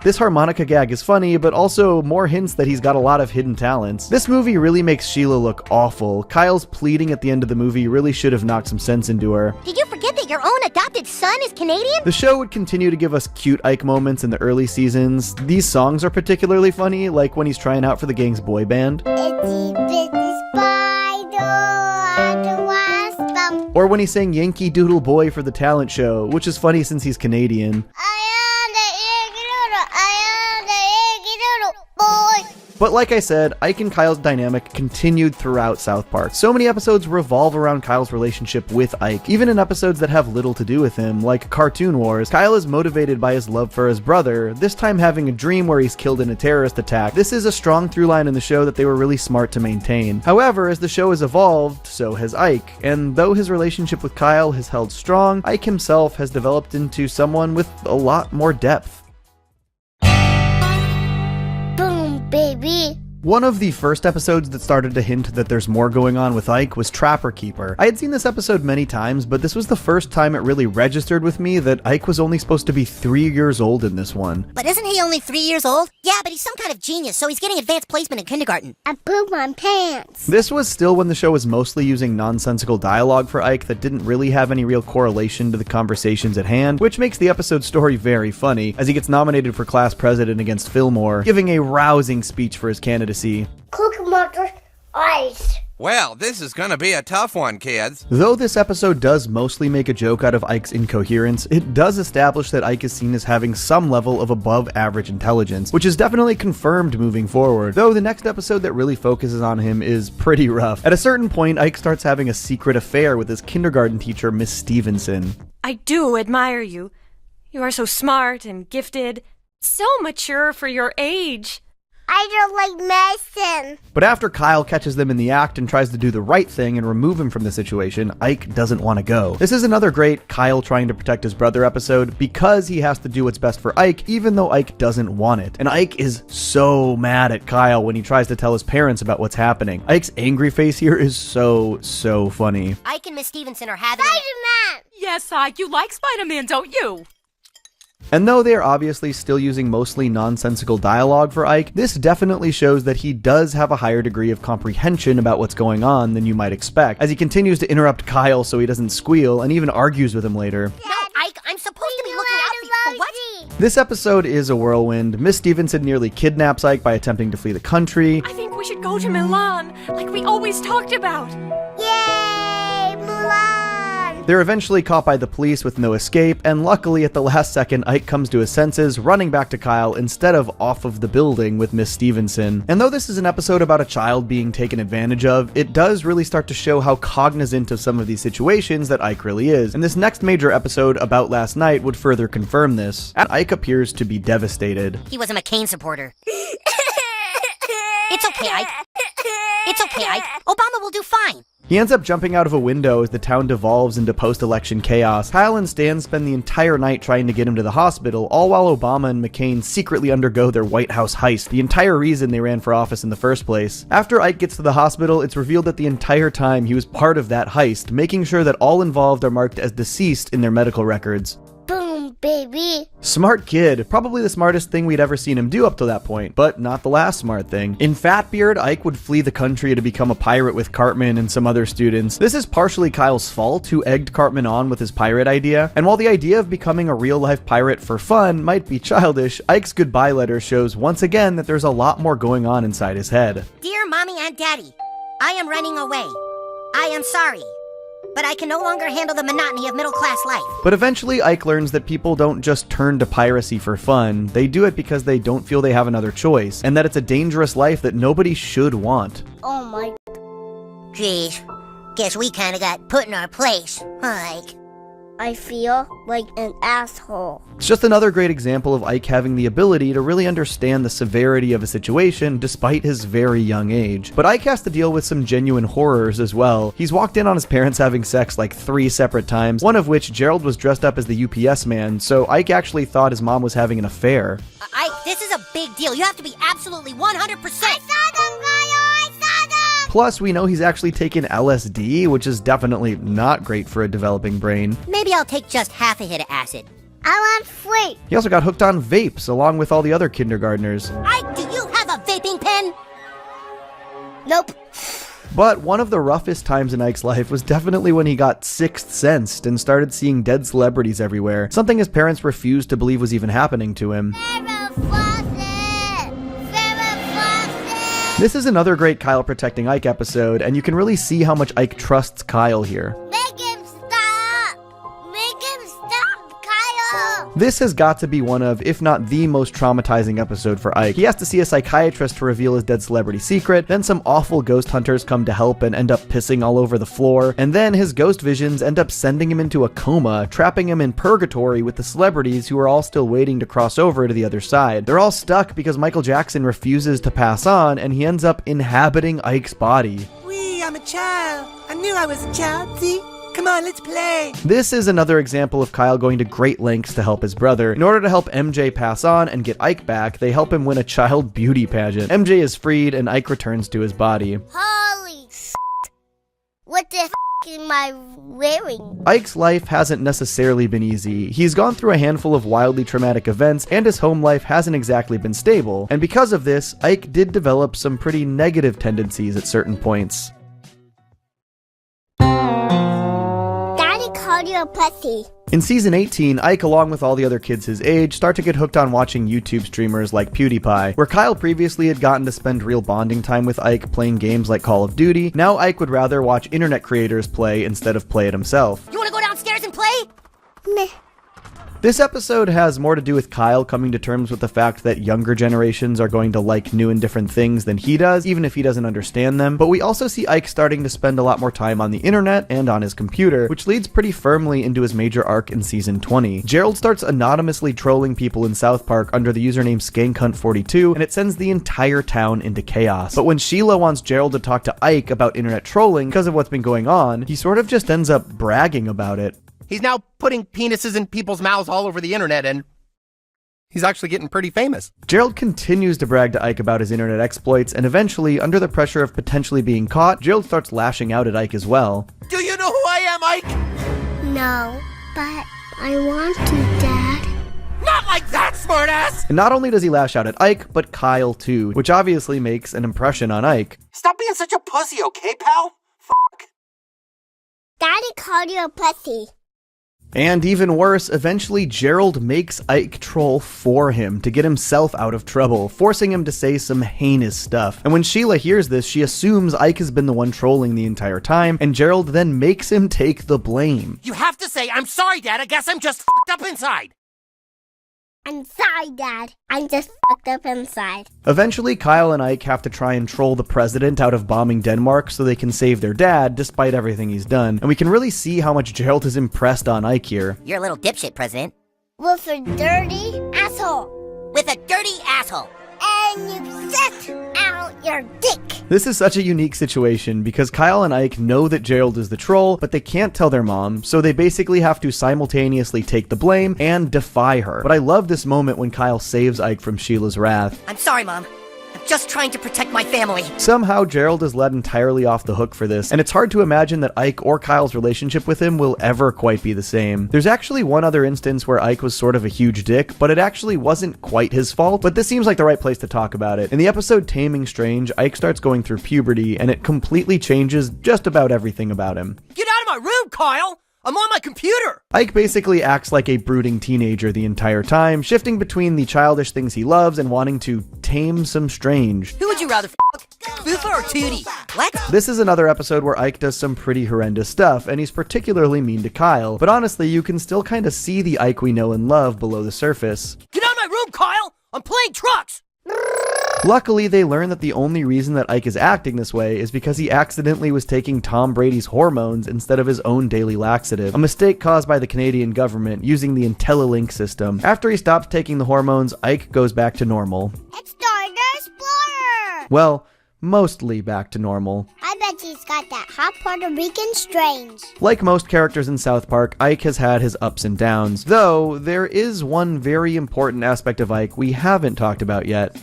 This harmonica gag is funny, but also more hints that he's got a lot of hidden talents. This movie really makes Sheila look awful. Kyle's pleading at the end of the movie really should have knocked some sense into her. Did you forget that your own adopted son is Canadian? The show would continue to give us cute Ike moments in the early seasons. These songs are particularly funny, like when he's trying out for the gang's boy band. Or when he sang Yankee Doodle Boy for the talent show, which is funny since he's Canadian. But like I said, Ike and Kyle's dynamic continued throughout South Park. So many episodes revolve around Kyle's relationship with Ike, even in episodes that have little to do with him, like Cartoon Wars. Kyle is motivated by his love for his brother, this time having a dream where he's killed in a terrorist attack. This is a strong through line in the show that they were really smart to maintain. However, as the show has evolved, so has Ike, and though his relationship with Kyle has held strong, Ike himself has developed into someone with a lot more depth. Baby. One of the first episodes that started to hint that there's more going on with Ike was Trapper Keeper. I had seen this episode many times, but this was the first time it really registered with me that Ike was only supposed to be 3 years old in this one. But isn't he only 3 years old? Yeah, but he's some kind of genius, so he's getting advanced placement in kindergarten. I poop my pants. This was still when the show was mostly using nonsensical dialogue for Ike that didn't really have any real correlation to the conversations at hand, which makes the episode's story very funny, as he gets nominated for class president against Fillmore, giving a rousing speech for his candidacy. Cookie Monster Ice. Well, this is gonna be a tough one, kids. Though this episode does mostly make a joke out of Ike's incoherence, it does establish that Ike is seen as having some level of above average intelligence, which is definitely confirmed moving forward, though the next episode that really focuses on him is pretty rough. At a certain point, Ike starts having a secret affair with his kindergarten teacher, Miss Stevenson. I do admire you. You are so smart and gifted, so mature for your age. I don't like medicine. But after Kyle catches them in the act and tries to do the right thing and remove him from the situation, Ike doesn't want to go. This is another great Kyle trying to protect his brother episode because he has to do what's best for Ike even though Ike doesn't want it. And Ike is so mad at Kyle when he tries to tell his parents about what's happening. Ike's angry face here is so funny. Ike and Miss Stevenson are having Spider-Man! Yes, Ike, you like Spider-Man, don't you? And though they are obviously still using mostly nonsensical dialogue for Ike, this definitely shows that he does have a higher degree of comprehension about what's going on than you might expect, as he continues to interrupt Kyle so he doesn't squeal and even argues with him later. No, Ike, I'm supposed to be looking out for you. For what? This episode is a whirlwind. Miss Stevenson nearly kidnaps Ike by attempting to flee the country. I think we should go to Milan, like we always talked about. Yay, Mulan! They're eventually caught by the police with no escape, and luckily at the last second, Ike comes to his senses, running back to Kyle instead of off of the building with Miss Stevenson. And though this is an episode about a child being taken advantage of, it does really start to show how cognizant of some of these situations that Ike really is. And this next major episode about last night would further confirm this. And Ike appears to be devastated. He was a McCain supporter. It's okay, Ike. It's okay, Ike. Obama will do fine. He ends up jumping out of a window as the town devolves into post-election chaos. Kyle and Stan spend the entire night trying to get him to the hospital, all while Obama and McCain secretly undergo their White House heist, the entire reason they ran for office in the first place. After Ike gets to the hospital, it's revealed that the entire time he was part of that heist, making sure that all involved are marked as deceased in their medical records. Boom, baby. Smart kid. Probably the smartest thing we'd ever seen him do up to that point, but not the last smart thing. In Fatbeard, Ike would flee the country to become a pirate with Cartman and some other students. This is partially Kyle's fault, who egged Cartman on with his pirate idea. And while the idea of becoming a real-life pirate for fun might be childish, Ike's goodbye letter shows once again that there's a lot more going on inside his head. Dear Mommy and Daddy, I am running away. I am sorry, but I can no longer handle the monotony of middle-class life. But eventually, Ike learns that people don't just turn to piracy for fun. They do it because they don't feel they have another choice, and that it's a dangerous life that nobody should want. Oh my... Jeez, guess we kinda got put in our place, huh, Ike? I feel like an asshole. It's just another great example of Ike having the ability to really understand the severity of a situation despite his very young age. But Ike has to deal with some genuine horrors as well. He's walked in on his parents having sex like 3 separate times, one of which Gerald was dressed up as the UPS man, so Ike actually thought his mom was having an affair. Ike, this is a big deal. You have to be absolutely 100%. I saw them, I saw them! Plus, we know he's actually taken LSD, which is definitely not great for a developing brain. Maybe I'll take just half a hit of acid. I want free. He also got hooked on vapes along with all the other kindergartners. Ike, do you have a vaping pen? Nope. But one of the roughest times in Ike's life was definitely when he got sixth sensed and started seeing dead celebrities everywhere, something his parents refused to believe was even happening to him. This is another great Kyle protecting Ike episode, and you can really see how much Ike trusts Kyle here. Make him stop! Make him stop, Kyle! This has got to be one of, if not the most traumatizing episode for Ike. He has to see a psychiatrist to reveal his dead celebrity secret, then some awful ghost hunters come to help and end up pissing all over the floor, and then his ghost visions end up sending him into a coma, trapping him in purgatory with the celebrities who are all still waiting to cross over to the other side. They're all stuck because Michael Jackson refuses to pass on, and he ends up inhabiting Ike's body. Wee, I'm a child. I knew I was a child, see? Come on, let's play. This is another example of Kyle going to great lengths to help his brother. In order to help MJ pass on and get Ike back, they help him win a child beauty pageant. MJ is freed and Ike returns to his body. Holy shit. What the am I wearing? Ike's life hasn't necessarily been easy. He's gone through a handful of wildly traumatic events, and his home life hasn't exactly been stable. And because of this, Ike did develop some pretty negative tendencies at certain points. Called you a pussy. In season 18, Ike, along with all the other kids his age, start to get hooked on watching YouTube streamers like PewDiePie. Where Kyle previously had gotten to spend real bonding time with Ike playing games like Call of Duty, now Ike would rather watch internet creators play instead of play it himself. You wanna go downstairs and play? Meh. This episode has more to do with Kyle coming to terms with the fact that younger generations are going to like new and different things than he does, even if he doesn't understand them. But we also see Ike starting to spend a lot more time on the internet and on his computer, which leads pretty firmly into his major arc in season 20. Gerald starts anonymously trolling people in South Park under the username SkankHunt42, and it sends the entire town into chaos. But when Sheila wants Gerald to talk to Ike about internet trolling because of what's been going on, he sort of just ends up bragging about it. He's now putting penises in people's mouths all over the internet, and he's actually getting pretty famous. Gerald continues to brag to Ike about his internet exploits, and eventually, under the pressure of potentially being caught, Gerald starts lashing out at Ike as well. Do you know who I am, Ike? No, but I want to, Dad. Not like that, smartass! And not only does he lash out at Ike, but Kyle too, which obviously makes an impression on Ike. Stop being such a pussy, okay, pal? Fuck. Daddy called you a pussy. And even worse, eventually Gerald makes Ike troll for him to get himself out of trouble, forcing him to say some heinous stuff. And when Sheila hears this, she assumes Ike has been the one trolling the entire time, and Gerald then makes him take the blame. You have to say, I'm sorry, Dad, I guess I'm just fucked up inside. I'm sorry, Dad. I'm just fucked up inside. Eventually, Kyle and Ike have to try and troll the president out of bombing Denmark so they can save their dad, despite everything he's done. And we can really see how much Gerald is impressed on Ike here. You're a little dipshit, President. With a dirty asshole. With a dirty asshole. And you set out your dick. This is such a unique situation because Kyle and Ike know that Gerald is the troll, but they can't tell their mom, so they basically have to simultaneously take the blame and defy her. But I love this moment when Kyle saves Ike from Sheila's wrath. I'm sorry, Mom. I'm just trying to protect my family. Somehow Gerald is let entirely off the hook for this, and it's hard to imagine that Ike or Kyle's relationship with him will ever quite be the same. There's actually one other instance where Ike was sort of a huge dick, but it actually wasn't quite his fault, but this seems like the right place to talk about it. In the episode Taming Strange, Ike starts going through puberty, and it completely changes just about everything about him. Get out of my room, Kyle! I'm on my computer! Ike basically acts like a brooding teenager the entire time, shifting between the childish things he loves and wanting to tame some strange. Who would you rather Fufa or Tootie? What? This is another episode where Ike does some pretty horrendous stuff, and he's particularly mean to Kyle, but honestly, you can still kind of see the Ike we know and love below the surface. Get out of my room, Kyle! I'm playing trucks! Luckily, they learn that the only reason that Ike is acting this way is because he accidentally was taking Tom Brady's hormones instead of his own daily laxative, a mistake caused by the Canadian government using the IntelliLink system. After he stops taking the hormones, Ike goes back to normal. It's Dora the Explorer! Well, mostly back to normal. I bet he's got that hot Puerto Rican strange. Like most characters in South Park, Ike has had his ups and downs, though there is one very important aspect of Ike we haven't talked about yet.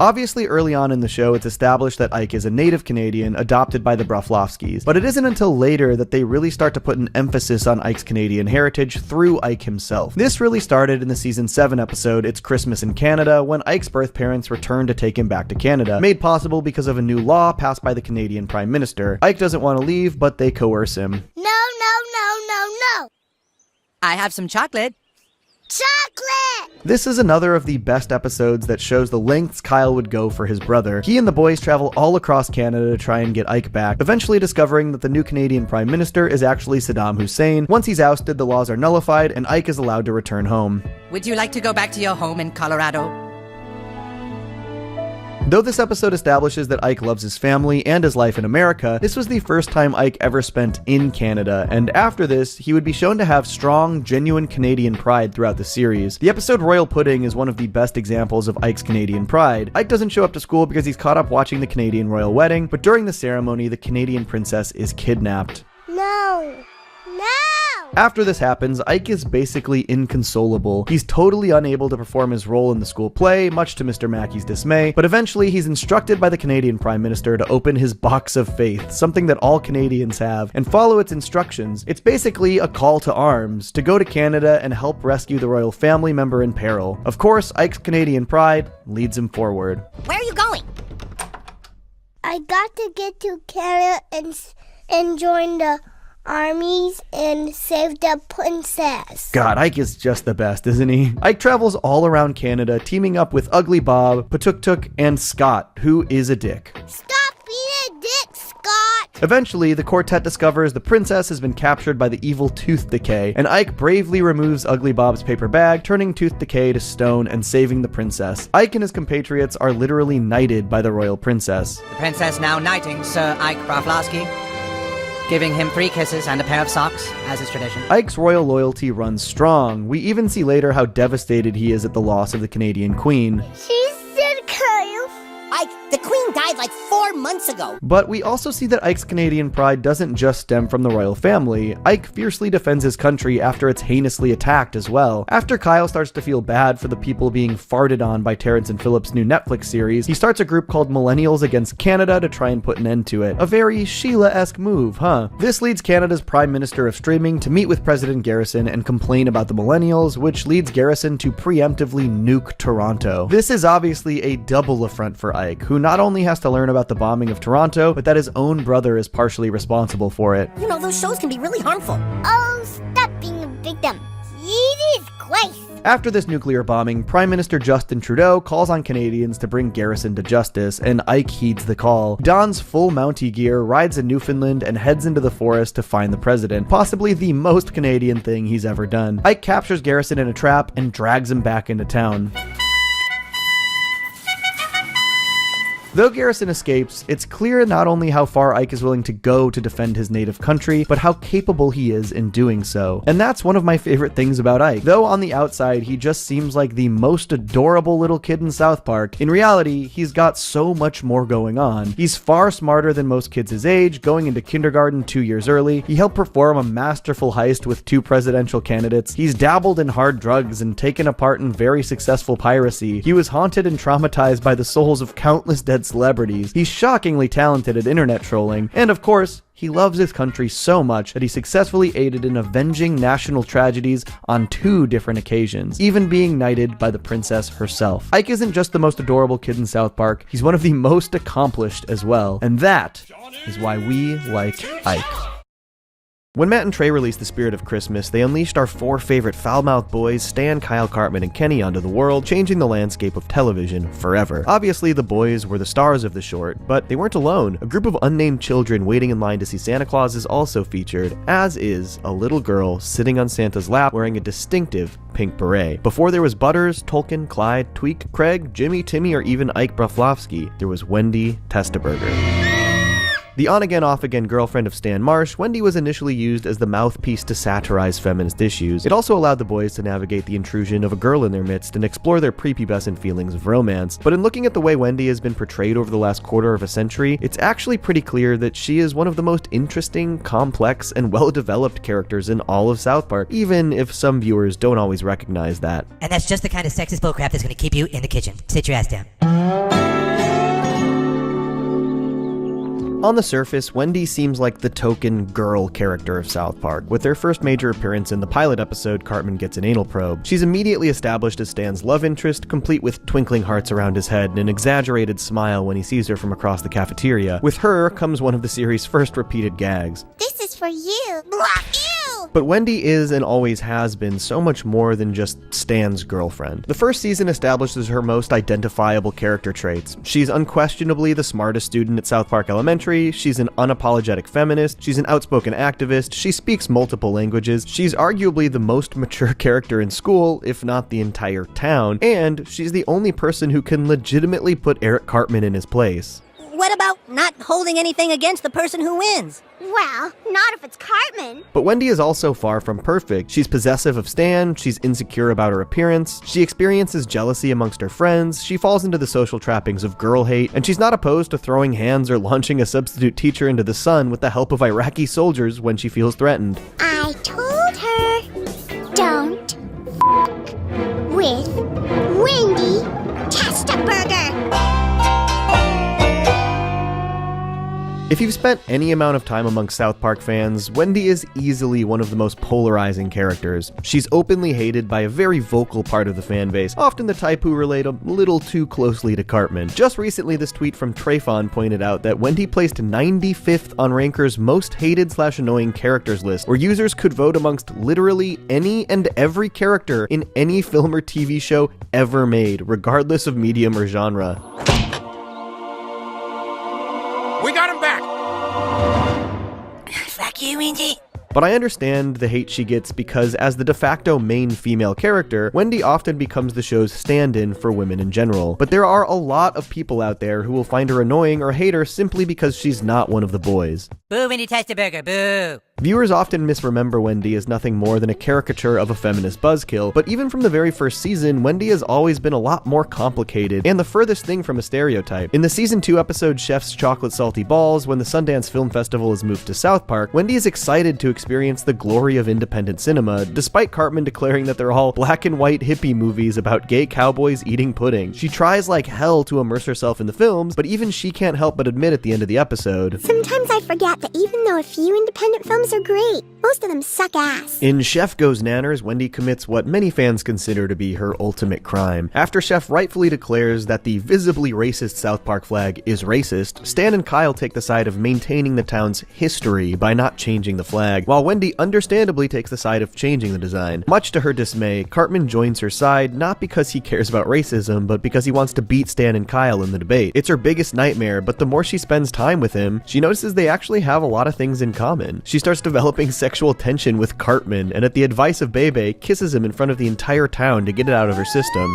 Obviously, early on in the show, it's established that Ike is a native Canadian adopted by the Broflovskis, but it isn't until later that they really start to put an emphasis on Ike's Canadian heritage through Ike himself. This really started in the season 7 episode, It's Christmas in Canada, when Ike's birth parents returned to take him back to Canada, made possible because of a new law passed by the Canadian Prime Minister. Ike doesn't want to leave, but they coerce him. No. I have some chocolate. Chocolate! This is another of the best episodes that shows the lengths Kyle would go for his brother. He and the boys travel all across Canada to try and get Ike back, eventually discovering that the new Canadian Prime Minister is actually Saddam Hussein. Once he's ousted, the laws are nullified, and Ike is allowed to return home. Would you like to go back to your home in Colorado? Though this episode establishes that Ike loves his family and his life in America, this was the first time Ike ever spent in Canada, and after this, he would be shown to have strong, genuine Canadian pride throughout the series. The episode Royal Pudding is one of the best examples of Ike's Canadian pride. Ike doesn't show up to school because he's caught up watching the Canadian royal wedding, but during the ceremony, the Canadian princess is kidnapped. No. After this happens, Ike is basically inconsolable. He's totally unable to perform his role in the school play, much to Mr. Mackey's dismay, but eventually he's instructed by the Canadian Prime Minister to open his box of faith, something that all Canadians have, and follow its instructions. It's basically a call to arms, to go to Canada and help rescue the royal family member in peril. Of course, Ike's Canadian pride leads him forward. Where are you going? I got to get to Canada and join the armies and save the princess. God, Ike is just the best, isn't he? Ike travels all around Canada, teaming up with Ugly Bob, Patuk, and Scott, who is a dick. Stop being a dick, Scott! Eventually, the quartet discovers the princess has been captured by the evil Tooth Decay, and Ike bravely removes Ugly Bob's paper bag, turning Tooth Decay to stone and saving the princess. Ike and his compatriots are literally knighted by the royal princess. The princess now knighting Sir Ike Broflovsky, giving him 3 kisses and a pair of socks, as is tradition. Ike's royal loyalty runs strong. We even see later how devastated he is at the loss of the Canadian Queen. She's dead, Kyle. Ike, the queen died like 4 months ago. But we also see that Ike's Canadian pride doesn't just stem from the royal family. Ike fiercely defends his country after it's heinously attacked as well. After Kyle starts to feel bad for the people being farted on by Terrence and Phillip's new Netflix series, he starts a group called Millennials Against Canada to try and put an end to it. A very Sheila-esque move, huh? This leads Canada's Prime Minister of Streaming to meet with President Garrison and complain about the Millennials, which leads Garrison to preemptively nuke Toronto. This is obviously a double affront for Ike, who not only has to learn about the bombing of Toronto, but that his own brother is partially responsible for it. You know, those shows can be really harmful. Oh, stop being a victim. Jesus Christ. After this nuclear bombing, Prime Minister Justin Trudeau calls on Canadians to bring Garrison to justice, and Ike heeds the call. Dons full Mountie gear, rides a Newfoundland, and heads into the forest to find the president, possibly the most Canadian thing he's ever done. Ike captures Garrison in a trap and drags him back into town. Though Garrison escapes, it's clear not only how far Ike is willing to go to defend his native country, but how capable he is in doing so. And that's one of my favorite things about Ike. Though on the outside, he just seems like the most adorable little kid in South Park, in reality, he's got so much more going on. He's far smarter than most kids his age, going into kindergarten 2 years early. He helped perform a masterful heist with 2 presidential candidates. He's dabbled in hard drugs and taken a part in very successful piracy. He was haunted and traumatized by the souls of countless dead celebrities. He's shockingly talented at internet trolling, and of course, he loves his country so much that he successfully aided in avenging national tragedies on 2 different occasions, even being knighted by the princess herself. Ike isn't just the most adorable kid in South Park, he's one of the most accomplished as well, and that is why we like Ike. When Matt and Trey released The Spirit of Christmas, they unleashed our 4 favorite foul-mouthed boys, Stan, Kyle, Cartman, and Kenny, onto the world, changing the landscape of television forever. Obviously, the boys were the stars of the short, but they weren't alone. A group of unnamed children waiting in line to see Santa Claus is also featured, as is a little girl sitting on Santa's lap wearing a distinctive pink beret. Before there was Butters, Tolkien, Clyde, Tweek, Craig, Jimmy, Timmy, or even Ike Broflovsky, there was Wendy Testaberger. The on-again, off-again girlfriend of Stan Marsh, Wendy was initially used as the mouthpiece to satirize feminist issues. It also allowed the boys to navigate the intrusion of a girl in their midst and explore their prepubescent feelings of romance. But in looking at the way Wendy has been portrayed over the last quarter of a century, it's actually pretty clear that she is one of the most interesting, complex, and well-developed characters in all of South Park, even if some viewers don't always recognize that. And that's just the kind of sexist bullcrap that's going to keep you in the kitchen. Sit your ass down. On the surface, Wendy seems like the token girl character of South Park. With their first major appearance in the pilot episode, Cartman Gets an Anal Probe, she's immediately established as Stan's love interest, complete with twinkling hearts around his head and an exaggerated smile when he sees her from across the cafeteria. With her comes one of the series' first repeated gags. This is for you. Ew! But Wendy is and always has been so much more than just Stan's girlfriend. The first season establishes her most identifiable character traits. She's unquestionably the smartest student at South Park Elementary, she's an unapologetic feminist, she's an outspoken activist, she speaks multiple languages, she's arguably the most mature character in school, if not the entire town, and she's the only person who can legitimately put Eric Cartman in his place. What about not holding anything against the person who wins? Well, not if it's Cartman. But Wendy is also far from perfect. She's possessive of Stan, she's insecure about her appearance, she experiences jealousy amongst her friends, she falls into the social trappings of girl hate, and she's not opposed to throwing hands or launching a substitute teacher into the sun with the help of Iraqi soldiers when she feels threatened. I told her, don't with Wendy Testaburger. If you've spent any amount of time among South Park fans, Wendy is easily one of the most polarizing characters. She's openly hated by a very vocal part of the fan base, often the type who relate a little too closely to Cartman. Just recently, this tweet from Trayfon pointed out that Wendy placed 95th on Ranker's most hated/annoying characters list, where users could vote amongst literally any and every character in any film or TV show ever made, regardless of medium or genre. We got him back! Fuck you, Wendy. But I understand the hate she gets because as the de facto main female character, Wendy often becomes the show's stand-in for women in general. But there are a lot of people out there who will find her annoying or hate her simply because she's not one of the boys. Boo, Wendy Testaburger, boo! Viewers often misremember Wendy as nothing more than a caricature of a feminist buzzkill, but even from the very first season, Wendy has always been a lot more complicated and the furthest thing from a stereotype. In the season 2 episode Chef's Chocolate Salty Balls, when the Sundance Film Festival is moved to South Park, Wendy is excited to experience the glory of independent cinema, despite Cartman declaring that they're all black and white hippie movies about gay cowboys eating pudding. She tries like hell to immerse herself in the films, but even she can't help but admit at the end of the episode, Sometimes I forget that even though a few independent films are great, most of them suck ass. In Chef Goes Nanners, Wendy commits what many fans consider to be her ultimate crime. After Chef rightfully declares that the visibly racist South Park flag is racist, Stan and Kyle take the side of maintaining the town's history by not changing the flag, while Wendy understandably takes the side of changing the design. Much to her dismay, Cartman joins her side not because he cares about racism, but because he wants to beat Stan and Kyle in the debate. It's her biggest nightmare, but the more she spends time with him, she notices they actually have a lot of things in common. She starts developing sexual tension with Cartman, and at the advice of Bebe, kisses him in front of the entire town to get it out of her system.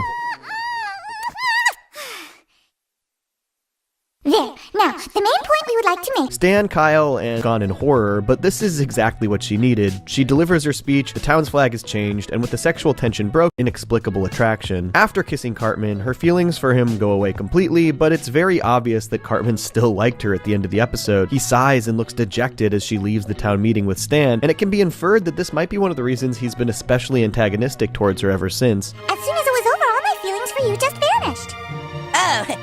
There. Now, the main point we would like to make. Stan, Kyle, and gone in horror, but this is exactly what she needed. She delivers her speech, the town's flag is changed, and with the sexual tension broke, inexplicable attraction. After kissing Cartman, her feelings for him go away completely, but it's very obvious that Cartman still liked her at the end of the episode. He sighs and looks dejected as she leaves the town meeting with Stan, and it can be inferred that this might be one of the reasons he's been especially antagonistic towards her ever since. As soon as it was over, all my feelings for you just vanished. Oh,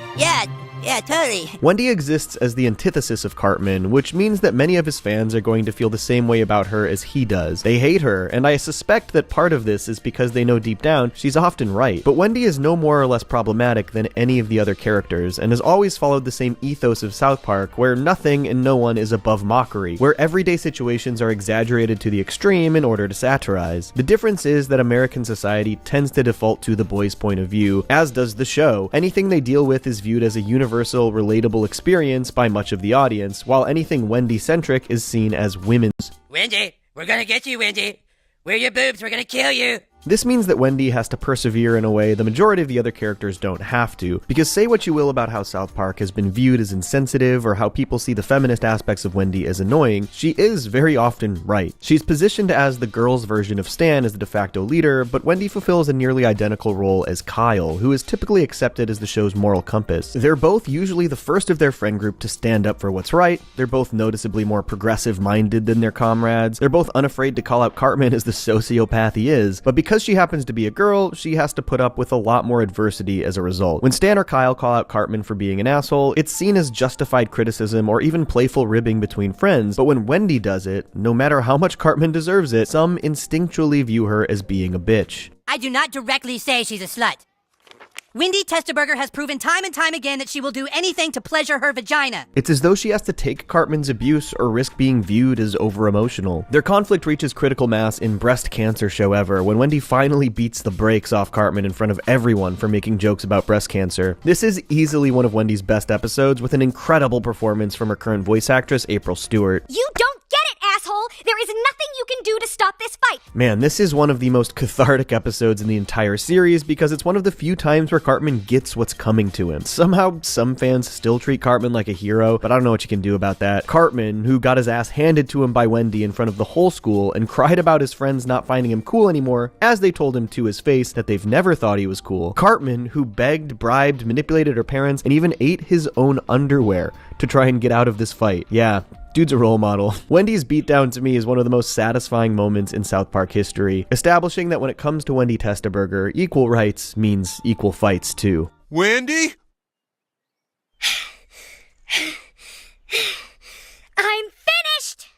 yeah, totally. Wendy exists as the antithesis of Cartman, which means that many of his fans are going to feel the same way about her as he does. They hate her, and I suspect that part of this is because they know deep down she's often right. But Wendy is no more or less problematic than any of the other characters, and has always followed the same ethos of South Park, where nothing and no one is above mockery, where everyday situations are exaggerated to the extreme in order to satirize. The difference is that American society tends to default to the boys' point of view, as does the show. Anything they deal with is viewed as a universal, relatable experience by much of the audience, while anything Wendy-centric is seen as women's. Wendy, we're gonna get you, Wendy. Where are your boobs? We're gonna kill you. This means that Wendy has to persevere in a way the majority of the other characters don't have to, because say what you will about how South Park has been viewed as insensitive or how people see the feminist aspects of Wendy as annoying, she is very often right. She's positioned as the girls' version of Stan as the de facto leader, but Wendy fulfills a nearly identical role as Kyle, who is typically accepted as the show's moral compass. They're both usually the first of their friend group to stand up for what's right, they're both noticeably more progressive-minded than their comrades, they're both unafraid to call out Cartman as the sociopath he is, but because because she happens to be a girl, she has to put up with a lot more adversity as a result. When Stan or Kyle call out Cartman for being an asshole, it's seen as justified criticism or even playful ribbing between friends, but when Wendy does it, no matter how much Cartman deserves it, some instinctually view her as being a bitch. I do not directly say she's a slut. Wendy Testerberger has proven time and time again that she will do anything to pleasure her vagina. It's as though she has to take Cartman's abuse or risk being viewed as over-emotional. Their conflict reaches critical mass in Breast Cancer Show Ever, when Wendy finally beats the brakes off Cartman in front of everyone for making jokes about breast cancer. This is easily one of Wendy's best episodes, with an incredible performance from her current voice actress, April Stewart. You don't get it, asshole! There is nothing you can do to stop this fight! Man, this is one of the most cathartic episodes in the entire series because it's one of the few times where Cartman gets what's coming to him. Somehow, some fans still treat Cartman like a hero, but I don't know what you can do about that. Cartman, who got his ass handed to him by Wendy in front of the whole school and cried about his friends not finding him cool anymore, as they told him to his face that they've never thought he was cool. Cartman, who begged, bribed, manipulated her parents, and even ate his own underwear to try and get out of this fight. Yeah, dude's a role model. Wendy's beatdown to me is one of the most satisfying moments in South Park history, establishing that when it comes to Wendy Testerberger, equal rights means equal fights too. Wendy? I'm finished!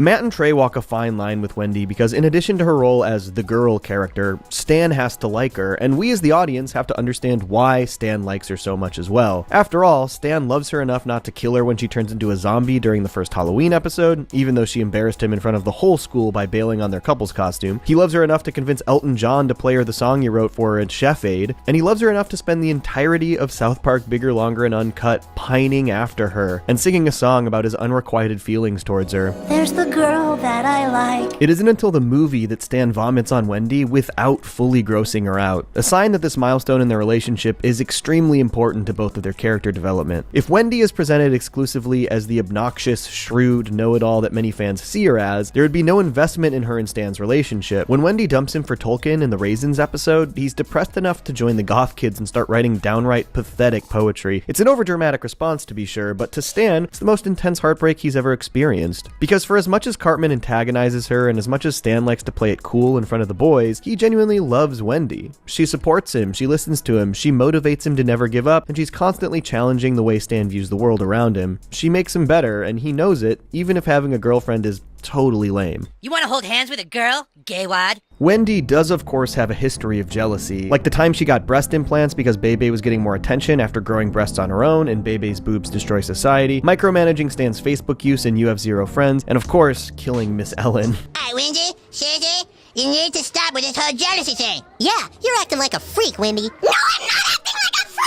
Matt and Trey walk a fine line with Wendy because in addition to her role as the girl character, Stan has to like her, and we as the audience have to understand why Stan likes her so much as well. After all, Stan loves her enough not to kill her when she turns into a zombie during the first Halloween episode, even though she embarrassed him in front of the whole school by bailing on their couple's costume. He loves her enough to convince Elton John to play her the song he wrote for her at Chef Aid, and he loves her enough to spend the entirety of South Park Bigger, Longer, and Uncut pining after her and singing a song about his unrequited feelings towards her. There's the girl that I like. It isn't until the movie that Stan vomits on Wendy without fully grossing her out, a sign that this milestone in their relationship is extremely important to both of their character development. If Wendy is presented exclusively as the obnoxious, shrewd know-it-all that many fans see her as, there would be no investment in her and Stan's relationship. When Wendy dumps him for Tolkien in the Raisins episode, he's depressed enough to join the goth kids and start writing downright pathetic poetry. It's an overdramatic response to be sure, but to Stan, it's the most intense heartbreak he's ever experienced. Because for as much as Cartman antagonizes her, and as much as Stan likes to play it cool in front of the boys, he genuinely loves Wendy. She supports him, she listens to him, she motivates him to never give up, and she's constantly challenging the way Stan views the world around him. She makes him better, and he knows it, even if having a girlfriend is totally lame. You want to hold hands with a girl, gaywad? Wendy does of course have a history of jealousy, like the time she got breast implants because Bebe was getting more attention after growing breasts on her own and Bebe's boobs destroy society, micromanaging Stan's Facebook use and You Have Zero Friends, and of course, killing Miss Ellen. Hey, Wendy, seriously? You need to stop with this whole jealousy thing. Yeah, you're acting like a freak, Wendy. No, I'm not acting like a freak!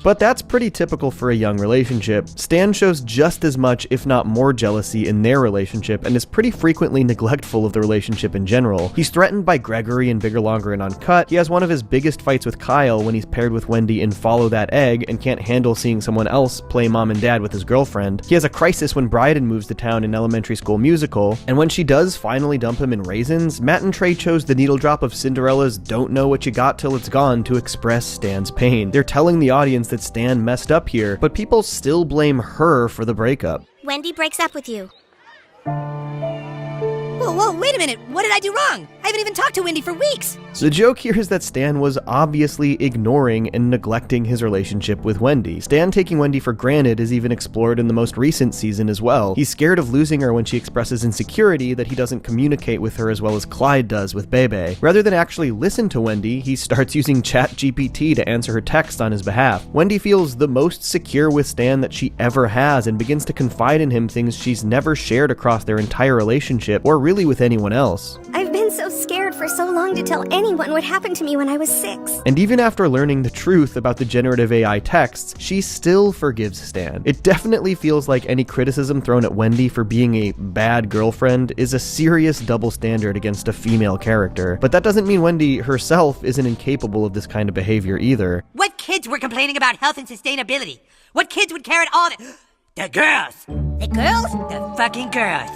But that's pretty typical for a young relationship. Stan shows just as much, if not more, jealousy in their relationship and is pretty frequently neglectful of the relationship in general. He's threatened by Gregory in Bigger, Longer, and Uncut. He has one of his biggest fights with Kyle when he's paired with Wendy in Follow That Egg and can't handle seeing someone else play mom and dad with his girlfriend. He has a crisis when Bryden moves to town in Elementary School Musical, and when she does finally dump him in Raisins, Matt and Trey chose the needle drop of Cinderella's Don't Know What You Got Till It's Gone to express Stan's pain. They're telling the audience that Stan messed up here, but people still blame her for the breakup. Wendy breaks up with you. Whoa, wait a minute. What did I do wrong? I haven't even talked to Wendy for weeks. So the joke here is that Stan was obviously ignoring and neglecting his relationship with Wendy. Stan taking Wendy for granted is even explored in the most recent season as well. He's scared of losing her when she expresses insecurity that he doesn't communicate with her as well as Clyde does with Bebe. Rather than actually listen to Wendy, he starts using ChatGPT to answer her text on his behalf. Wendy feels the most secure with Stan that she ever has and begins to confide in him things she's never shared across their entire relationship or really with anyone else. I've been so scared for so long to tell anyone what happened to me when I was 6. And even after learning the truth about the generative AI texts, she still forgives Stan. It definitely feels like any criticism thrown at Wendy for being a bad girlfriend is a serious double standard against a female character. But that doesn't mean Wendy herself isn't incapable of this kind of behavior either. What kids were complaining about health and sustainability? What kids would care at all? The girls. The girls? The fucking girls.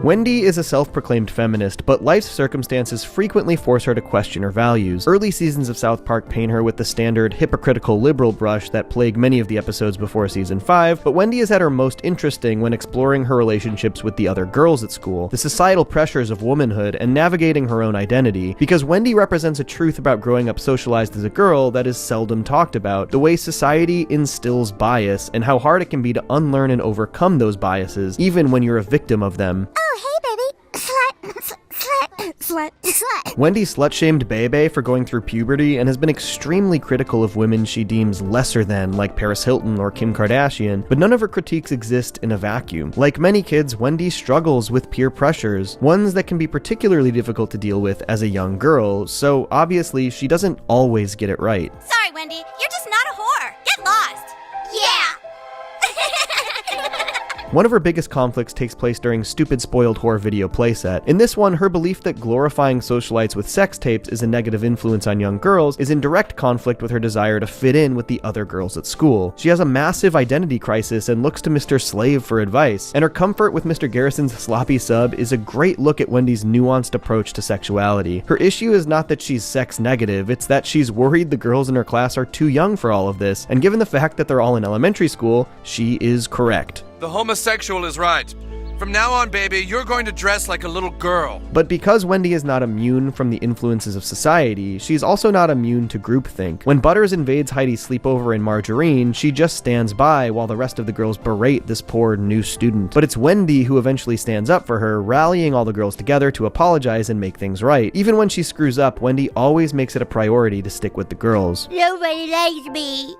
Wendy is a self-proclaimed feminist, but life's circumstances frequently force her to question her values. Early seasons of South Park paint her with the standard hypocritical liberal brush that plague many of the episodes before season 5, but Wendy is at her most interesting when exploring her relationships with the other girls at school, the societal pressures of womanhood, and navigating her own identity, because Wendy represents a truth about growing up socialized as a girl that is seldom talked about, the way society instills bias, and how hard it can be to unlearn and overcome those biases, even when you're a victim of them. Oh, hey, baby. Slut. Wendy slut-shamed Bebe for going through puberty and has been extremely critical of women she deems lesser than, like Paris Hilton or Kim Kardashian, but none of her critiques exist in a vacuum. Like many kids, Wendy struggles with peer pressures, ones that can be particularly difficult to deal with as a young girl, so obviously she doesn't always get it right. Sorry, Wendy. You're just not a whore. Get lost. Yeah. One of her biggest conflicts takes place during Stupid Spoiled Whore video playset. In this one, her belief that glorifying socialites with sex tapes is a negative influence on young girls is in direct conflict with her desire to fit in with the other girls at school. She has a massive identity crisis and looks to Mr. Slave for advice, and her comfort with Mr. Garrison's sloppy sub is a great look at Wendy's nuanced approach to sexuality. Her issue is not that she's sex negative, it's that she's worried the girls in her class are too young for all of this, and given the fact that they're all in elementary school, she is correct. The homosexual is right. From now on, baby, you're going to dress like a little girl. But because Wendy is not immune from the influences of society, she's also not immune to groupthink. When Butters invades Heidi's sleepover in Margarine, she just stands by while the rest of the girls berate this poor new student. But it's Wendy who eventually stands up for her, rallying all the girls together to apologize and make things right. Even when she screws up, Wendy always makes it a priority to stick with the girls. Nobody likes me.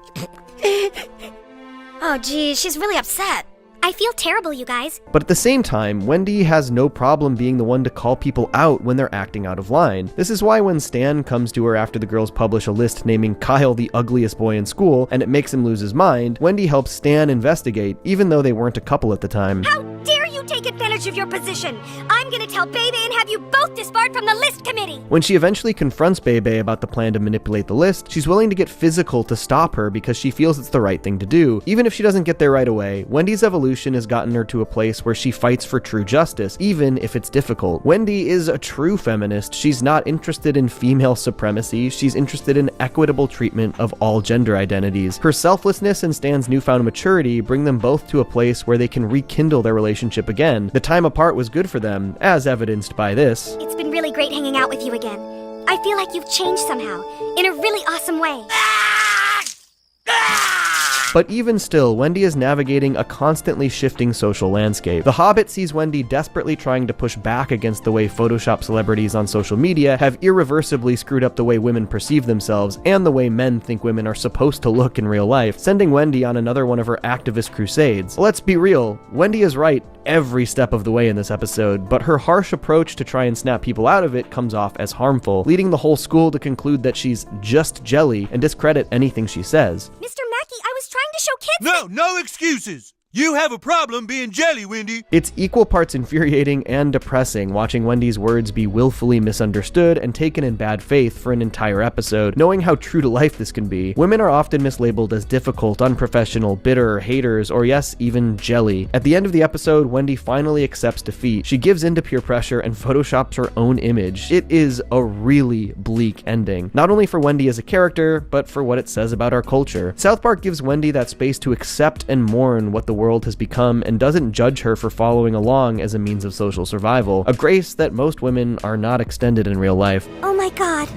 Oh, geez, she's really upset. I feel terrible, you guys. But at the same time, Wendy has no problem being the one to call people out when they're acting out of line. This is why when Stan comes to her after the girls publish a list naming Kyle the ugliest boy in school, and it makes him lose his mind, Wendy helps Stan investigate, even though they weren't a couple at the time. How dare you take advantage of your position? I'm gonna tell Bebe and have you both disbarred from the list committee. When she eventually confronts Bebe about the plan to manipulate the list, she's willing to get physical to stop her because she feels it's the right thing to do. Even if she doesn't get there right away, Wendy's evolution has gotten her to a place where she fights for true justice, even if it's difficult. Wendy is a true feminist. She's not interested in female supremacy. She's interested in equitable treatment of all gender identities. Her selflessness and Stan's newfound maturity bring them both to a place where they can rekindle their relationship again. The time apart was good for them, as evidenced by this. It's been really great hanging out with you again. I feel like you've changed somehow, in a really awesome way. But even still, Wendy is navigating a constantly shifting social landscape. The Hobbit sees Wendy desperately trying to push back against the way Photoshop celebrities on social media have irreversibly screwed up the way women perceive themselves and the way men think women are supposed to look in real life, sending Wendy on another one of her activist crusades. Let's be real, Wendy is right every step of the way in this episode, but her harsh approach to try and snap people out of it comes off as harmful, leading the whole school to conclude that she's just jelly and discredit anything she says. Mr. Mackey, I was trying to show kids. No excuses. You have a problem being jelly, Wendy. It's equal parts infuriating and depressing watching Wendy's words be willfully misunderstood and taken in bad faith for an entire episode, knowing how true to life this can be. Women are often mislabeled as difficult, unprofessional, bitter, haters, or yes, even jelly. At the end of the episode, Wendy finally accepts defeat. She gives in to peer pressure and photoshops her own image. It is a really bleak ending, not only for Wendy as a character, but for what it says about our culture. South Park gives Wendy that space to accept and mourn what the world has become and doesn't judge her for following along as a means of social survival, a grace that most women are not extended in real life. Oh my god,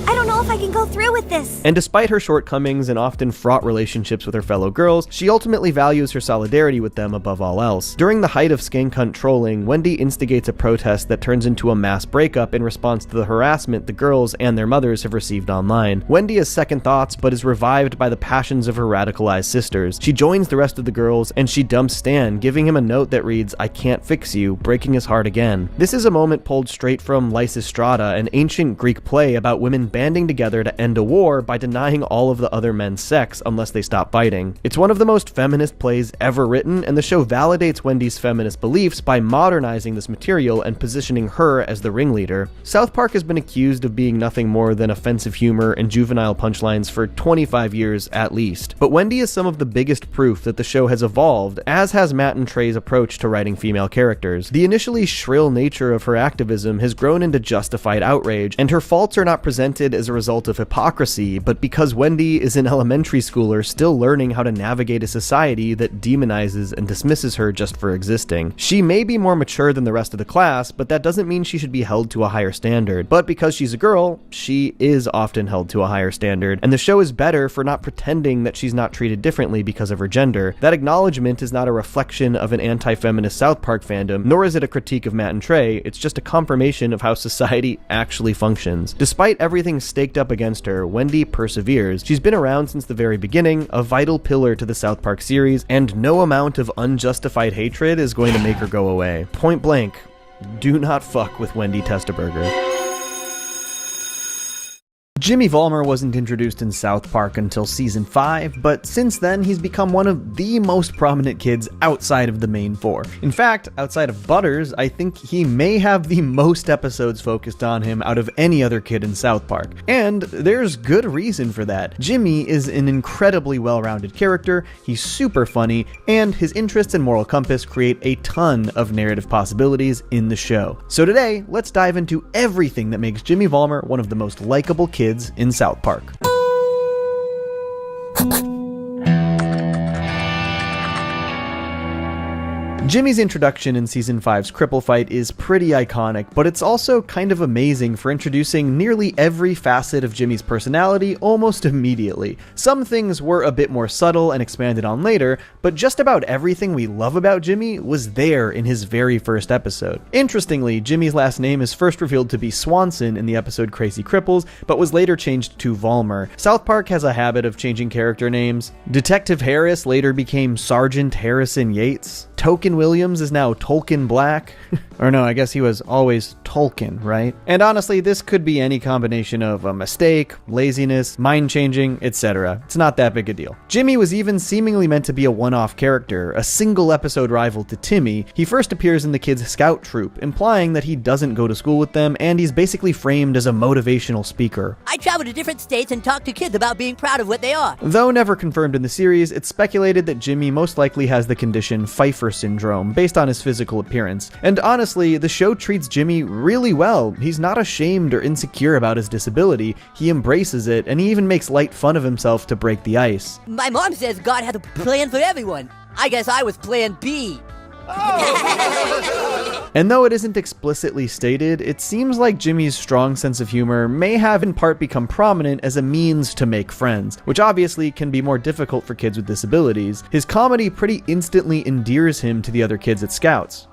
I don't know if I can go through with this. And despite her shortcomings and often fraught relationships with her fellow girls, she ultimately values her solidarity with them above all else. During the height of skank hunt trolling, Wendy instigates a protest that turns into a mass breakup in response to the harassment the girls and their mothers have received online. Wendy has second thoughts, but is revived by the passions of her radicalized sisters. She joins the rest of the girls, and she dumps Stan, giving him a note that reads, "I can't fix you," breaking his heart again. This is a moment pulled straight from Lysistrata, an ancient Greek play about women banding together to end a war by denying all of the other men's sex unless they stop fighting. It's one of the most feminist plays ever written, and the show validates Wendy's feminist beliefs by modernizing this material and positioning her as the ringleader. South Park has been accused of being nothing more than offensive humor and juvenile punchlines for 25 years at least, but Wendy is some of the biggest proof that the show has evolved evolved, as has Matt and Trey's approach to writing female characters. The initially shrill nature of her activism has grown into justified outrage, and her faults are not presented as a result of hypocrisy, but because Wendy is an elementary schooler still learning how to navigate a society that demonizes and dismisses her just for existing. She may be more mature than the rest of the class, but that doesn't mean she should be held to a higher standard. But because she's a girl, she is often held to a higher standard, and the show is better for not pretending that she's not treated differently because of her gender. That acknowledgement is not a reflection of an anti-feminist South Park fandom, nor is it a critique of Matt and Trey. It's just a confirmation of how society actually functions. Despite everything staked up against her, Wendy perseveres. She's been around since the very beginning, a vital pillar to the South Park series, and no amount of unjustified hatred is going to make her go away. Point blank, do not fuck with Wendy Testerberger. Jimmy Vollmer wasn't introduced in South Park until season 5, but since then he's become one of the most prominent kids outside of the main 4. In fact, outside of Butters, I think he may have the most episodes focused on him out of any other kid in South Park. And there's good reason for that. Jimmy is an incredibly well-rounded character, he's super funny, and his interests and moral compass create a ton of narrative possibilities in the show. So today, let's dive into everything that makes Jimmy Vollmer one of the most likable kids in South Park. Jimmy's introduction in Season 5's Cripple Fight is pretty iconic, but it's also kind of amazing for introducing nearly every facet of Jimmy's personality almost immediately. Some things were a bit more subtle and expanded on later, but just about everything we love about Jimmy was there in his very first episode. Interestingly, Jimmy's last name is first revealed to be Swanson in the episode Crazy Cripples, but was later changed to Vollmer. South Park has a habit of changing character names. Detective Harris later became Sergeant Harrison Yates. Token Williams is now Tolkien Black. Or no, I guess he was always Tolkien, right? And honestly, this could be any combination of a mistake, laziness, mind changing, etc. It's not that big a deal. Jimmy was even seemingly meant to be a one-off character, a single episode rival to Timmy. He first appears in the kids' scout troop, implying that he doesn't go to school with them, and he's basically framed as a motivational speaker. I travel to different states and talk to kids about being proud of what they are. Though never confirmed in the series, it's speculated that Jimmy most likely has the condition Pfeiffer syndrome, based on his physical appearance. And honestly, the show treats Jimmy really well. He's not ashamed or insecure about his disability, he embraces it, and he even makes light fun of himself to break the ice. My mom says God has a plan for everyone. I guess I was plan B. And though it isn't explicitly stated, it seems like Jimmy's strong sense of humor may have in part become prominent as a means to make friends, which obviously can be more difficult for kids with disabilities. His comedy pretty instantly endears him to the other kids at Scouts.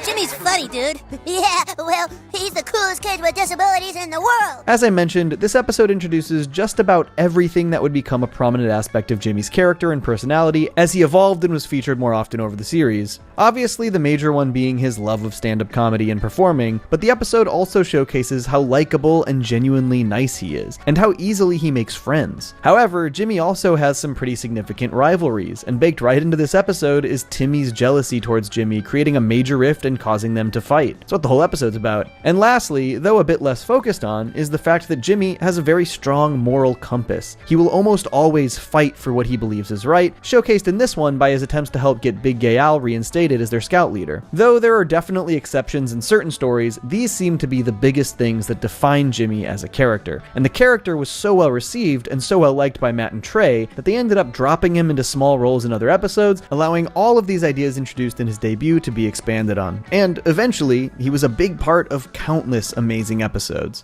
Jimmy's funny, dude. Yeah, well, he's the coolest kid with disabilities in the world. As I mentioned, this episode introduces just about everything that would become a prominent aspect of Jimmy's character and personality as he evolved and was featured more often over the series. Obviously, the major one being his love of stand-up comedy and performing, but the episode also showcases how likable and genuinely nice he is, and how easily he makes friends. However, Jimmy also has some pretty significant rivalries, and baked right into this episode is Timmy's jealousy towards Jimmy, creating a major rift and causing them to fight. That's what the whole episode's about. And lastly, though a bit less focused on, is the fact that Jimmy has a very strong moral compass. He will almost always fight for what he believes is right, showcased in this one by his attempts to help get Big Gay Al reinstated as their scout leader. Though there are definitely exceptions in certain stories, these seem to be the biggest things that define Jimmy as a character. And the character was so well received and so well liked by Matt and Trey that they ended up dropping him into small roles in other episodes, allowing all of these ideas introduced in his debut to be expanded on. And eventually, he was a big part of countless amazing episodes.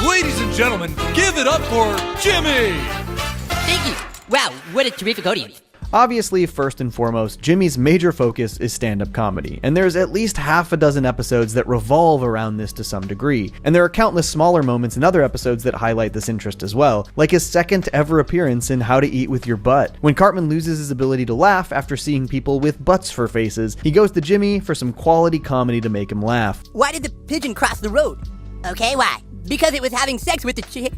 Ladies and gentlemen, give it up for Jimmy! Thank you. Wow, what a terrific audience. Obviously, first and foremost, Jimmy's major focus is stand-up comedy, and there's at least half a dozen episodes that revolve around this to some degree. And there are countless smaller moments in other episodes that highlight this interest as well, like his second ever appearance in How to Eat With Your Butt. When Cartman loses his ability to laugh after seeing people with butts for faces, he goes to Jimmy for some quality comedy to make him laugh. Why did the pigeon cross the road? Okay, why? Because it was having sex with the chick.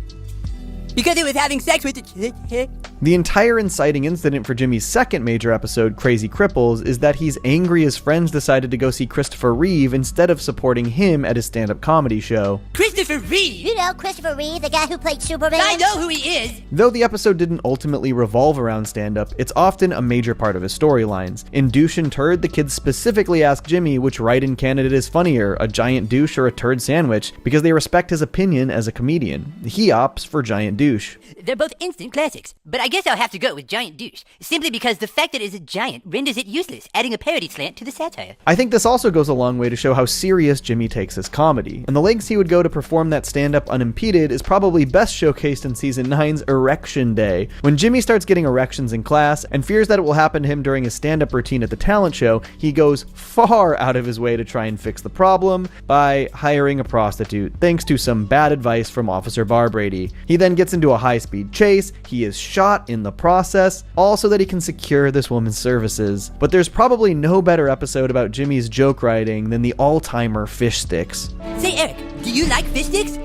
Because it was having sex with the chick. The entire inciting incident for Jimmy's second major episode, Crazy Cripples, is that he's angry his friends decided to go see Christopher Reeve instead of supporting him at his stand-up comedy show. Christopher Reeve? You know Christopher Reeve, the guy who played Superman? I know who he is! Though the episode didn't ultimately revolve around stand-up, it's often a major part of his storylines. In Douche and Turd, the kids specifically ask Jimmy which write-in candidate is funnier, a giant douche or a turd sandwich, because they respect his opinion as a comedian. He opts for Giant Douche. They're both instant classics, but I guess I'll have to go with Giant Douche, simply because the fact that it's a giant renders it useless, adding a parody slant to the satire. I think this also goes a long way to show how serious Jimmy takes his comedy, and the lengths he would go to perform that stand-up unimpeded is probably best showcased in Season 9's Erection Day. When Jimmy starts getting erections in class, and fears that it will happen to him during his stand-up routine at the talent show, he goes far out of his way to try and fix the problem by hiring a prostitute, thanks to some bad advice from Officer Barbrady. He then gets into a high-speed chase, he is shot in the process, all so that he can secure this woman's services. But there's probably no better episode about Jimmy's joke writing than the all-timer Fish Sticks. Say, Eric, do you like fish sticks?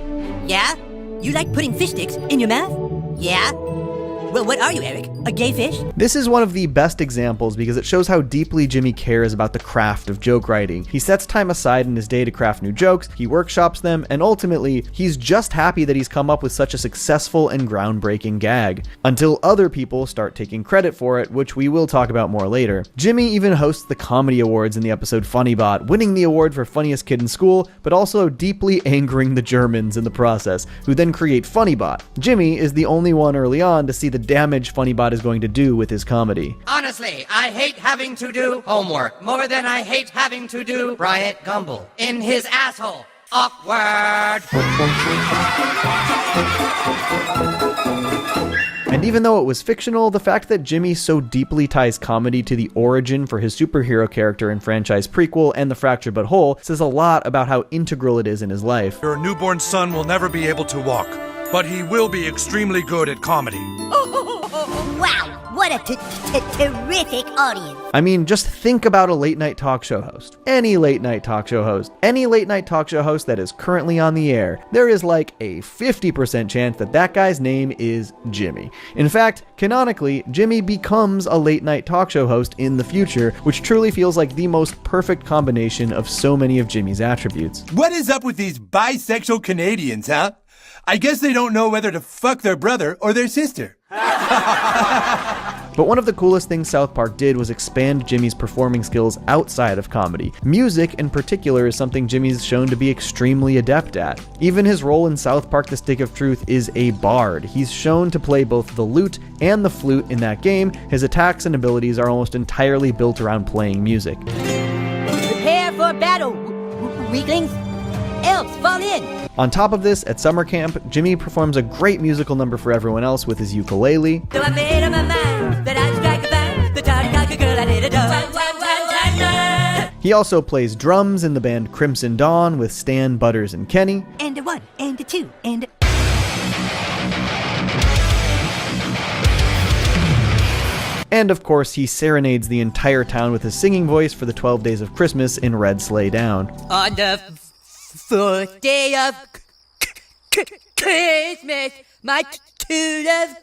Yeah? You like putting fish sticks in your mouth? Yeah? Well, what are you, Eric? A gay fish? This is one of the best examples because it shows how deeply Jimmy cares about the craft of joke writing. He sets time aside in his day to craft new jokes, he workshops them, and ultimately, he's just happy that he's come up with such a successful and groundbreaking gag. Until other people start taking credit for it, which we will talk about more later. Jimmy even hosts the Comedy Awards in the episode Funnybot, winning the award for funniest kid in school, but also deeply angering the Germans in the process, who then create Funnybot. Jimmy is the only one early on to see the damage Funnybot is going to do with his comedy. Honestly, I hate having to do homework more than I hate having to do Bryant Gumbel in his asshole. Awkward. And even though it was fictional, the fact that Jimmy so deeply ties comedy to the origin for his superhero character in franchise prequel and The Fractured But Whole says a lot about how integral it is in his life. Your newborn son will never be able to walk, but he will be extremely good at comedy. Wow, what a terrific audience. I mean, just think about a late night talk show host. Any late night talk show host. Any late night talk show host that is currently on the air. There is like a 50% chance that that guy's name is Jimmy. In fact, canonically, Jimmy becomes a late night talk show host in the future, which truly feels like the most perfect combination of so many of Jimmy's attributes. What is up with these bisexual Canadians, huh? I guess they don't know whether to fuck their brother or their sister. But one of the coolest things South Park did was expand Jimmy's performing skills outside of comedy. Music, in particular, is something Jimmy's shown to be extremely adept at. Even his role in South Park: The Stick of Truth is a bard. He's shown to play both the lute and the flute in that game. His attacks and abilities are almost entirely built around playing music. Prepare for battle, weaklings. Elves, fall in! On top of this, at summer camp, Jimmy performs a great musical number for everyone else with his ukulele. So I made up my mind that I'd strike a band, the Toddy girl I did a He also plays drums in the band Crimson Dawn with Stan, Butters, and Kenny. And a 1, and a 2, and a... And of course, he serenades the entire town with his singing voice for the 12 Days of Christmas in Red Sleigh Down. On the 4th day of Christmas, my true love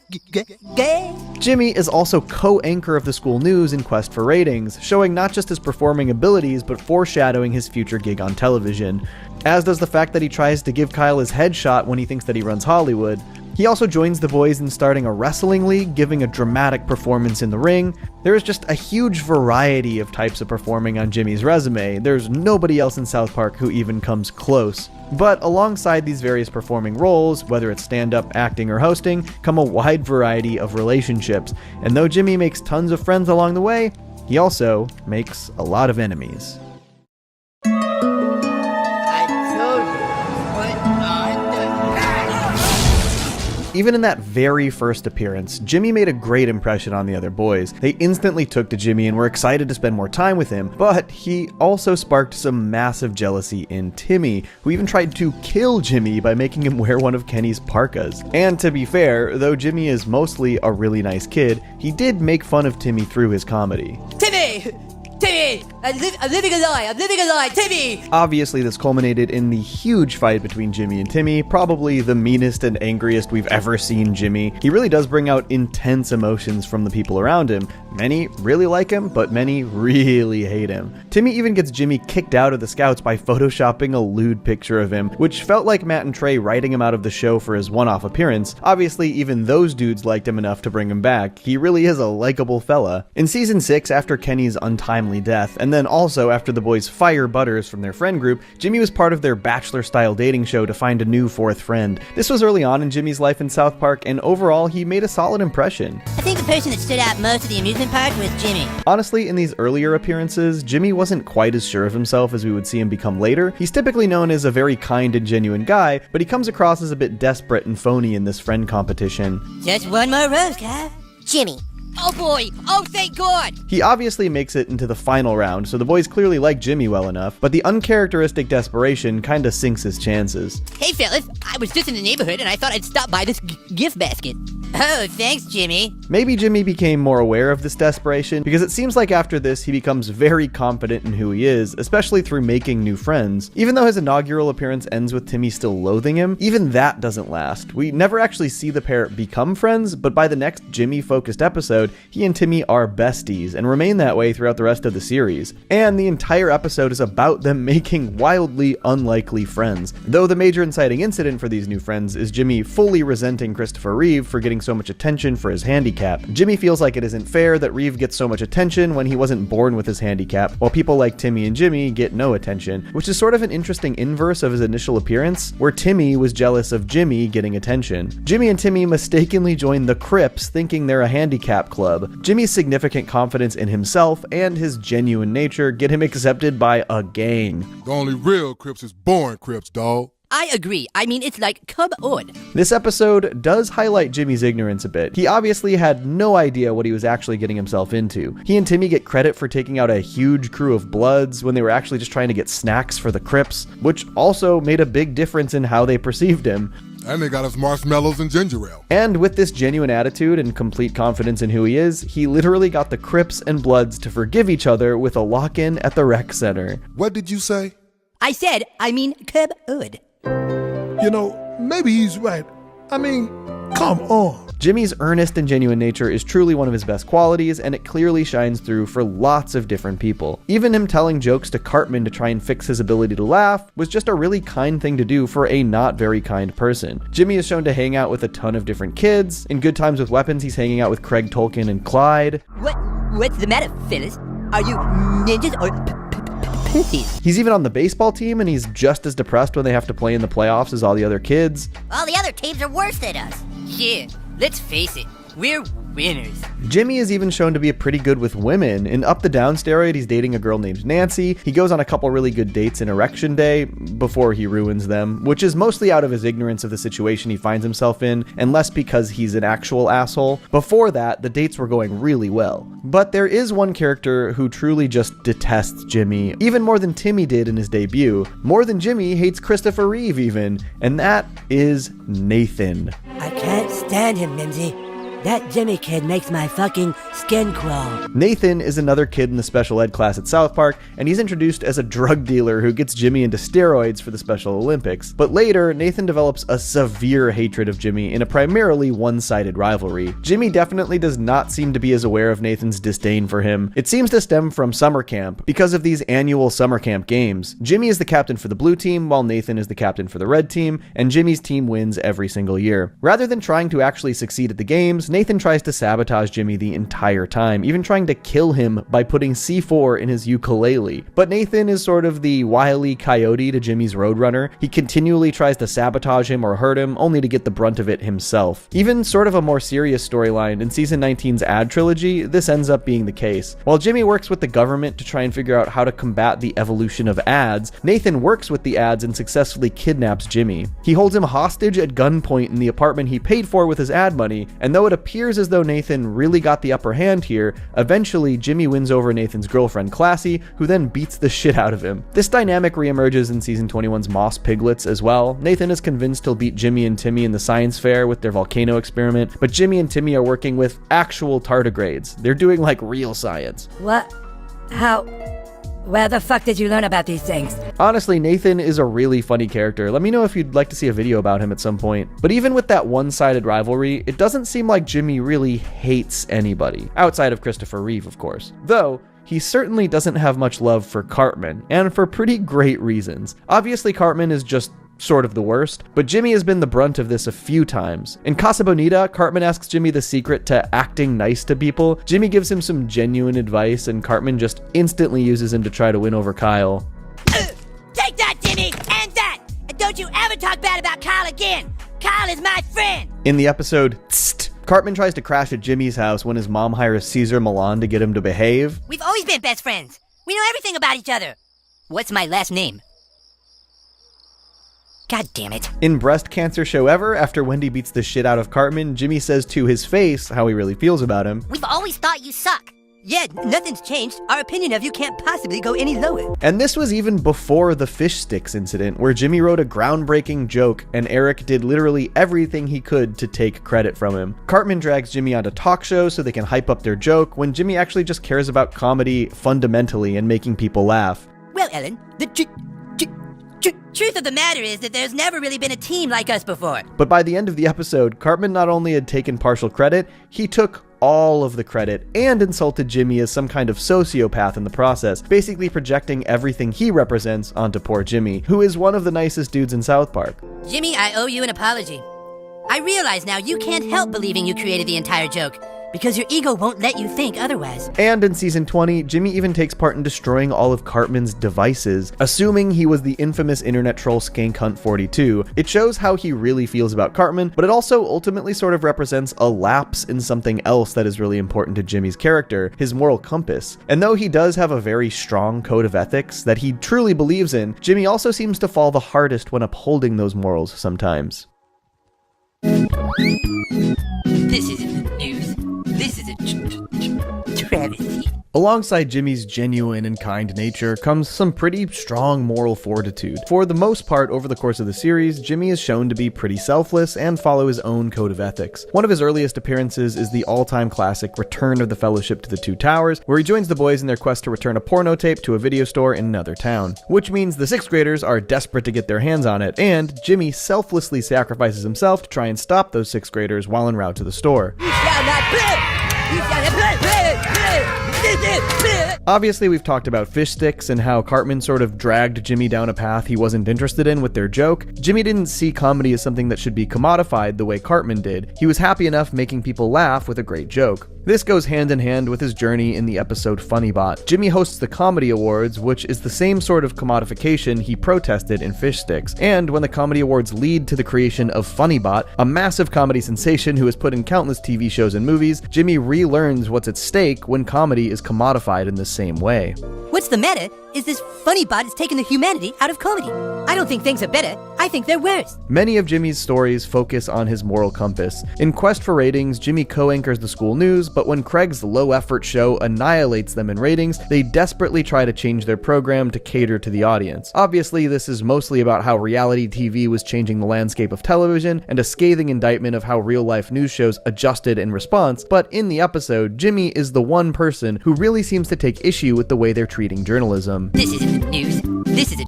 gay. Jimmy is also co-anchor of the school news in Quest for Ratings, showing not just his performing abilities, but foreshadowing his future gig on television. As does the fact that he tries to give Kyle his headshot when he thinks that he runs Hollywood. He also joins the boys in starting a wrestling league, giving a dramatic performance in the ring. There is just a huge variety of types of performing on Jimmy's resume. There's nobody else in South Park who even comes close. But alongside these various performing roles, whether it's stand-up, acting, or hosting, come a wide variety of relationships. And though Jimmy makes tons of friends along the way, he also makes a lot of enemies. Even in that very first appearance, Jimmy made a great impression on the other boys. They instantly took to Jimmy and were excited to spend more time with him, but he also sparked some massive jealousy in Timmy, who even tried to kill Jimmy by making him wear one of Kenny's parkas. And to be fair, though Jimmy is mostly a really nice kid, he did make fun of Timmy through his comedy. Timmy! Timmy! I'm living a lie, Timmy! Obviously, this culminated in the huge fight between Jimmy and Timmy, probably the meanest and angriest we've ever seen Jimmy. He really does bring out intense emotions from the people around him. Many really like him, but many really hate him. Timmy even gets Jimmy kicked out of the Scouts by photoshopping a lewd picture of him, which felt like Matt and Trey writing him out of the show for his one-off appearance. Obviously, even those dudes liked him enough to bring him back. He really is a likable fella. In season 6, after Kenny's untimely death, and then also after the boys fire Butters from their friend group, Jimmy was part of their bachelor-style dating show to find a new fourth friend. This was early on in Jimmy's life in South Park, and overall, he made a solid impression. I think the person that stood out most at the amusement park was Jimmy. Honestly, in these earlier appearances, Jimmy wasn't quite as sure of himself as we would see him become later. He's typically known as a very kind and genuine guy, but he comes across as a bit desperate and phony in this friend competition. Just one more rose, Kai. Jimmy. Oh boy! Oh, thank God! He obviously makes it into the final round, so the boys clearly like Jimmy well enough, but the uncharacteristic desperation kinda sinks his chances. Hey fellas, I was just in the neighborhood and I thought I'd stop by this gift basket. Oh, thanks, Jimmy. Maybe Jimmy became more aware of this desperation, because it seems like after this he becomes very confident in who he is, especially through making new friends. Even though his inaugural appearance ends with Timmy still loathing him, even that doesn't last. We never actually see the pair become friends, but by the next Jimmy-focused episode, he and Timmy are besties, and remain that way throughout the rest of the series. And the entire episode is about them making wildly unlikely friends, though the major inciting incident for these new friends is Jimmy fully resenting Christopher Reeve for getting so much attention for his handicap. Jimmy feels like it isn't fair that Reeve gets so much attention when he wasn't born with his handicap, while people like Timmy and Jimmy get no attention, which is sort of an interesting inverse of his initial appearance, where Timmy was jealous of Jimmy getting attention. Jimmy and Timmy mistakenly join the Crips thinking they're a handicap club. Jimmy's significant confidence in himself and his genuine nature get him accepted by a gang. The only real Crips is born Crips, dawg. I agree. I mean, it's like, come on. This episode does highlight Jimmy's ignorance a bit. He obviously had no idea what he was actually getting himself into. He and Timmy get credit for taking out a huge crew of Bloods when they were actually just trying to get snacks for the Crips, which also made a big difference in how they perceived him. And they got us marshmallows and ginger ale. And with this genuine attitude and complete confidence in who he is, he literally got the Crips and Bloods to forgive each other with a lock-in at the rec center. What did you say? I said, come on. You know, maybe he's right. I mean, come on. Jimmy's earnest and genuine nature is truly one of his best qualities, and it clearly shines through for lots of different people. Even him telling jokes to Cartman to try and fix his ability to laugh was just a really kind thing to do for a not very kind person. Jimmy is shown to hang out with a ton of different kids. In Good Times with Weapons, he's hanging out with Craig Tolkien and Clyde. What's the matter, Phyllis? Are you ninjas or pussies? He's even on the baseball team, and he's just as depressed when they have to play in the playoffs as all the other kids. All the other teams are worse than us. Yeah, let's face it, we're winners. Jimmy is even shown to be pretty good with women. In Up the Down Steroid, he's dating a girl named Nancy. He goes on a couple really good dates in Erection Day before he ruins them, which is mostly out of his ignorance of the situation he finds himself in, and less because he's an actual asshole. Before that, the dates were going really well. But there is one character who truly just detests Jimmy, even more than Timmy did in his debut. More than Jimmy hates Christopher Reeve even, and that is Nathan. I can't stand him, Mimsy. That Jimmy kid makes my fucking skin crawl. Nathan is another kid in the special ed class at South Park, and he's introduced as a drug dealer who gets Jimmy into steroids for the Special Olympics. But later, Nathan develops a severe hatred of Jimmy in a primarily one-sided rivalry. Jimmy definitely does not seem to be as aware of Nathan's disdain for him. It seems to stem from summer camp. Because of these annual summer camp games, Jimmy is the captain for the blue team, while Nathan is the captain for the red team, and Jimmy's team wins every single year. Rather than trying to actually succeed at the games, Nathan tries to sabotage Jimmy the entire time, even trying to kill him by putting C4 in his ukulele. But Nathan is sort of the Wile E. Coyote to Jimmy's Roadrunner. He continually tries to sabotage him or hurt him, only to get the brunt of it himself. Even sort of a more serious storyline in Season 19's Ad Trilogy, this ends up being the case. While Jimmy works with the government to try and figure out how to combat the evolution of ads, Nathan works with the ads and successfully kidnaps Jimmy. He holds him hostage at gunpoint in the apartment he paid for with his ad money, and though it appears as though Nathan really got the upper hand here, eventually Jimmy wins over Nathan's girlfriend Classy, who then beats the shit out of him. This dynamic reemerges in Season 21's Moss Piglets as well. Nathan is convinced he'll beat Jimmy and Timmy in the science fair with their volcano experiment, but Jimmy and Timmy are working with actual tardigrades. They're doing like real science. What? How? Where the fuck did you learn about these things? Honestly, Nathan is a really funny character. Let me know if you'd like to see a video about him at some point. But even with that one-sided rivalry, it doesn't seem like Jimmy really hates anybody. Outside of Christopher Reeve, of course. Though, he certainly doesn't have much love for Cartman, and for pretty great reasons. Obviously, Cartman is just sort of the worst, but Jimmy has been the brunt of this a few times. In Casa Bonita, Cartman asks Jimmy the secret to acting nice to people. Jimmy gives him some genuine advice, and Cartman just instantly uses him to try to win over Kyle. Take that, Jimmy, and that! And don't you ever talk bad about Kyle again! Kyle is my friend! In the episode, Tst, Cartman tries to crash at Jimmy's house when his mom hires Caesar Milan to get him to behave. We've always been best friends. We know everything about each other. What's my last name? God damn it. In Breast Cancer Show Ever, after Wendy beats the shit out of Cartman, Jimmy says to his face how he really feels about him. We've always thought you suck. Yeah, nothing's changed. Our opinion of you can't possibly go any lower. And this was even before the fish sticks incident, where Jimmy wrote a groundbreaking joke and Eric did literally everything he could to take credit from him. Cartman drags Jimmy onto talk shows so they can hype up their joke, when Jimmy actually just cares about comedy fundamentally and making people laugh. Well, Ellen, the truth of the matter is that there's never really been a team like us before. But by the end of the episode, Cartman not only had taken partial credit, he took all of the credit and insulted Jimmy as some kind of sociopath in the process, basically projecting everything he represents onto poor Jimmy, who is one of the nicest dudes in South Park. Jimmy, I owe you an apology. I realize now you can't help believing you created the entire joke, because your ego won't let you think otherwise. And in season 20, Jimmy even takes part in destroying all of Cartman's devices, assuming he was the infamous internet troll Skank Hunt 42. It shows how he really feels about Cartman, but it also ultimately sort of represents a lapse in something else that is really important to Jimmy's character, his moral compass. And though he does have a very strong code of ethics that he truly believes in, Jimmy also seems to fall the hardest when upholding those morals sometimes. This isn't the news. This is a travesty. Alongside Jimmy's genuine and kind nature comes some pretty strong moral fortitude. For the most part, over the course of the series, Jimmy is shown to be pretty selfless and follow his own code of ethics. One of his earliest appearances is the all-time classic Return of the Fellowship to the Two Towers, where he joins the boys in their quest to return a porno tape to a video store in another town. Which means the 6th graders are desperate to get their hands on it, and Jimmy selflessly sacrifices himself to try and stop those 6th graders while en route to the store. Obviously, we've talked about fish sticks and how Cartman sort of dragged Jimmy down a path he wasn't interested in with their joke. Jimmy didn't see comedy as something that should be commodified the way Cartman did. He was happy enough making people laugh with a great joke. This goes hand in hand with his journey in the episode Funnybot. Jimmy hosts the Comedy Awards, which is the same sort of commodification he protested in Fish Sticks. And when the Comedy Awards lead to the creation of Funnybot, a massive comedy sensation who has put in countless TV shows and movies, Jimmy relearns what's at stake when comedy is commodified in the same way. What's the meta is this Funnybot is taking the humanity out of comedy. I don't think things are better. I think they're worse. Many of Jimmy's stories focus on his moral compass. In Quest for Ratings, Jimmy co-anchors the school news, but when Craig's low-effort show annihilates them in ratings, they desperately try to change their program to cater to the audience. Obviously, this is mostly about how reality TV was changing the landscape of television, and a scathing indictment of how real-life news shows adjusted in response, but in the episode, Jimmy is the one person who really seems to take issue with the way they're treating journalism. This isn't the news. This is a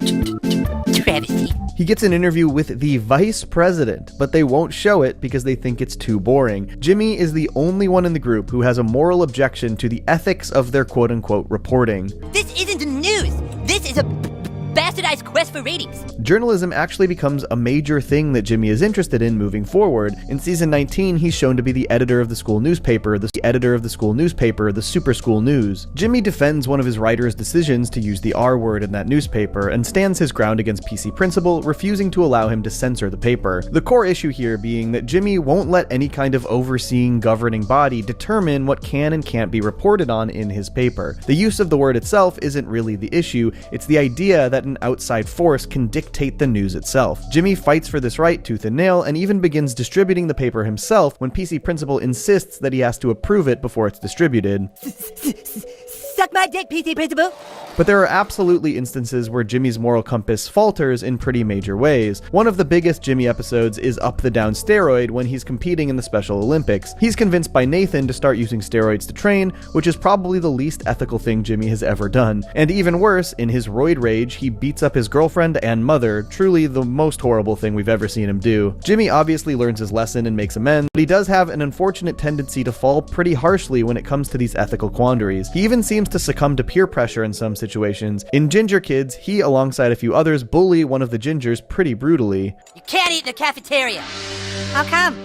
travesty. He gets an interview with the vice president, but they won't show it because they think it's too boring. Jimmy is the only one in the group who has a moral objection to the ethics of their quote-unquote reporting. This isn't the news. This is a bastardized quest for ratings. Journalism actually becomes a major thing that Jimmy is interested in moving forward. In season 19, he's shown to be the editor of the school newspaper, the Super School News. Jimmy defends one of his writer's decisions to use the R word in that newspaper and stands his ground against PC Principal, refusing to allow him to censor the paper. The core issue here being that Jimmy won't let any kind of overseeing governing body determine what can and can't be reported on in his paper. The use of the word itself isn't really the issue, it's the idea that an outside force can dictate the news itself. Jimmy fights for this right tooth and nail and even begins distributing the paper himself when PC Principal insists that he has to approve it before it's distributed. Suck my dick, PC Principal. But there are absolutely instances where Jimmy's moral compass falters in pretty major ways. One of the biggest Jimmy episodes is Up the Down Steroid when he's competing in the Special Olympics. He's convinced by Nathan to start using steroids to train, which is probably the least ethical thing Jimmy has ever done. And even worse, in his roid rage, he beats up his girlfriend and mother, truly the most horrible thing we've ever seen him do. Jimmy obviously learns his lesson and makes amends, but he does have an unfortunate tendency to fall pretty harshly when it comes to these ethical quandaries. He even seems to succumb to peer pressure in some situations. In Ginger Kids, he, alongside a few others, bully one of the Gingers pretty brutally. You can't eat in the cafeteria. How come?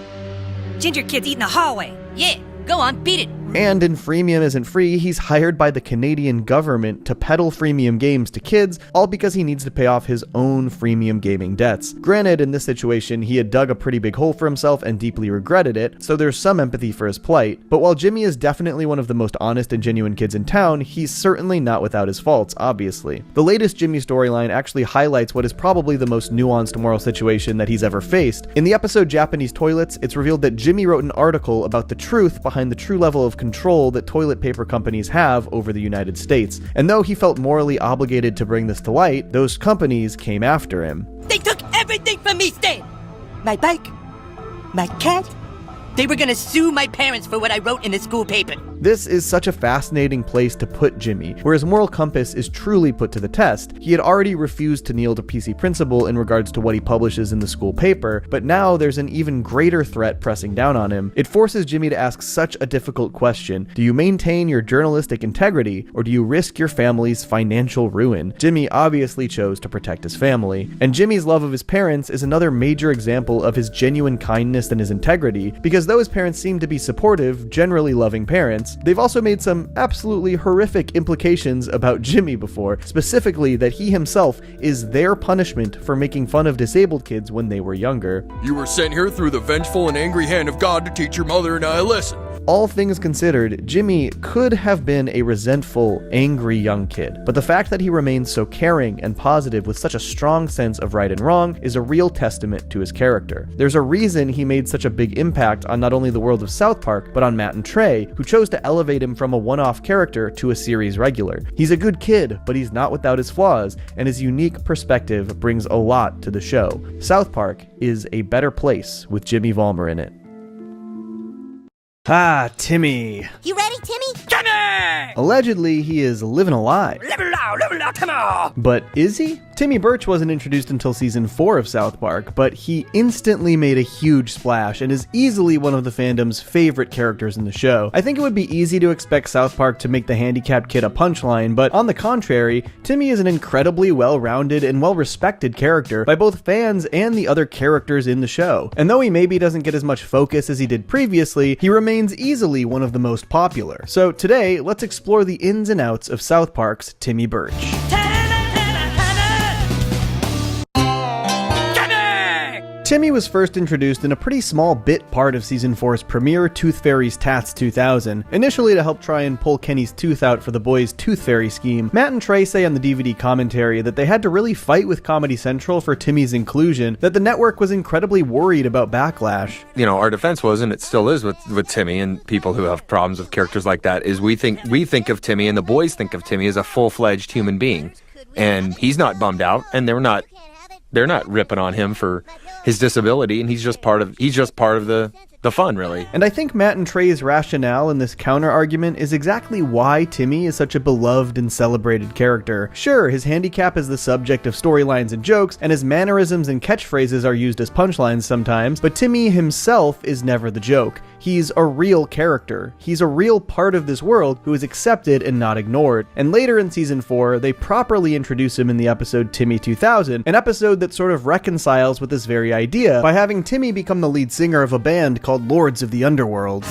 Ginger Kid's eat in the hallway. Yeah, go on, beat it. And in Freemium Isn't Free, he's hired by the Canadian government to peddle freemium games to kids, all because he needs to pay off his own freemium gaming debts. Granted, in this situation, he had dug a pretty big hole for himself and deeply regretted it, so there's some empathy for his plight. But while Jimmy is definitely one of the most honest and genuine kids in town, he's certainly not without his faults, obviously. The latest Jimmy storyline actually highlights what is probably the most nuanced moral situation that he's ever faced. In the episode Japanese Toilets, it's revealed that Jimmy wrote an article about the truth behind the true level of control that toilet paper companies have over the United States. And though he felt morally obligated to bring this to light, those companies came after him. They took everything from me, Stan. My bike, my cat. They were gonna sue my parents for what I wrote in the school paper. This is such a fascinating place to put Jimmy, where his moral compass is truly put to the test. He had already refused to kneel to PC Principal in regards to what he publishes in the school paper, but now there's an even greater threat pressing down on him. It forces Jimmy to ask such a difficult question. Do you maintain your journalistic integrity, or do you risk your family's financial ruin? Jimmy obviously chose to protect his family. And Jimmy's love of his parents is another major example of his genuine kindness and his integrity, because though his parents seem to be supportive, generally loving parents, they've also made some absolutely horrific implications about Jimmy before, specifically that he himself is their punishment for making fun of disabled kids when they were younger. You were sent here through the vengeful and angry hand of God to teach your mother and I a lesson. All things considered, Jimmy could have been a resentful, angry young kid, but the fact that he remains so caring and positive with such a strong sense of right and wrong is a real testament to his character. There's a reason he made such a big impact on not only the world of South Park, but on Matt and Trey, who chose to elevate him from a one-off character to a series regular. He's a good kid, but he's not without his flaws, and his unique perspective brings a lot to the show. South Park is a better place with Jimmy Vollmer in it. Ah, Timmy. You ready, Timmy? Allegedly, he is living a lie. But is he? Timmy Birch wasn't introduced until season 4 of South Park, but he instantly made a huge splash and is easily one of the fandom's favorite characters in the show. I think it would be easy to expect South Park to make the handicapped kid a punchline, but on the contrary, Timmy is an incredibly well-rounded and well-respected character by both fans and the other characters in the show. And though he maybe doesn't get as much focus as he did previously, he remains easily one of the most popular. So today, let's explore the ins and outs of South Park's Timmy Birch. Timmy was first introduced in a pretty small bit part of Season 4's premiere, Tooth Fairy's Tats 2000, initially to help try and pull Kenny's tooth out for the boys' Tooth Fairy scheme. Matt and Trey say on the DVD commentary that they had to really fight with Comedy Central for Timmy's inclusion, that the network was incredibly worried about backlash. You know, our defense was, and it still is with Timmy and people who have problems with characters like that, is we think of Timmy and the boys think of Timmy as a full-fledged human being. And he's not bummed out, and they're not ripping on him for his disability, and he's just part of the fun, really. And I think Matt and Trey's rationale in this counter-argument is exactly why Timmy is such a beloved and celebrated character. Sure, his handicap is the subject of storylines and jokes, and his mannerisms and catchphrases are used as punchlines sometimes, but Timmy himself is never the joke. He's a real character. He's a real part of this world who is accepted and not ignored. And later in Season 4, they properly introduce him in the episode Timmy 2000, an episode that sort of reconciles with this very idea by having Timmy become the lead singer of a band called Lords of the Underworld.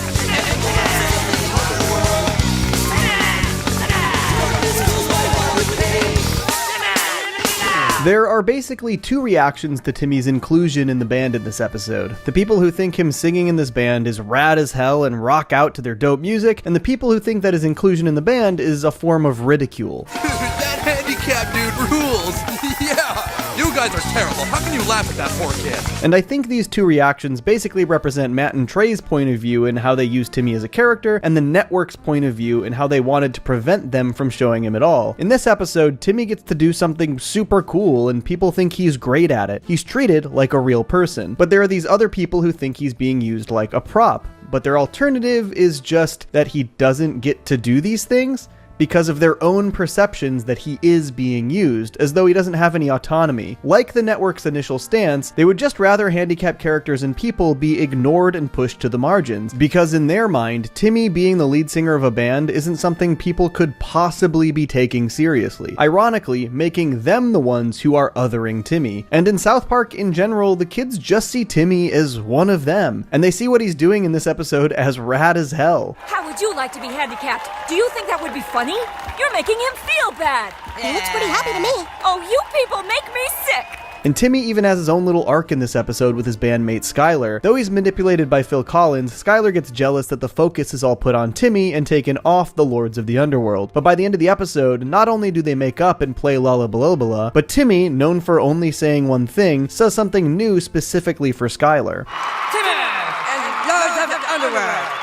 There are basically two reactions to Timmy's inclusion in the band in this episode. The people who think him singing in this band is rad as hell and rock out to their dope music, and the people who think that his inclusion in the band is a form of ridicule. That handicap dude rules! Yeah! You guys are terrible. How can you laugh at that poor kid? And I think these two reactions basically represent Matt and Trey's point of view in how they use Timmy as a character, and the network's point of view in how they wanted to prevent them from showing him at all. In this episode, Timmy gets to do something super cool, and people think he's great at it. He's treated like a real person. But there are these other people who think he's being used like a prop. But their alternative is just that he doesn't get to do these things because of their own perceptions that he is being used, as though he doesn't have any autonomy. Like the network's initial stance, they would just rather handicapped characters and people be ignored and pushed to the margins, because in their mind, Timmy being the lead singer of a band isn't something people could possibly be taking seriously, ironically making them the ones who are othering Timmy. And in South Park in general, the kids just see Timmy as one of them, and they see what he's doing in this episode as rad as hell. How would you like to be handicapped? Do you think that would be funny? You're making him feel bad. He looks pretty happy to me. Oh, you people make me sick. And Timmy even has his own little arc in this episode with his bandmate Skylar. Though he's manipulated by Phil Collins, Skylar gets jealous that the focus is all put on Timmy and taken off the Lords of the Underworld. But by the end of the episode, not only do they make up and play Lollabaloola, but Timmy, known for only saying one thing, says something new specifically for Skylar. Timmy and Lords of the Underworld.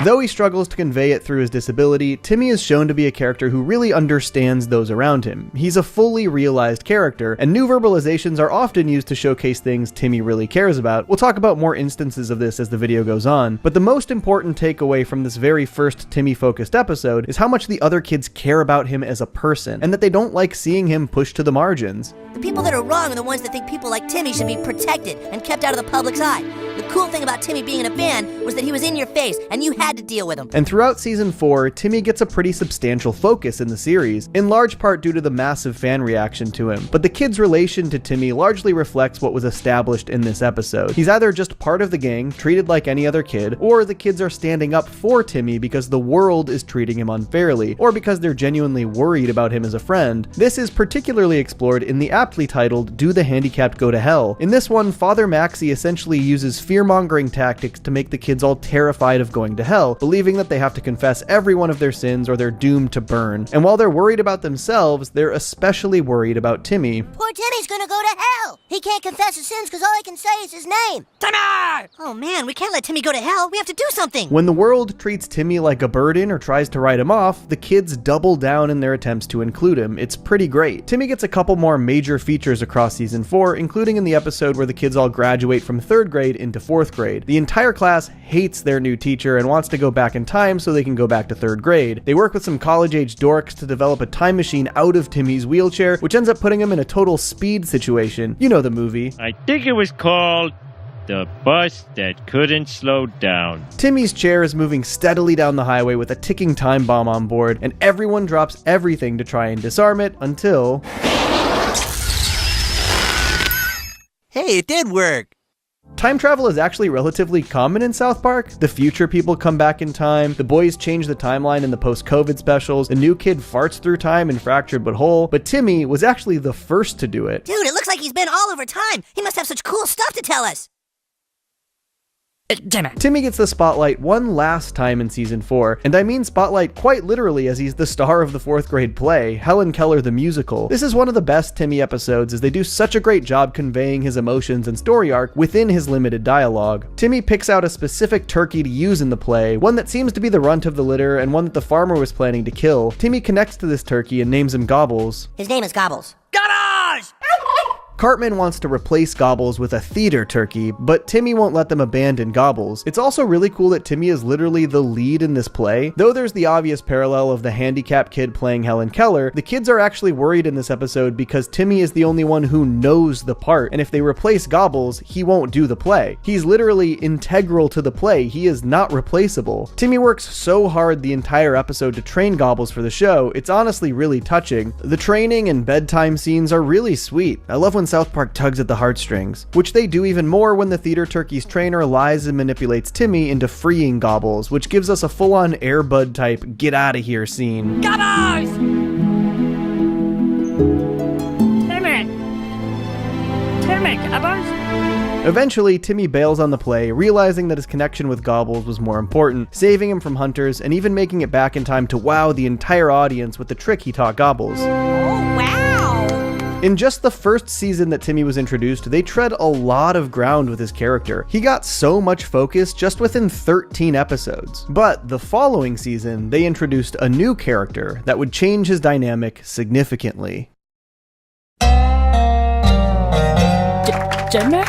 Though he struggles to convey it through his disability, Timmy is shown to be a character who really understands those around him. He's a fully realized character, and new verbalizations are often used to showcase things Timmy really cares about. We'll talk about more instances of this as the video goes on, but the most important takeaway from this very first Timmy-focused episode is how much the other kids care about him as a person, and that they don't like seeing him pushed to the margins. The people that are wrong are the ones that think people like Timmy should be protected and kept out of the public's eye. The cool thing about Timmy being in a band was that he was in your face, and you had to deal with him. And throughout season 4, Timmy gets a pretty substantial focus in the series, in large part due to the massive fan reaction to him. But the kids' relation to Timmy largely reflects what was established in this episode. He's either just part of the gang, treated like any other kid, or the kids are standing up for Timmy because the world is treating him unfairly, or because they're genuinely worried about him as a friend. This is particularly explored in the aptly titled Do the Handicapped Go to Hell? In this one, Father Maxie essentially uses fear-mongering tactics to make the kids all terrified of going to hell, believing that they have to confess every one of their sins or they're doomed to burn. And while they're worried about themselves, they're especially worried about Timmy. Poor Timmy's gonna go to hell. He can't confess his sins because all he can say is his name. Timmy! Oh man, we can't let Timmy go to hell. We have to do something. When the world treats Timmy like a burden or tries to write him off, the kids double down in their attempts to include him. It's pretty great. Timmy gets a couple more major features across season 4, including in the episode where the kids all graduate from 3rd grade into 4th grade. The entire class hates their new teacher and wants to go back in time so they can go back to 3rd grade. They work with some college-age dorks to develop a time machine out of Timmy's wheelchair, which ends up putting him in a total speed situation. You know the movie. I think it was called The Bus That Couldn't Slow Down. Timmy's chair is moving steadily down the highway with a ticking time bomb on board, and everyone drops everything to try and disarm it until... Hey, it did work! Time travel is actually relatively common in South Park. The future people come back in time, the boys change the timeline in the post-COVID specials, the new kid farts through time in Fractured But Whole, but Timmy was actually the first to do it. Dude, it looks like he's been all over time. He must have such cool stuff to tell us. Timmy gets the spotlight one last time in season 4, and I mean spotlight quite literally, as he's the star of the 4th grade play, Helen Keller the Musical. This is one of the best Timmy episodes, as they do such a great job conveying his emotions and story arc within his limited dialogue. Timmy picks out a specific turkey to use in the play, one that seems to be the runt of the litter and one that the farmer was planning to kill. Timmy connects to this turkey and names him Gobbles. His name is Gobbles. Gobbles! Cartman wants to replace Gobbles with a theater turkey, but Timmy won't let them abandon Gobbles. It's also really cool that Timmy is literally the lead in this play. Though there's the obvious parallel of the handicapped kid playing Helen Keller, the kids are actually worried in this episode because Timmy is the only one who knows the part, and if they replace Gobbles, he won't do the play. He's literally integral to the play. He is not replaceable. Timmy works so hard the entire episode to train Gobbles for the show, it's honestly really touching. The training and bedtime scenes are really sweet. I love when South Park tugs at the heartstrings, which they do even more when the theater turkey's trainer lies and manipulates Timmy into freeing Gobbles, which gives us a full-on Air Bud type get out of here scene. Gobbles! Timmy, Gobbles? Eventually, Timmy bails on the play, realizing that his connection with Gobbles was more important, saving him from hunters and even making it back in time to wow the entire audience with the trick he taught Gobbles. Oh, wow! In just the first season that Timmy was introduced, they tread a lot of ground with his character. He got so much focus just within 13 episodes. But the following season, they introduced a new character that would change his dynamic significantly. Jimmy?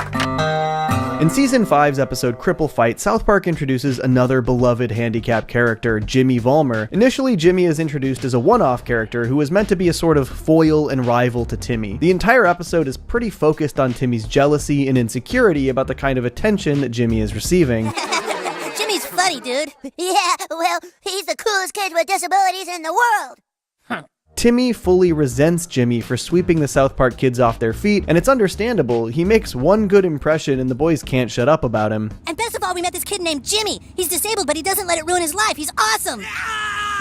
In Season 5's episode Cripple Fight, South Park introduces another beloved handicap character, Jimmy Vollmer. Initially, Jimmy is introduced as a one-off character who is meant to be a sort of foil and rival to Timmy. The entire episode is pretty focused on Timmy's jealousy and insecurity about the kind of attention that Jimmy is receiving. Jimmy's funny, dude. Yeah, well, he's the coolest kid with disabilities in the world. Timmy fully resents Jimmy for sweeping the South Park kids off their feet, and it's understandable. He makes one good impression and the boys can't shut up about him. And best of all, we met this kid named Jimmy. He's disabled, but he doesn't let it ruin his life. He's awesome.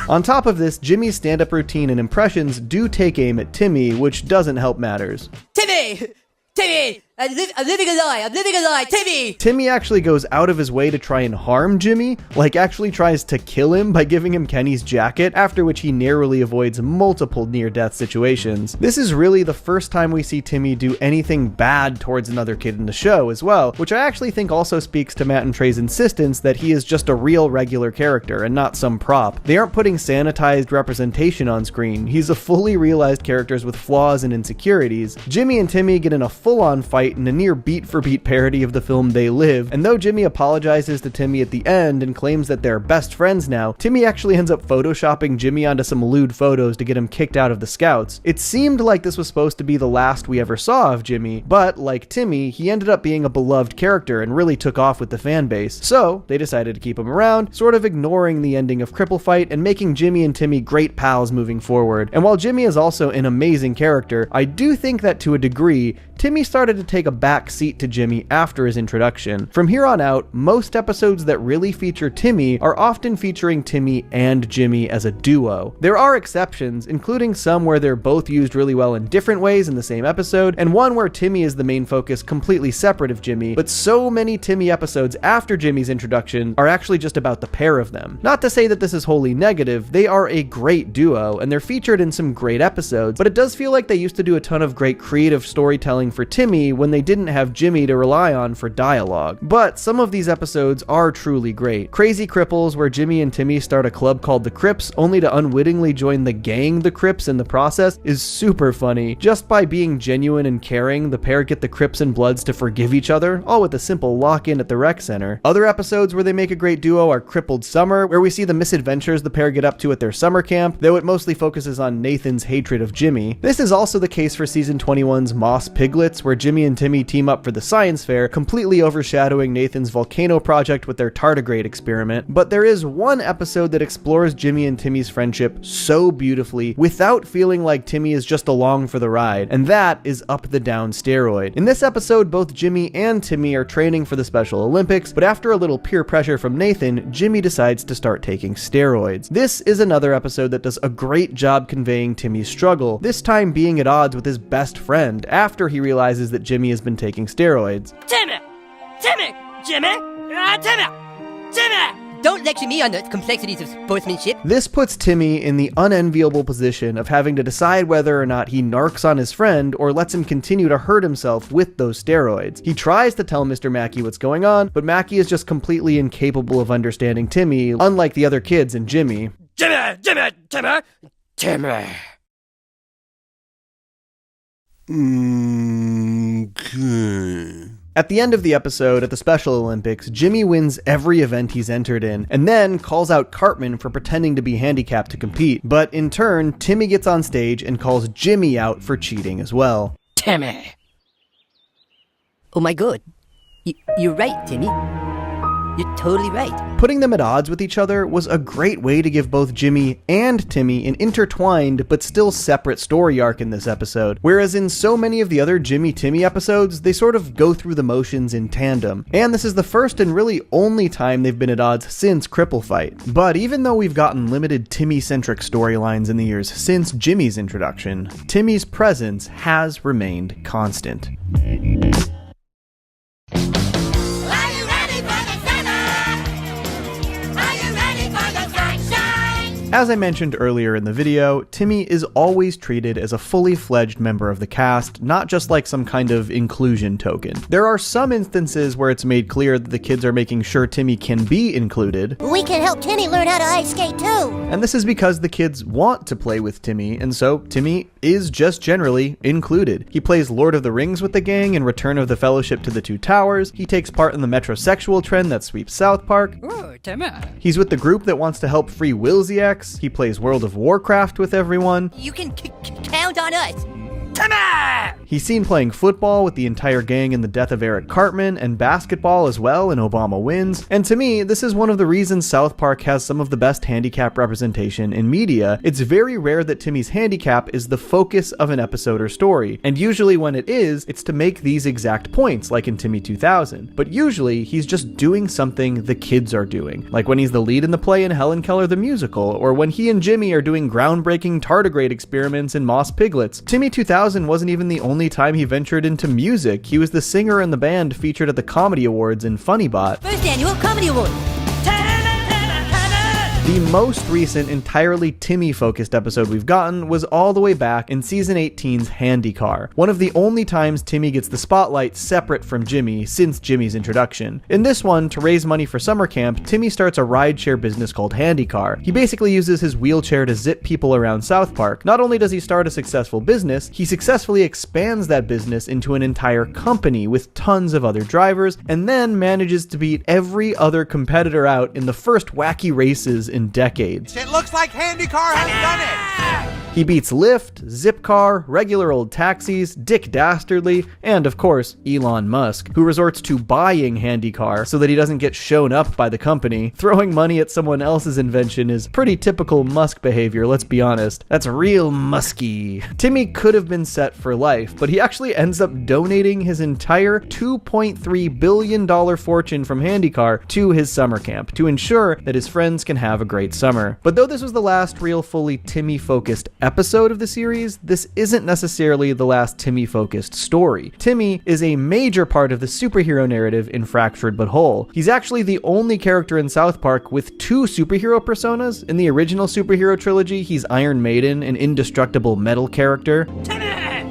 On top of this, Jimmy's stand-up routine and impressions do take aim at Timmy, which doesn't help matters. Timmy! Timmy! I'm living a lie, Timmy! Timmy actually goes out of his way to try and harm Jimmy, like actually tries to kill him by giving him Kenny's jacket, after which he narrowly avoids multiple near-death situations. This is really the first time we see Timmy do anything bad towards another kid in the show as well, which I actually think also speaks to Matt and Trey's insistence that he is just a real regular character and not some prop. They aren't putting sanitized representation on screen. He's a fully realized character with flaws and insecurities. Jimmy and Timmy get in a full-on fight in a near beat-for-beat parody of the film They Live, and though Jimmy apologizes to Timmy at the end and claims that they're best friends now, Timmy actually ends up photoshopping Jimmy onto some lewd photos to get him kicked out of the Scouts. It seemed like this was supposed to be the last we ever saw of Jimmy, but like Timmy, he ended up being a beloved character and really took off with the fan base, so they decided to keep him around, sort of ignoring the ending of Cripple Fight and making Jimmy and Timmy great pals moving forward. And while Jimmy is also an amazing character, I do think that to a degree, Timmy started to take a back seat to Jimmy after his introduction. From here on out, most episodes that really feature Timmy are often featuring Timmy and Jimmy as a duo. There are exceptions, including some where they're both used really well in different ways in the same episode, and one where Timmy is the main focus completely separate of Jimmy, but so many Timmy episodes after Jimmy's introduction are actually just about the pair of them. Not to say that this is wholly negative, they are a great duo, and they're featured in some great episodes, but it does feel like they used to do a ton of great creative storytelling for Timmy when they didn't have Jimmy to rely on for dialogue. But some of these episodes are truly great. Crazy Cripples, where Jimmy and Timmy start a club called the Crips, only to unwittingly join the gang the Crips in the process, is super funny. Just by being genuine and caring, the pair get the Crips and Bloods to forgive each other, all with a simple lock-in at the rec center. Other episodes where they make a great duo are Crippled Summer, where we see the misadventures the pair get up to at their summer camp, though it mostly focuses on Nathan's hatred of Jimmy. This is also the case for season 21's Moss Piglets, where Jimmy and Timmy team up for the science fair, completely overshadowing Nathan's volcano project with their tardigrade experiment. But there is one episode that explores Jimmy and Timmy's friendship so beautifully without feeling like Timmy is just along for the ride, and that is Up the Down Steroid. In this episode, both Jimmy and Timmy are training for the Special Olympics, but after a little peer pressure from Nathan, Jimmy decides to start taking steroids. This is another episode that does a great job conveying Timmy's struggle, this time being at odds with his best friend after he realizes that Jimmy has been taking steroids. Timmy! Timmy! Jimmy! Timmy! Timmy! Don't lecture me on the complexities of sportsmanship. This puts Timmy in the unenviable position of having to decide whether or not he narcs on his friend or lets him continue to hurt himself with those steroids. He tries to tell Mr. Mackey what's going on, but Mackey is just completely incapable of understanding Timmy, unlike the other kids and Jimmy. Timmy! Timmy! Timmy! Timmy! Okay. At the end of the episode at the Special Olympics, Jimmy wins every event he's entered in, and then calls out Cartman for pretending to be handicapped to compete. But in turn, Timmy gets on stage and calls Jimmy out for cheating as well. Timmy! Oh my god. You're right, Timmy. You're totally right. Putting them at odds with each other was a great way to give both Jimmy and Timmy an intertwined but still separate story arc in this episode. Whereas in so many of the other Jimmy-Timmy episodes, they sort of go through the motions in tandem. And this is the first and really only time they've been at odds since Cripple Fight. But even though we've gotten limited Timmy-centric storylines in the years since Jimmy's introduction, Timmy's presence has remained constant. As I mentioned earlier in the video, Timmy is always treated as a fully fledged member of the cast, not just like some kind of inclusion token. There are some instances where it's made clear that the kids are making sure Timmy can be included. We can help Timmy learn how to ice skate too. And this is because the kids want to play with Timmy, and so Timmy is just generally included. He plays Lord of the Rings with the gang in Return of the Fellowship to the Two Towers. He takes part in the metrosexual trend that sweeps South Park. Ooh, Timmy. He's with the group that wants to help free Wilsiax. He plays World of Warcraft with everyone. You can count on us. He's seen playing football with the entire gang in The Death of Eric Cartman, and basketball as well in Obama Wins. And to me, this is one of the reasons South Park has some of the best handicap representation in media. It's very rare that Timmy's handicap is the focus of an episode or story, and usually when it is, it's to make these exact points, like in Timmy 2000. But usually, he's just doing something the kids are doing, like when he's the lead in the play in Helen Keller the Musical, or when he and Jimmy are doing groundbreaking tardigrade experiments in Moss Piglets. Timmy 2000 wasn't even the only time he ventured into music. He was the singer in the band featured at the Comedy Awards in Funnybot. First annual Comedy Award. The most recent entirely Timmy-focused episode we've gotten was all the way back in Season 18's Handy Car, one of the only times Timmy gets the spotlight separate from Jimmy since Jimmy's introduction. In this one, to raise money for summer camp, Timmy starts a rideshare business called Handy Car. He basically uses his wheelchair to zip people around South Park. Not only does he start a successful business, he successfully expands that business into an entire company with tons of other drivers, and then manages to beat every other competitor out in the first wacky races in decades. It looks like Handy Car has done it! He beats Lyft, Zipcar, regular old taxis, Dick Dastardly, and of course, Elon Musk, who resorts to buying Handy Car so that he doesn't get shown up by the company. Throwing money at someone else's invention is pretty typical Musk behavior, let's be honest. That's real musky. Timmy could have been set for life, but he actually ends up donating his entire $2.3 billion fortune from Handy Car to his summer camp to ensure that his friends can have a great summer. But though this was the last real fully Timmy-focused episode of the series, this isn't necessarily the last Timmy-focused story. Timmy is a major part of the superhero narrative in Fractured But Whole. He's actually the only character in South Park with two superhero personas. In the original superhero trilogy, he's Iron Maiden, an indestructible metal character.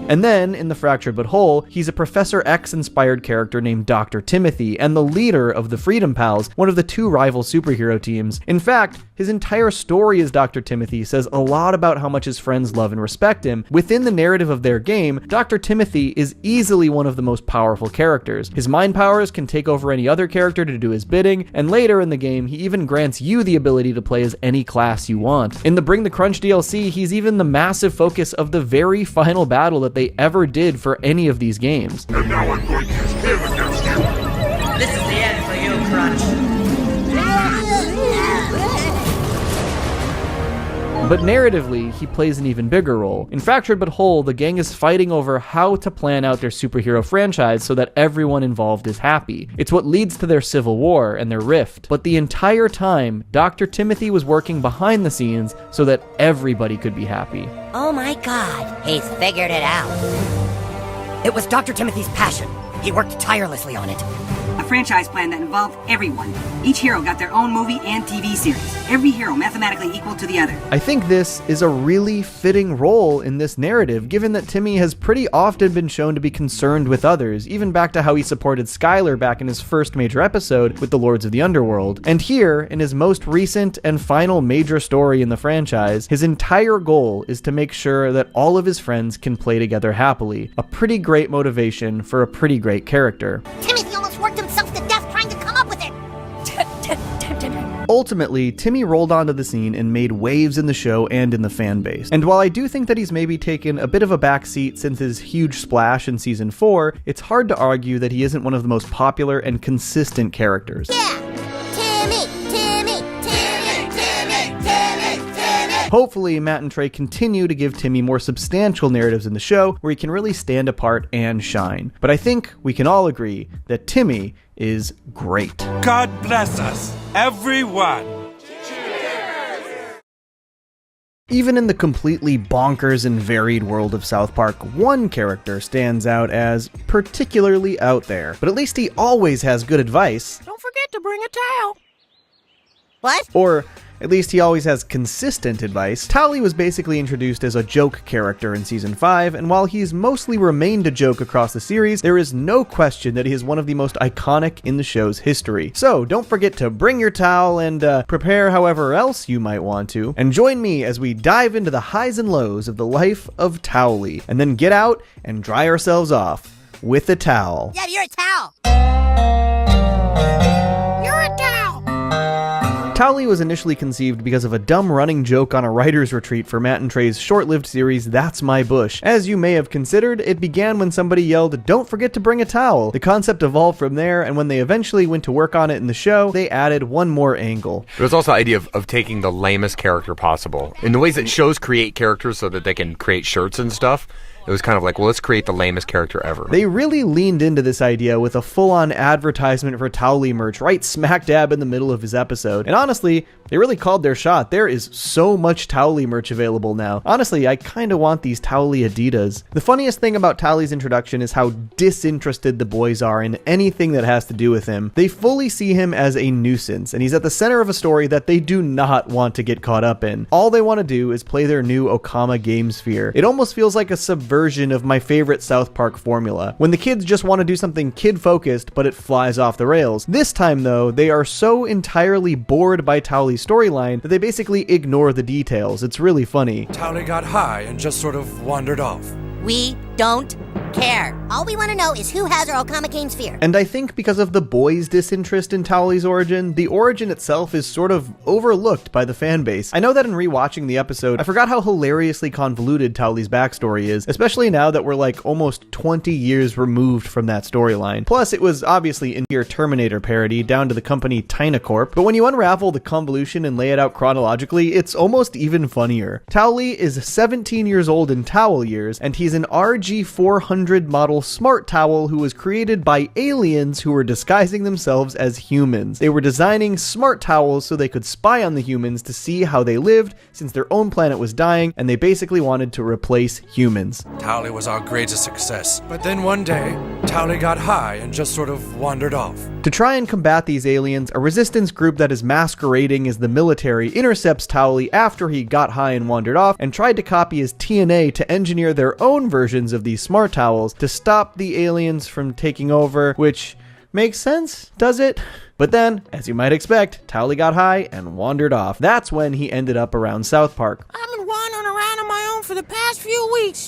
And then, in the Fractured But Whole, he's a Professor X-inspired character named Dr. Timothy, and the leader of the Freedom Pals, one of the two rival superhero teams. In fact, his entire story as Dr. Timothy says a lot about how much his friends love and respect him. Within the narrative of their game, Dr. Timothy is easily one of the most powerful characters. His mind powers can take over any other character to do his bidding, and later in the game, he even grants you the ability to play as any class you want. In the Bring the Crunch DLC, he's even the massive focus of the very final battle that they ever did for any of these games. And now I'm going to use him against you. This is the end for you, Crunch. But narratively, he plays an even bigger role. In Fractured But Whole, the gang is fighting over how to plan out their superhero franchise so that everyone involved is happy. It's what leads to their civil war and their rift. But the entire time, Dr. Timothy was working behind the scenes so that everybody could be happy. Oh my God, he's figured it out. It was Dr. Timothy's passion. He worked tirelessly on it. A franchise plan that involved everyone. Each hero got their own movie and TV series. Every hero mathematically equal to the other. I think this is a really fitting role in this narrative, given that Timmy has pretty often been shown to be concerned with others, even back to how he supported Skylar back in his first major episode with the Lords of the Underworld. And here, in his most recent and final major story in the franchise, his entire goal is to make sure that all of his friends can play together happily. A pretty great motivation for a pretty great character. Timothy almost worked himself to death trying to come up with it. Ultimately, Timmy rolled onto the scene and made waves in the show and in the fan base. And while I do think that he's maybe taken a bit of a backseat since his huge splash in Season 4, it's hard to argue that he isn't one of the most popular and consistent characters. Hopefully, Matt and Trey continue to give Timmy more substantial narratives in the show where he can really stand apart and shine. But I think we can all agree that Timmy is great. God bless us, everyone! Even in the completely bonkers and varied world of South Park, one character stands out as particularly out there. But at least he always has good advice. Don't forget to bring a towel. What? Or At least he always has consistent advice. Towelie was basically introduced as a joke character in Season 5, and while he's mostly remained a joke across the series, there is no question that he is one of the most iconic in the show's history. So don't forget to bring your towel and prepare however else you might want to, and join me as we dive into the highs and lows of the life of Towelie, and then get out and dry ourselves off with a towel. Yeah, you're a towel. You're a towel. Towelie was initially conceived because of a dumb running joke on a writer's retreat for Matt and Trey's short-lived series That's My Bush. As you may have considered, it began when somebody yelled, "Don't forget to bring a towel." The concept evolved from there, and when they eventually went to work on it in the show, they added one more angle. But it's also the idea of taking the lamest character possible. In the ways that shows create characters so that they can create shirts and stuff, it was kind of like, well, let's create the lamest character ever. They really leaned into this idea with a full-on advertisement for Towelie merch right smack dab in the middle of his episode. And honestly, they really called their shot. There is so much Towelie merch available now. Honestly, I kind of want these Towelie Adidas. The funniest thing about Towelie's introduction is how disinterested the boys are in anything that has to do with him. They fully see him as a nuisance, and he's at the center of a story that they do not want to get caught up in. All they want to do is play their new Okama game sphere. It almost feels like a subversion of my favorite South Park formula, when the kids just want to do something kid-focused, but it flies off the rails. This time, though, they are so entirely bored by Towelie's storyline that they basically ignore the details. It's really funny. Towelie got high and just sort of wandered off. We don't care. All we want to know is who has our Okama game sphere. And I think because of the boys' disinterest in Towelie's origin, the origin itself is sort of overlooked by the fan base. I know that in rewatching the episode, I forgot how hilariously convoluted Towelie's backstory is, especially now that we're like almost 20 years removed from that storyline. Plus, it was obviously in your Terminator parody down to the company Tynacorp, but when you unravel the convolution and lay it out chronologically, it's almost even funnier. Towelie is 17 years old in towel years, and he's an RG-400 model smart towel who was created by aliens who were disguising themselves as humans. They were designing smart towels so they could spy on the humans to see how they lived since their own planet was dying, and they basically wanted to replace humans. Towelie was our greatest success. But then one day, Towelie got high and just sort of wandered off. To try and combat these aliens, a resistance group that is masquerading as the military intercepts Towelie after he got high and wandered off, and tried to copy his TNA to engineer their own versions of these smart towels to stop the aliens from taking over, which makes sense, does it? But then, as you might expect, Towelie got high and wandered off. That's when he ended up around South Park. I've been wandering around on my own for the past few weeks,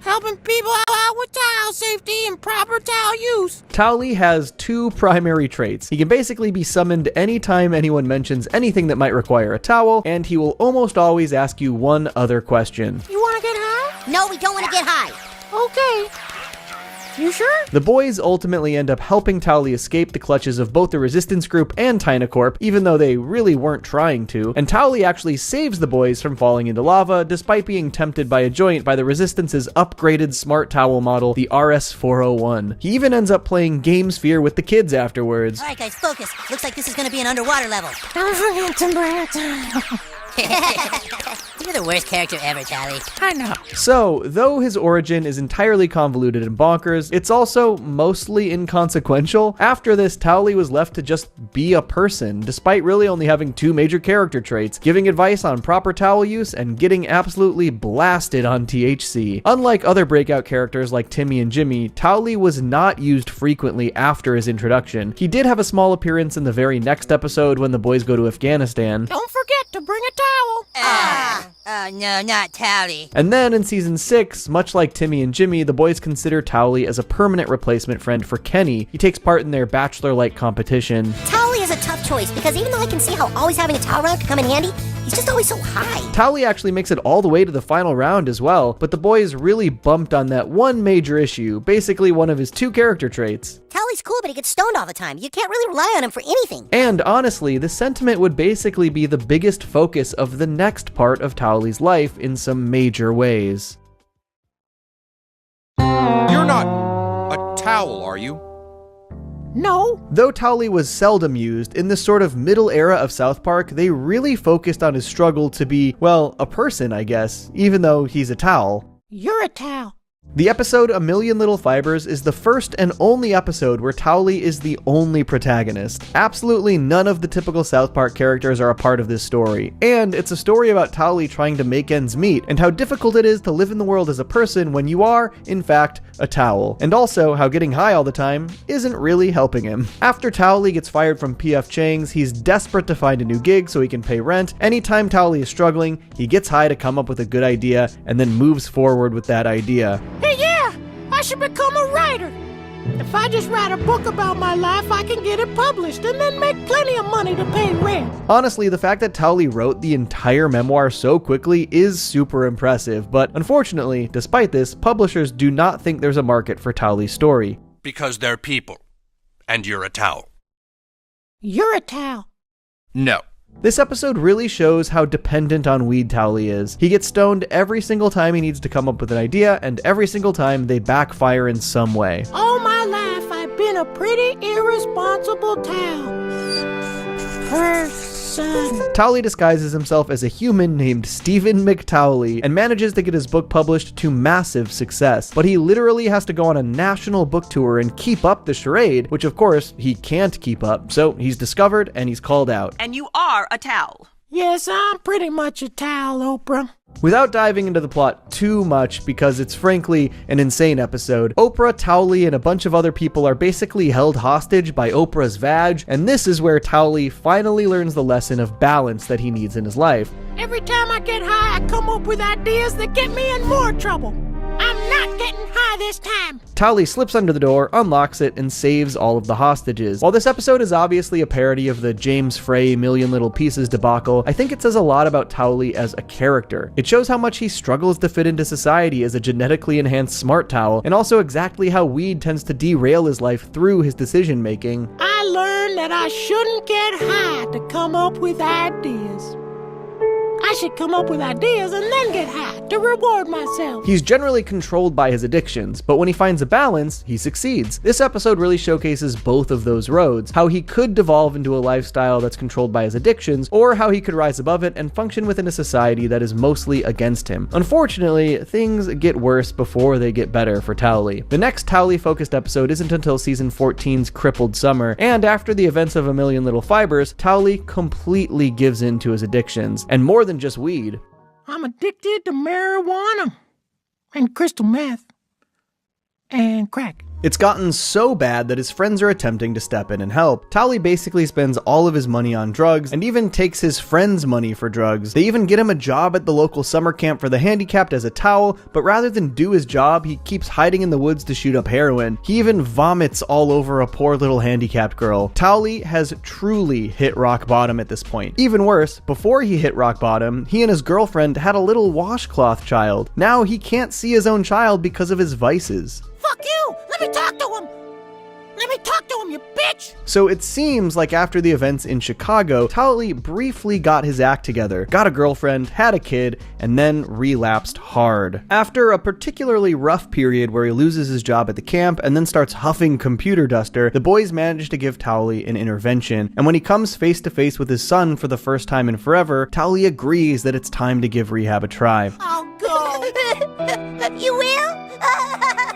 helping people out with towel safety and proper towel use. Towelie has two primary traits. He can basically be summoned anytime anyone mentions anything that might require a towel, and he will almost always ask you one other question. You want to get high? No, we don't want to get high. Okay. You sure? The boys ultimately end up helping Towelie escape the clutches of both the Resistance Group and Tynacorp, even though they really weren't trying to, and Towelie actually saves the boys from falling into lava, despite being tempted by a joint by the Resistance's upgraded smart towel model, the RS-401. He even ends up playing Game Sphere with the kids afterwards. Alright guys, focus. Looks like this is gonna be an underwater level. Don't forget to bring a towel. You're the worst character ever, Towelie. I know. So, though his origin is entirely convoluted and bonkers, it's also mostly inconsequential. After this, Towelie was left to just be a person, despite really only having two major character traits, giving advice on proper towel use and getting absolutely blasted on THC. Unlike other breakout characters like Timmy and Jimmy, Towelie was not used frequently after his introduction. He did have a small appearance in the very next episode when the boys go to Afghanistan. Don't forget to bring a towel. Oh no, not Towelie. And then in season 6, much like Timmy and Jimmy, the boys consider Towelie as a permanent replacement friend for Kenny. He takes part in their bachelor-like competition. Towelie is a tough choice because even though I can see how always having a towel around could come in handy, he's just always so high. Towelie actually makes it all the way to the final round as well, but the boys really bumped on that one major issue, basically one of his two character traits. Towelie's cool, but he gets stoned all the time. You can't really rely on him for anything. And honestly, the sentiment would basically be the biggest focus of the next part of Towelie's life in some major ways. You're not a towel, are you? No. Though Towelie was seldom used, in this sort of middle era of South Park, they really focused on his struggle to be, well, a person, I guess, even though he's a towel. You're a towel. The episode A Million Little Fibers is the first and only episode where Towelie is the only protagonist. Absolutely none of the typical South Park characters are a part of this story, and it's a story about Towelie trying to make ends meet and how difficult it is to live in the world as a person when you are, in fact, a towel, and also how getting high all the time isn't really helping him. After Towelie gets fired from P.F. Chang's, he's desperate to find a new gig so he can pay rent. Anytime Towelie is struggling, he gets high to come up with a good idea and then moves forward with that idea. Hey, yeah, I should become a writer. If I just write a book about my life, I can get it published and then make plenty of money to pay rent. Honestly, the fact that Towelie wrote the entire memoir so quickly is super impressive, but unfortunately, despite this, publishers do not think there's a market for Towelie's story. Because they're people, and you're a towel. You're a towel. No. This episode really shows how dependent on weed Towelie is. He gets stoned every single time he needs to come up with an idea, and every single time they backfire in some way. All my life, I've been a pretty irresponsible person. Towelie disguises himself as a human named Stephen McTowelie and manages to get his book published to massive success. But he literally has to go on a national book tour and keep up the charade, which of course he can't keep up. So he's discovered and he's called out. And you are a towel. Yes, I'm pretty much a towel, Oprah. Without diving into the plot too much, because it's frankly an insane episode, Oprah, Towelie, and a bunch of other people are basically held hostage by Oprah's vag, and this is where Towelie finally learns the lesson of balance that he needs in his life. Every time I get high, I come up with ideas that get me in more trouble. I'm not getting high this time. Towelie slips under the door, unlocks it, and saves all of the hostages. While this episode is obviously a parody of the James Frey Million Little Pieces debacle, I think it says a lot about Towelie as a character. It shows how much he struggles to fit into society as a genetically enhanced smart towel, and also exactly how weed tends to derail his life through his decision making. I learned that I shouldn't get high to come up with ideas. I should come up with ideas and then get high to reward myself. He's generally controlled by his addictions, but when he finds a balance, he succeeds. This episode really showcases both of those roads, how he could devolve into a lifestyle that's controlled by his addictions, or how he could rise above it and function within a society that is mostly against him. Unfortunately, things get worse before they get better for Towelie. The next Towelie-focused episode isn't until season 14's Crippled Summer, and after the events of A Million Little Fibers, Towelie completely gives in to his addictions, and more than just weed. I'm addicted to marijuana and crystal meth and crack. It's gotten so bad that his friends are attempting to step in and help. Towelie basically spends all of his money on drugs and even takes his friends' money for drugs. They even get him a job at the local summer camp for the handicapped as a towel, but rather than do his job, he keeps hiding in the woods to shoot up heroin. He even vomits all over a poor little handicapped girl. Towelie has truly hit rock bottom at this point. Even worse, before he hit rock bottom, he and his girlfriend had a little washcloth child. Now he can't see his own child because of his vices. Fuck you! Let me talk to him! Let me talk to him, you bitch! So it seems like after the events in Chicago, Towelie briefly got his act together, got a girlfriend, had a kid, and then relapsed hard. After a particularly rough period where he loses his job at the camp and then starts huffing computer duster, the boys manage to give Towelie an intervention. And when he comes face to face with his son for the first time in forever, Towelie agrees that it's time to give rehab a try. I'll go. You will?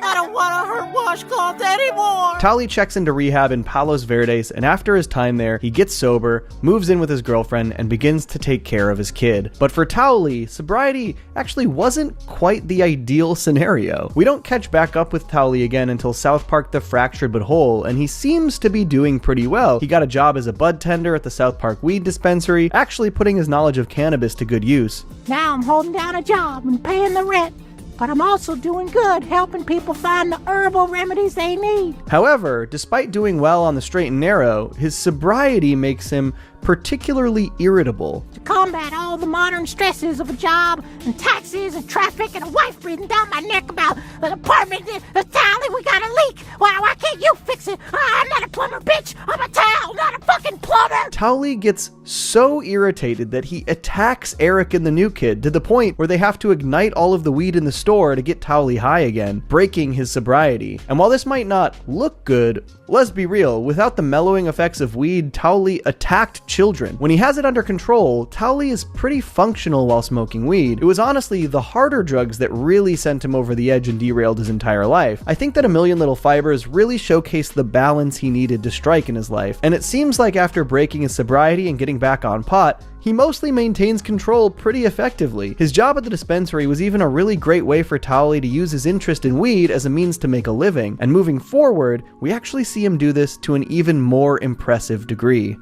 I don't want to hurt washcloth anymore. Towelie checks into rehab in Palos Verdes, and after his time there, he gets sober, moves in with his girlfriend, and begins to take care of his kid. But for Towelie, sobriety actually wasn't quite the ideal scenario. We don't catch back up with Towelie again until South Park: The Fractured But Whole, and he seems to be doing pretty well. He got a job as a bud tender at the South Park weed dispensary, actually putting his knowledge of cannabis to good use. Now I'm holding down a job and paying the rent. But I'm also doing good, helping people find the herbal remedies they need. However, despite doing well on the straight and narrow, his sobriety makes him particularly irritable. To combat all the modern stresses of a job and taxes and traffic and a wife breathing down my neck about an apartment, Towelie, we got a leak. Why can't you fix it? I'm not a plumber, bitch. I'm a towel, not a fucking plumber. Towelie gets so irritated that he attacks Eric and the new kid to the point where they have to ignite all of the weed in the store to get Towelie high again, breaking his sobriety. And while this might not look good, let's be real, without the mellowing effects of weed, Towelie attacked children. When he has it under control, Towelie is pretty functional while smoking weed. It was honestly the harder drugs that really sent him over the edge and derailed his entire life. I think that A Million Little Fibers really showcased the balance he needed to strike in his life, and it seems like after breaking his sobriety and getting back on pot, he mostly maintains control pretty effectively. His job at the dispensary was even a really great way for Towelie to use his interest in weed as a means to make a living, and moving forward, we actually see him do this to an even more impressive degree.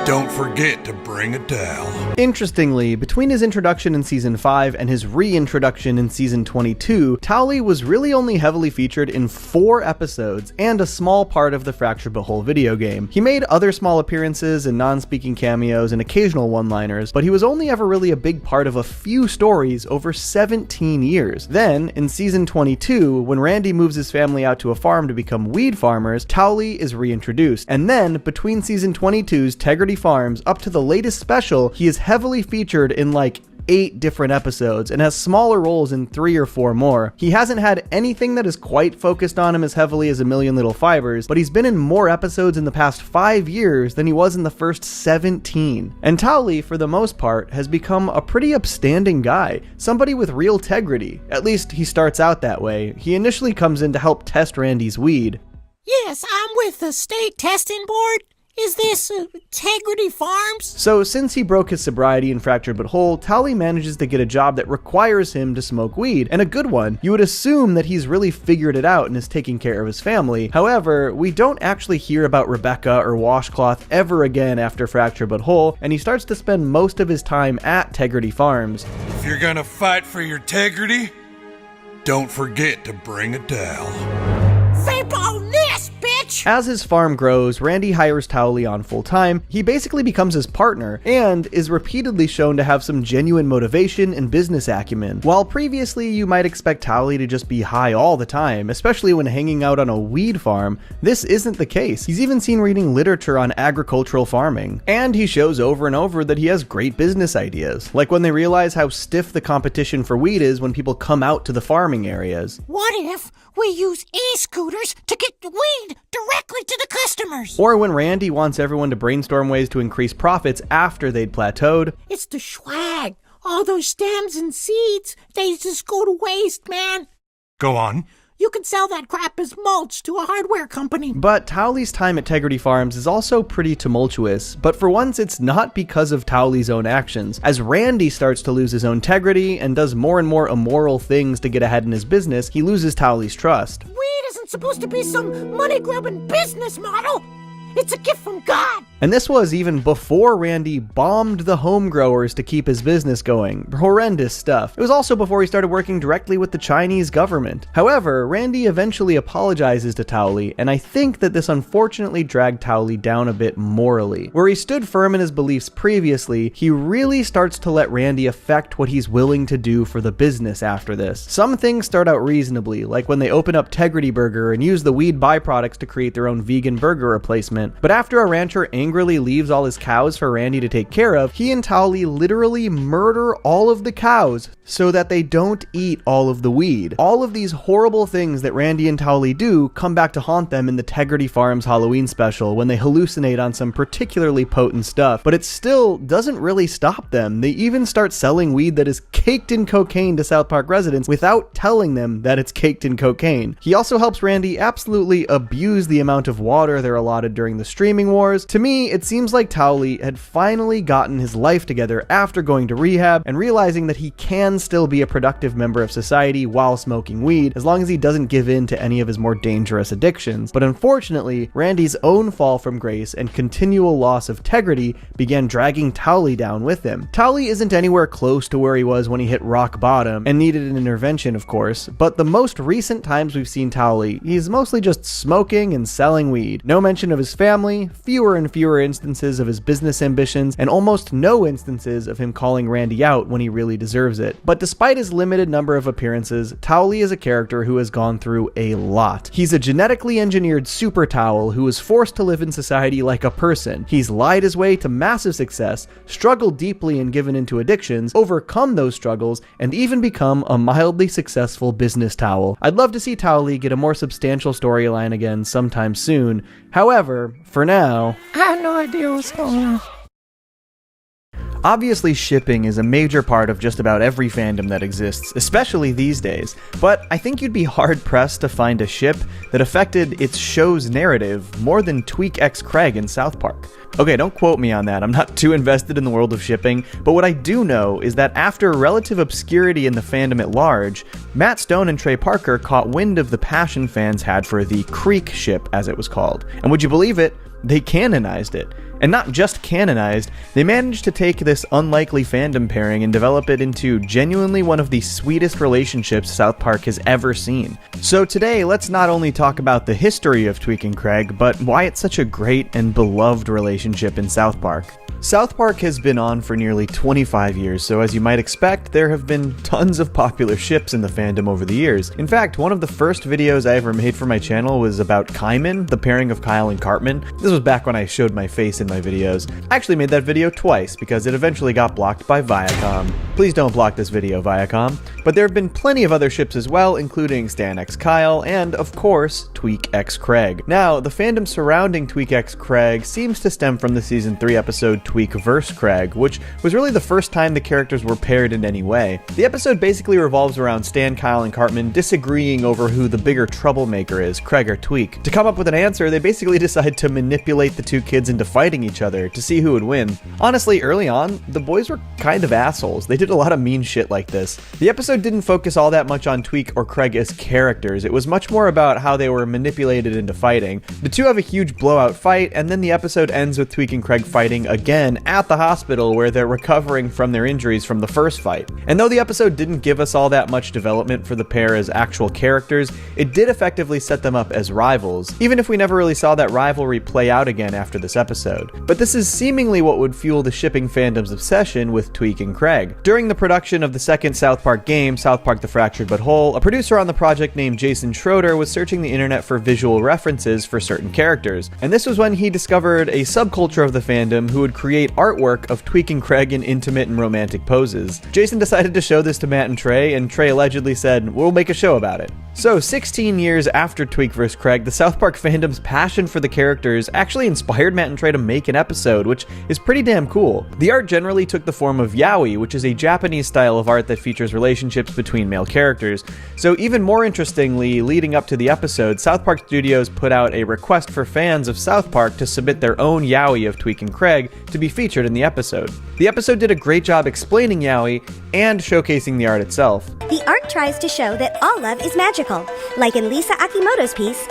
Don't forget to bring a towel. Interestingly, between his introduction in Season 5 and his reintroduction in Season 22, Towelie was really only heavily featured in 4 episodes and a small part of the Fractured But Whole video game. He made other small appearances and non-speaking cameos and occasional one-liners, but he was only ever really a big part of a few stories over 17 years. Then, in Season 22, when Randy moves his family out to a farm to become weed farmers, Towelie is reintroduced. And then, between Season 22's Tegrity Farms up to the latest special, he is heavily featured in like 8 different episodes and has smaller roles in 3 or 4 more. He hasn't had anything that is quite focused on him as heavily as A Million Little Fibers, but he's been in more episodes in the past 5 years than he was in the first 17. And Towelie, for the most part, has become a pretty upstanding guy, somebody with real integrity. At least he starts out that way. He initially comes in to help test Randy's weed. Yes, I'm with the state testing board. Is this Tegrity Farms? So since he broke his sobriety in Fractured But Whole, Towelie manages to get a job that requires him to smoke weed, and a good one. You would assume that he's really figured it out and is taking care of his family. However, we don't actually hear about Rebecca or Washcloth ever again after Fractured But Whole, and he starts to spend most of his time at Tegrity Farms. If you're gonna fight for your integrity, don't forget to bring a towel. Vape on this, bitch! As his farm grows, Randy hires Towelie on full time. He basically becomes his partner and is repeatedly shown to have some genuine motivation and business acumen. While previously you might expect Towelie to just be high all the time, especially when hanging out on a weed farm, this isn't the case. He's even seen reading literature on agricultural farming. And he shows over and over that he has great business ideas, like when they realize how stiff the competition for weed is when people come out to the farming areas. What if we use e-scooters to get weed directly to the customers? Or when Randy wants everyone to brainstorm ways to increase profits after they'd plateaued. It's the swag. All those stems and seeds, they just go to waste, man. Go on. You can sell that crap as mulch to a hardware company. But Towelie's time at Tegrity Farms is also pretty tumultuous, but for once it's not because of Towelie's own actions. As Randy starts to lose his own integrity and does more and more immoral things to get ahead in his business, he loses Towelie's trust. Weed isn't supposed to be some money-grubbing business model. It's a gift from God. And this was even before Randy bombed the home growers to keep his business going. Horrendous stuff. It was also before he started working directly with the Chinese government. However, Randy eventually apologizes to Towelie, and I think that this unfortunately dragged Towelie down a bit morally. Where he stood firm in his beliefs previously, he really starts to let Randy affect what he's willing to do for the business after this. Some things start out reasonably, like when they open up Tegrity Burger and use the weed byproducts to create their own vegan burger replacement. But after a rancher angrily leaves all his cows for Randy to take care of, he and Towelie literally murder all of the cows so that they don't eat all of the weed. All of these horrible things that Randy and Towelie do come back to haunt them in the Tegrity Farms Halloween special when they hallucinate on some particularly potent stuff, but it still doesn't really stop them. They even start selling weed that is caked in cocaine to South Park residents without telling them that it's caked in cocaine. He also helps Randy absolutely abuse the amount of water they're allotted during the streaming wars. To me, it seems like Towelie had finally gotten his life together after going to rehab and realizing that he can still be a productive member of society while smoking weed, as long as he doesn't give in to any of his more dangerous addictions. But unfortunately, Randy's own fall from grace and continual loss of integrity began dragging Towelie down with him. Towelie isn't anywhere close to where he was when he hit rock bottom and needed an intervention, of course, but the most recent times we've seen Towelie, he's mostly just smoking and selling weed. No mention of his family, fewer and fewer fewer instances of his business ambitions, and almost no instances of him calling Randy out when he really deserves it. But despite his limited number of appearances, Towelie is a character who has gone through a lot. He's a genetically engineered super towel who was forced to live in society like a person. He's lied his way to massive success, struggled deeply and given into addictions, overcome those struggles, and even become a mildly successful business towel. I'd love to see Towelie get a more substantial storyline again sometime soon. However, for now, I have no idea what's going on. Obviously, shipping is a major part of just about every fandom that exists, especially these days, but I think you'd be hard-pressed to find a ship that affected its show's narrative more than Tweek X Craig in South Park. Okay, don't quote me on that, I'm not too invested in the world of shipping, but what I do know is that after relative obscurity in the fandom at large, Matt Stone and Trey Parker caught wind of the passion fans had for the Creek ship, as it was called. And would you believe it? They canonized it. And not just canonized, they managed to take this unlikely fandom pairing and develop it into genuinely one of the sweetest relationships South Park has ever seen. So today, let's not only talk about the history of Tweek and Craig, but why it's such a great and beloved relationship in South Park. South Park has been on for nearly 25 years, so as you might expect, there have been tons of popular ships in the fandom over the years. In fact, one of the first videos I ever made for my channel was about Kaiman, the pairing of Kyle and Cartman. This was back when I showed my face in my videos. I actually made that video twice, because it eventually got blocked by Viacom. Please don't block this video, Viacom. But there have been plenty of other ships as well, including Stan X Kyle, and, of course, Tweek X Craig. Now, the fandom surrounding Tweek X Craig seems to stem from the Season 3 episode Tweek vs. Craig, which was really the first time the characters were paired in any way. The episode basically revolves around Stan, Kyle, and Cartman disagreeing over who the bigger troublemaker is, Craig or Tweek. To come up with an answer, they basically decide to manipulate the two kids into fighting each other to see who would win. Honestly, early on, the boys were kind of assholes. They did a lot of mean shit like this. The episode didn't focus all that much on Tweek or Craig as characters. It was much more about how they were manipulated into fighting. The two have a huge blowout fight, and then the episode ends with Tweek and Craig fighting again at the hospital where they're recovering from their injuries from the first fight. And though the episode didn't give us all that much development for the pair as actual characters, it did effectively set them up as rivals, even if we never really saw that rivalry play out again after this episode. But this is seemingly what would fuel the shipping fandom's obsession with Tweek and Craig. During the production of the second South Park game, South Park: The Fractured But Whole, a producer on the project named Jason Schroeder was searching the internet for visual references for certain characters, and this was when he discovered a subculture of the fandom who would create artwork of Tweek and Craig in intimate and romantic poses. Jason decided to show this to Matt and Trey allegedly said, "We'll make a show about it." So, 16 years after Tweek vs. Craig, the South Park fandom's passion for the characters actually inspired Matt and Trey to make an episode, which is pretty damn cool. The art generally took the form of yaoi, which is a Japanese style of art that features relationships between male characters. So even more interestingly, leading up to the episode, South Park Studios put out a request for fans of South Park to submit their own yaoi of Tweek and Craig to be featured in the episode. The episode did a great job explaining yaoi and showcasing the art itself. The art tries to show that all love is magical, like in Lisa Akimoto's piece,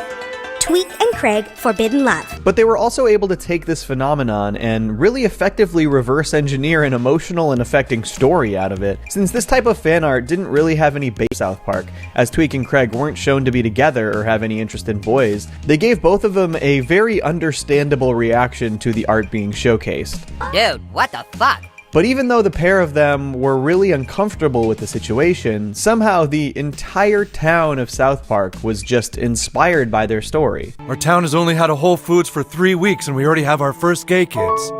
Tweek and Craig Forbidden Love. But they were also able to take this phenomenon and really effectively reverse engineer an emotional and affecting story out of it. Since this type of fan art didn't really have any base in South Park, as Tweek and Craig weren't shown to be together or have any interest in boys, they gave both of them a very understandable reaction to the art being showcased. Dude, what the fuck? But even though the pair of them were really uncomfortable with the situation, somehow the entire town of South Park was just inspired by their story. Our town has only had a Whole Foods for 3 weeks and we already have our first gay kids.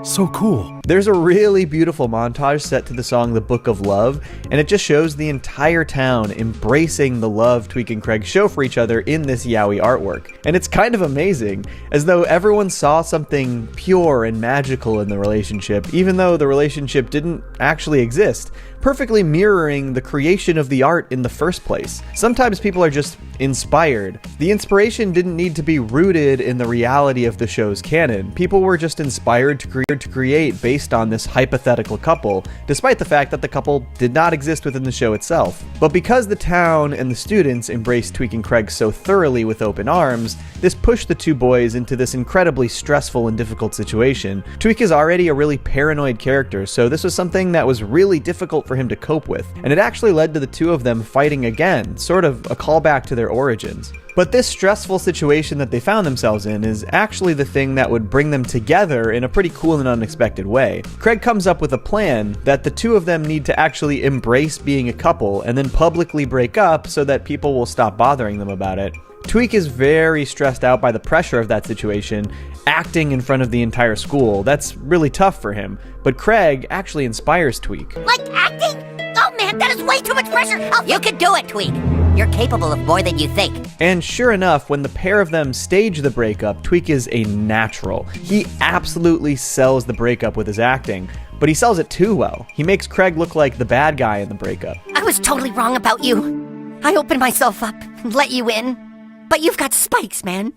So cool. There's a really beautiful montage set to the song The Book of Love, and it just shows the entire town embracing the love Tweek and Craig show for each other in this yaoi artwork. And it's kind of amazing, as though everyone saw something pure and magical in the relationship, even though the relationship didn't actually exist, perfectly mirroring the creation of the art in the first place. Sometimes people are just inspired. The inspiration didn't need to be rooted in the reality of the show's canon. People were just inspired to create based on this hypothetical couple, despite the fact that the couple did not exist within the show itself. But because the town and the students embraced Tweek and Craig so thoroughly with open arms, This pushed the two boys into this incredibly stressful and difficult situation. Tweek is already a really paranoid character, so this was something that was really difficult for him to cope with, and it actually led to the two of them fighting again, sort of a callback to their origins. But this stressful situation that they found themselves in is actually the thing that would bring them together in a pretty cool and unexpected way. Craig comes up with a plan that the two of them need to actually embrace being a couple and then publicly break up so that people will stop bothering them about it. Tweek is very stressed out by the pressure of that situation, acting in front of the entire school. That's really tough for him, but Craig actually inspires Tweek. Like acting? Oh man, that is way too much pressure! You could do it, Tweek! You're capable of more than you think. And sure enough, when the pair of them stage the breakup, Tweek is a natural. He absolutely sells the breakup with his acting, but he sells it too well. He makes Craig look like the bad guy in the breakup. I was totally wrong about you. I opened myself up and let you in. But you've got spikes, man.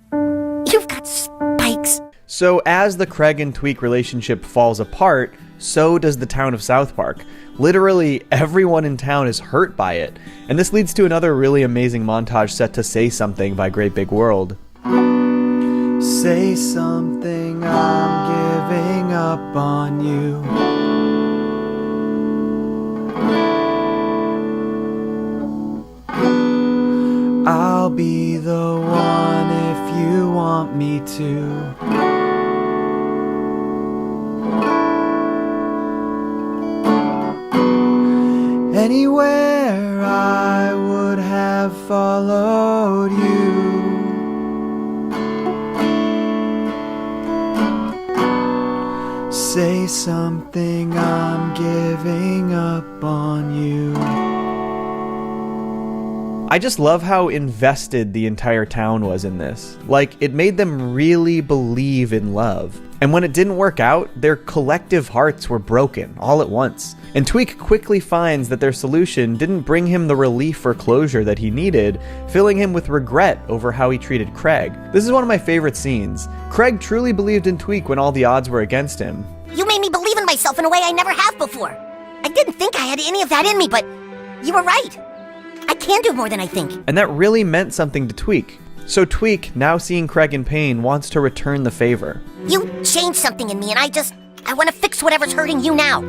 You've got spikes. So as the Craig and Tweek relationship falls apart, so does the town of South Park. Literally everyone in town is hurt by it. And this leads to another really amazing montage set to Say Something by Great Big World. Say something, I'm giving up on you. I'll be the one if you want me to. Anywhere I would have followed you. Say something, I'm giving up on you. I just love how invested the entire town was in this. Like, it made them really believe in love. And when it didn't work out, their collective hearts were broken all at once. And Tweek quickly finds that their solution didn't bring him the relief or closure that he needed, filling him with regret over how he treated Craig. This is one of my favorite scenes. Craig truly believed in Tweek when all the odds were against him. You made me believe in myself in a way I never have before. I didn't think I had any of that in me, but you were right. I can do more than I think. And that really meant something to Tweek. So Tweek, now seeing Craig in pain, wants to return the favor. You changed something in me, and I want to fix whatever's hurting you now.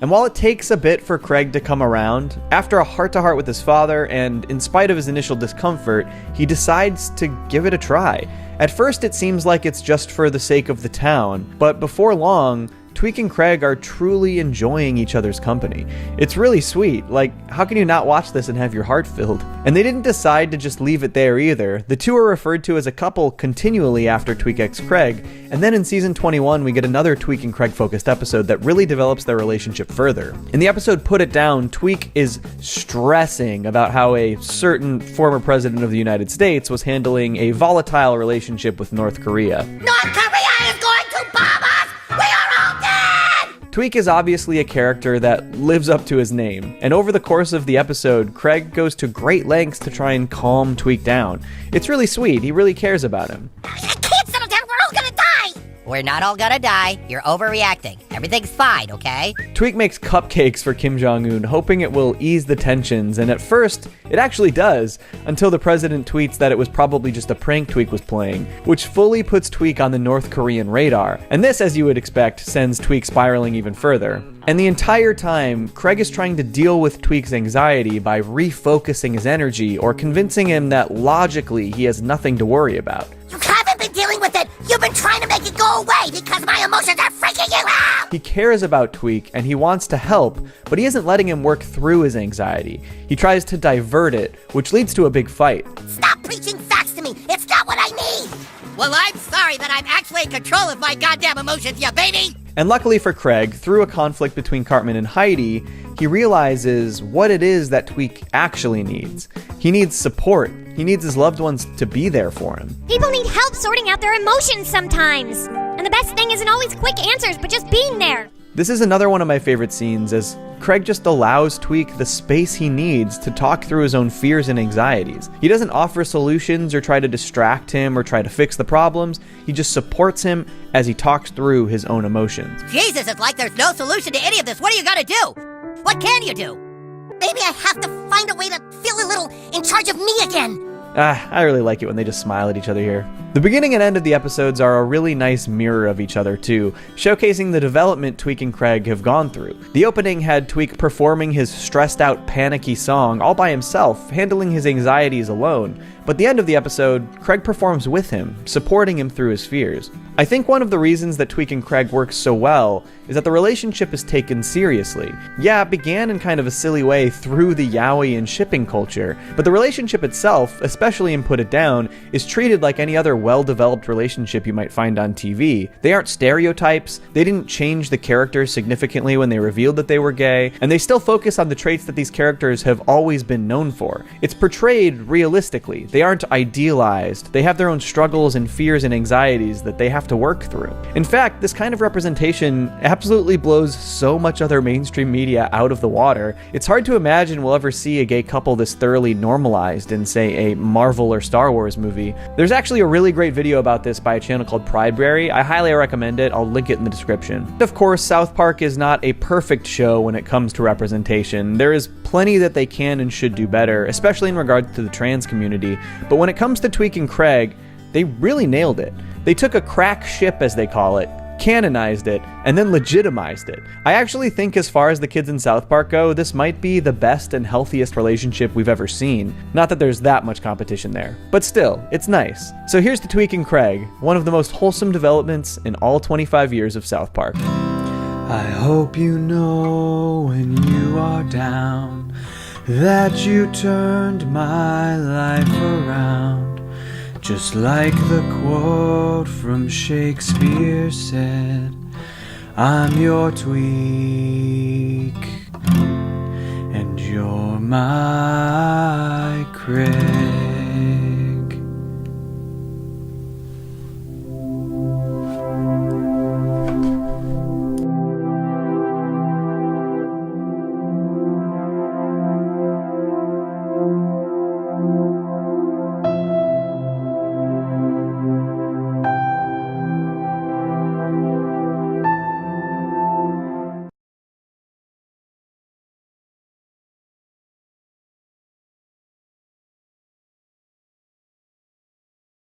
And while it takes a bit for Craig to come around, after a heart-to-heart with his father, and in spite of his initial discomfort, he decides to give it a try. At first, it seems like it's just for the sake of the town, but before long, Tweek and Craig are truly enjoying each other's company. It's really sweet. Like, how can you not watch this and have your heart filled? And they didn't decide to just leave it there either. The two are referred to as a couple continually after Tweek X Craig, and then in season 21 we get another Tweek and Craig focused episode that really develops their relationship further. In the episode Put It Down, Tweek is stressing about how a certain former president of the United States was handling a volatile relationship with North Korea. North Korea is going to bomb us! We are all dead! Tweek is obviously a character that lives up to his name, and over the course of the episode, Craig goes to great lengths to try and calm Tweek down. It's really sweet, he really cares about him. I can't settle down, we're all gonna die! We're not all gonna die. You're overreacting. Everything's fine, okay? Tweek makes cupcakes for Kim Jong-un, hoping it will ease the tensions, and at first, it actually does, until the president tweets that it was probably just a prank Tweek was playing, which fully puts Tweek on the North Korean radar. And this, as you would expect, sends Tweek spiraling even further. And the entire time, Craig is trying to deal with Tweek's anxiety by refocusing his energy or convincing him that logically he has nothing to worry about. You haven't been dealing with it! You've been trying to make it go away because my emotions are freaking you out! He cares about Tweek and he wants to help, but he isn't letting him work through his anxiety. He tries to divert it, which leads to a big fight. Stop preaching facts to me! It's not what I need! Well, I'm sorry that I'm actually in control of my goddamn emotions, you baby! And luckily for Craig, through a conflict between Cartman and Heidi, he realizes what it is that Tweek actually needs. He needs support. He needs his loved ones to be there for him. People need help sorting out their emotions sometimes. And the best thing isn't always quick answers, but just being there. This is another one of my favorite scenes, as Craig just allows Tweek the space he needs to talk through his own fears and anxieties. He doesn't offer solutions or try to distract him or try to fix the problems. He just supports him as he talks through his own emotions. Jesus, it's like there's no solution to any of this. What are you gonna do? What can you do? Maybe I have to find a way to feel a little in charge of me again. I really like it when they just smile at each other here. The beginning and end of the episodes are a really nice mirror of each other too, showcasing the development Tweek and Craig have gone through. The opening had Tweek performing his stressed out, panicky song all by himself, handling his anxieties alone. But the end of the episode, Craig performs with him, supporting him through his fears. I think one of the reasons that Tweek and Craig works so well is that the relationship is taken seriously. Yeah, it began in kind of a silly way through the yaoi and shipping culture, but the relationship itself, especially in Put It Down, is treated like any other well-developed relationship you might find on TV. They aren't stereotypes, they didn't change the characters significantly when they revealed that they were gay, and they still focus on the traits that these characters have always been known for. It's portrayed realistically. They aren't idealized. They have their own struggles and fears and anxieties that they have to work through. In fact, this kind of representation absolutely blows so much other mainstream media out of the water. It's hard to imagine we'll ever see a gay couple this thoroughly normalized in, say, a Marvel or Star Wars movie. There's actually a really great video about this by a channel called Prideberry. I highly recommend it. I'll link it in the description. Of course, South Park is not a perfect show when it comes to representation. There is plenty that they can and should do better, especially in regard to the trans community. But when it comes to Tweek and Craig, they really nailed it. They took a crack ship, as they call it, canonized it, and then legitimized it. I actually think as far as the kids in South Park go, this might be the best and healthiest relationship we've ever seen. Not that there's that much competition there, but still, it's nice. So here's to Tweek and Craig, one of the most wholesome developments in all 25 years of South Park. I hope you know when you are down that you turned my life around. Just like the quote from Shakespeare said, I'm your Tweek, and you're my Craig.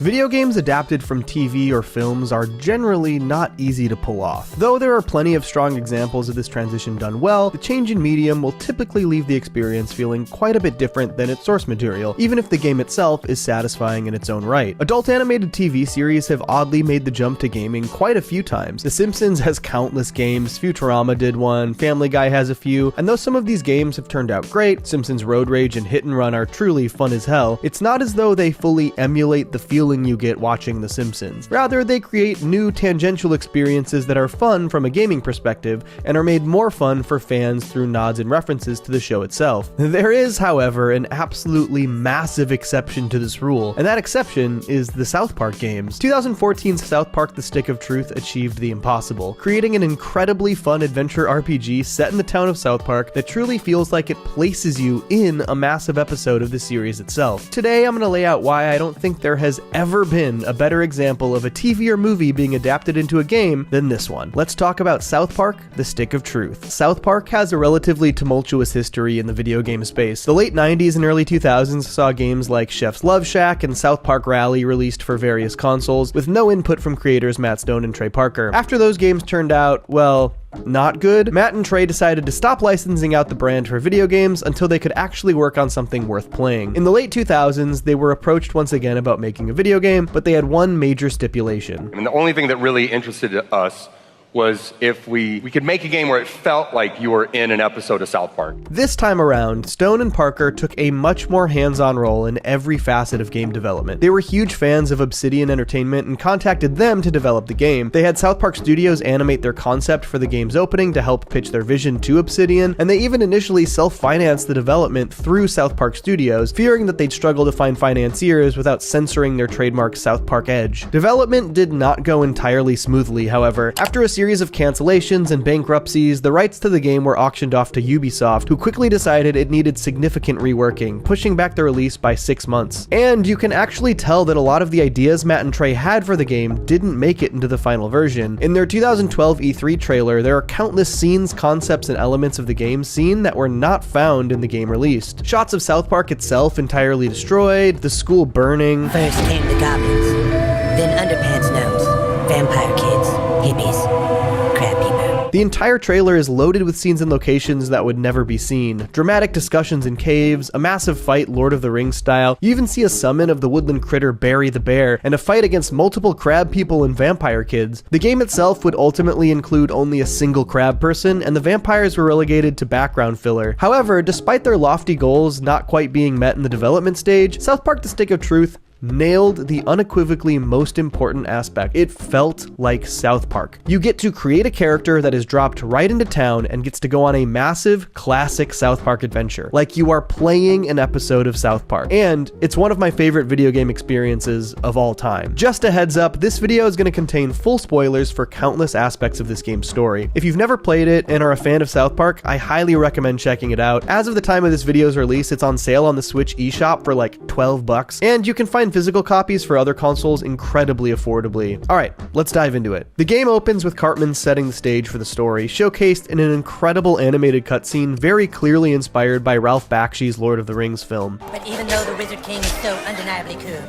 Video games adapted from TV or films are generally not easy to pull off. Though there are plenty of strong examples of this transition done well, the change in medium will typically leave the experience feeling quite a bit different than its source material, even if the game itself is satisfying in its own right. Adult animated TV series have oddly made the jump to gaming quite a few times. The Simpsons has countless games, Futurama did one, Family Guy has a few, and though some of these games have turned out great, Simpsons Road Rage and Hit and Run are truly fun as hell, it's not as though they fully emulate the feeling you get watching The Simpsons. Rather, they create new tangential experiences that are fun from a gaming perspective and are made more fun for fans through nods and references to the show itself. There is, however, an absolutely massive exception to this rule, and that exception is the South Park games. 2014's South Park: The Stick of Truth achieved the impossible, creating an incredibly fun adventure RPG set in the town of South Park that truly feels like it places you in a massive episode of the series itself. Today, I'm going to lay out why I don't think there has ever been a better example of a TV or movie being adapted into a game than this one. Let's talk about South Park: The Stick of Truth. South Park has a relatively tumultuous history in the video game space. The late 90s and early 2000s saw games like Chef's Love Shack and South Park Rally released for various consoles, with no input from creators Matt Stone and Trey Parker. After those games turned out, well, not good, Matt and Trey decided to stop licensing out the brand for video games until they could actually work on something worth playing. In the late 2000s, they were approached once again about making a video game, but they had one major stipulation. I mean, the only thing that really interested us was if we could make a game where it felt like you were in an episode of South Park. This time around, Stone and Parker took a much more hands-on role in every facet of game development. They were huge fans of Obsidian Entertainment and contacted them to develop the game. They had South Park Studios animate their concept for the game's opening to help pitch their vision to Obsidian, and they even initially self-financed the development through South Park Studios, fearing that they'd struggle to find financiers without censoring their trademark South Park edge. Development did not go entirely smoothly, however. After a series of cancellations and bankruptcies, the rights to the game were auctioned off to Ubisoft, who quickly decided it needed significant reworking, pushing back the release by 6 months. And you can actually tell that a lot of the ideas Matt and Trey had for the game didn't make it into the final version. In their 2012 E3 trailer, there are countless scenes, concepts, and elements of the game seen that were not found in the game released. Shots of South Park itself entirely destroyed, the school burning. First came the goblins, Then underpants gnomes, vampire kids, hippies, crab people. The entire trailer is loaded with scenes and locations that would never be seen. Dramatic discussions in caves, a massive fight Lord of the Rings style, you even see a summon of the woodland critter Barry the Bear, and a fight against multiple crab people and vampire kids. The game itself would ultimately include only a single crab person, and the vampires were relegated to background filler. However, despite their lofty goals not quite being met in the development stage, South Park: The Stick of Truth nailed the unequivocally most important aspect. It felt like South Park. You get to create a character that is dropped right into town and gets to go on a massive, classic South Park adventure, like you are playing an episode of South Park. And it's one of my favorite video game experiences of all time. Just a heads up, this video is going to contain full spoilers for countless aspects of this game's story. If you've never played it and are a fan of South Park, I highly recommend checking it out. As of the time of this video's release, it's on sale on the Switch eShop for like $12, and you can find physical copies for other consoles incredibly affordably. Alright, let's dive into it. The game opens with Cartman setting the stage for the story, showcased in an incredible animated cutscene very clearly inspired by Ralph Bakshi's Lord of the Rings film. But even though the Wizard King is so undeniably cool,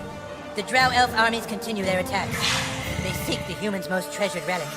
the Drow Elf armies continue their attacks. They seek the humans' most treasured relic,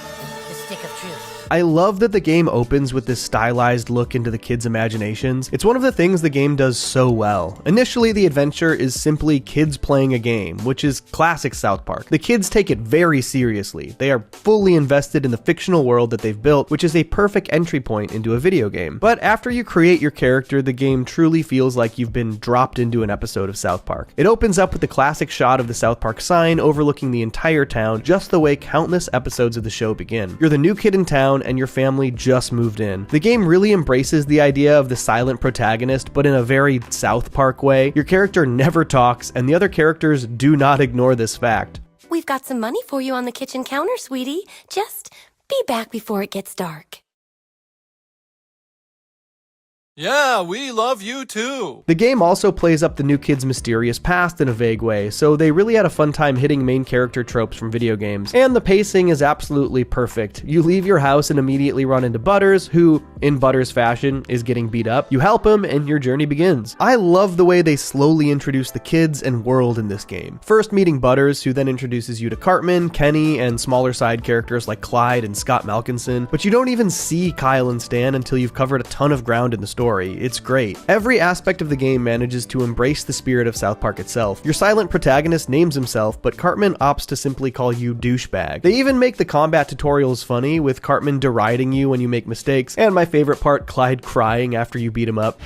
the Stick of Truth. I love that the game opens with this stylized look into the kids' imaginations. It's one of the things the game does so well. Initially, the adventure is simply kids playing a game, which is classic South Park. The kids take it very seriously. They are fully invested in the fictional world that they've built, which is a perfect entry point into a video game. But after you create your character, the game truly feels like you've been dropped into an episode of South Park. It opens up with the classic shot of the South Park sign overlooking the entire town, just the way countless episodes of the show begin. You're the new kid in town, and your family just moved in. The game really embraces the idea of the silent protagonist, but in a very South Park way. Your character never talks, and the other characters do not ignore this fact. We've got some money for you on the kitchen counter, sweetie. Just be back before it gets dark. Yeah, we love you too. The game also plays up the new kid's mysterious past in a vague way, so they really had a fun time hitting main character tropes from video games. And the pacing is absolutely perfect. You leave your house and immediately run into Butters, who, in Butters fashion, is getting beat up. You help him and your journey begins. I love the way they slowly introduce the kids and world in this game. First meeting Butters, who then introduces you to Cartman, Kenny, and smaller side characters like Clyde and Scott Malkinson, but you don't even see Kyle and Stan until you've covered a ton of ground in the story. It's great. Every aspect of the game manages to embrace the spirit of South Park itself. Your silent protagonist names himself, but Cartman opts to simply call you douchebag. They even make the combat tutorials funny, with Cartman deriding you when you make mistakes, and my favorite part, Clyde crying after you beat him up.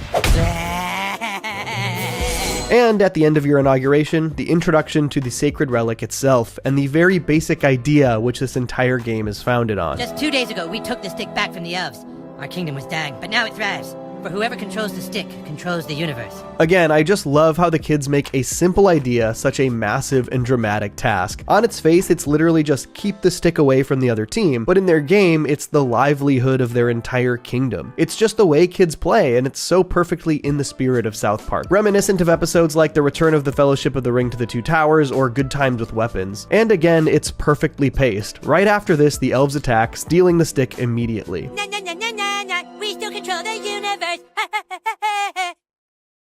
And at the end of your inauguration, the introduction to the sacred relic itself, and the very basic idea which this entire game is founded on. Just 2 days ago, we took the stick back from the elves. Our kingdom was dying, but now it thrives. For whoever controls the stick controls the universe. Again, I just love how the kids make a simple idea such a massive and dramatic task. On its face, it's literally just keep the stick away from the other team, but in their game, it's the livelihood of their entire kingdom. It's just the way kids play, and it's so perfectly in the spirit of South Park. Reminiscent of episodes like The Return of the Fellowship of the Ring to the Two Towers or Good Times with Weapons. And again, it's perfectly paced. Right after this, the elves attack, stealing the stick immediately. We still control the universe.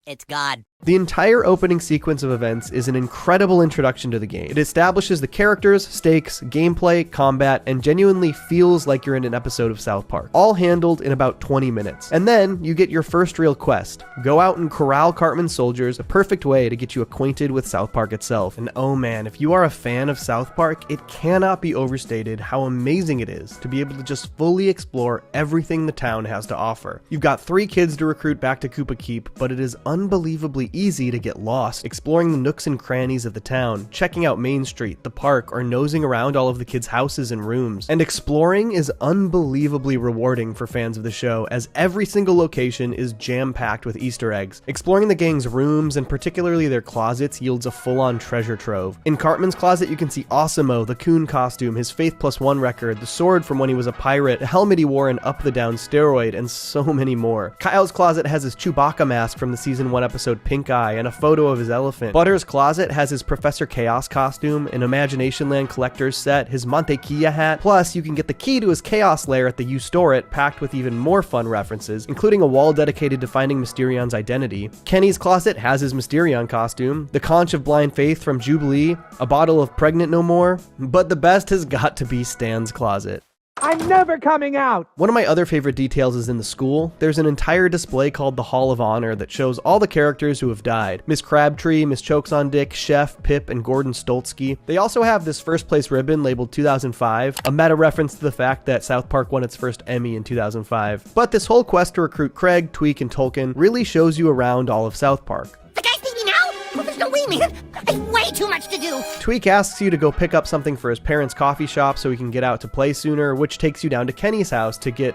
It's God. The entire opening sequence of events is an incredible introduction to the game. It establishes the characters, stakes, gameplay, combat, and genuinely feels like you're in an episode of South Park, all handled in about 20 minutes. And then you get your first real quest. Go out and corral Cartman's soldiers, a perfect way to get you acquainted with South Park itself. And oh man, if you are a fan of South Park, it cannot be overstated how amazing it is to be able to just fully explore everything the town has to offer. You've got 3 kids to recruit back to Koopa Keep, but it is unbelievably easy to get lost, exploring the nooks and crannies of the town, checking out Main Street, the park, or nosing around all of the kids' houses and rooms. And exploring is unbelievably rewarding for fans of the show, as every single location is jam-packed with Easter eggs. Exploring the gang's rooms, and particularly their closets, yields a full-on treasure trove. In Cartman's closet, you can see Osimo, the coon costume, his Faith Plus One record, the sword from when he was a pirate, a helmet he wore in Up the Down steroid, and so many more. Kyle's closet has his Chewbacca mask from the Season 1 episode Pink pink eye and a photo of his elephant. Butter's closet has his Professor Chaos costume, an Imagination Land collector's set, his Mantequilla hat, plus you can get the key to his Chaos lair at the You Store It, packed with even more fun references, including a wall dedicated to finding Mysterion's identity. Kenny's closet has his Mysterion costume, the conch of blind faith from Jubilee, a bottle of Pregnant No More, but the best has got to be Stan's closet. I'm never coming out! One of my other favorite details is in the school. There's an entire display called the Hall of Honor that shows all the characters who have died. Miss Crabtree, Miss Chokes-on-Dick, Chef, Pip, and Gordon Stoltzky. They also have this first place ribbon labeled 2005, a meta reference to the fact that South Park won its first Emmy in 2005. But this whole quest to recruit Craig, Tweek, and Tolkien really shows you around all of South Park. The guys need me now? Well, there's no way, man. I have way too much to do. Tweek asks you to go pick up something for his parents' coffee shop so he can get out to play sooner, which takes you down to Kenny's house to get,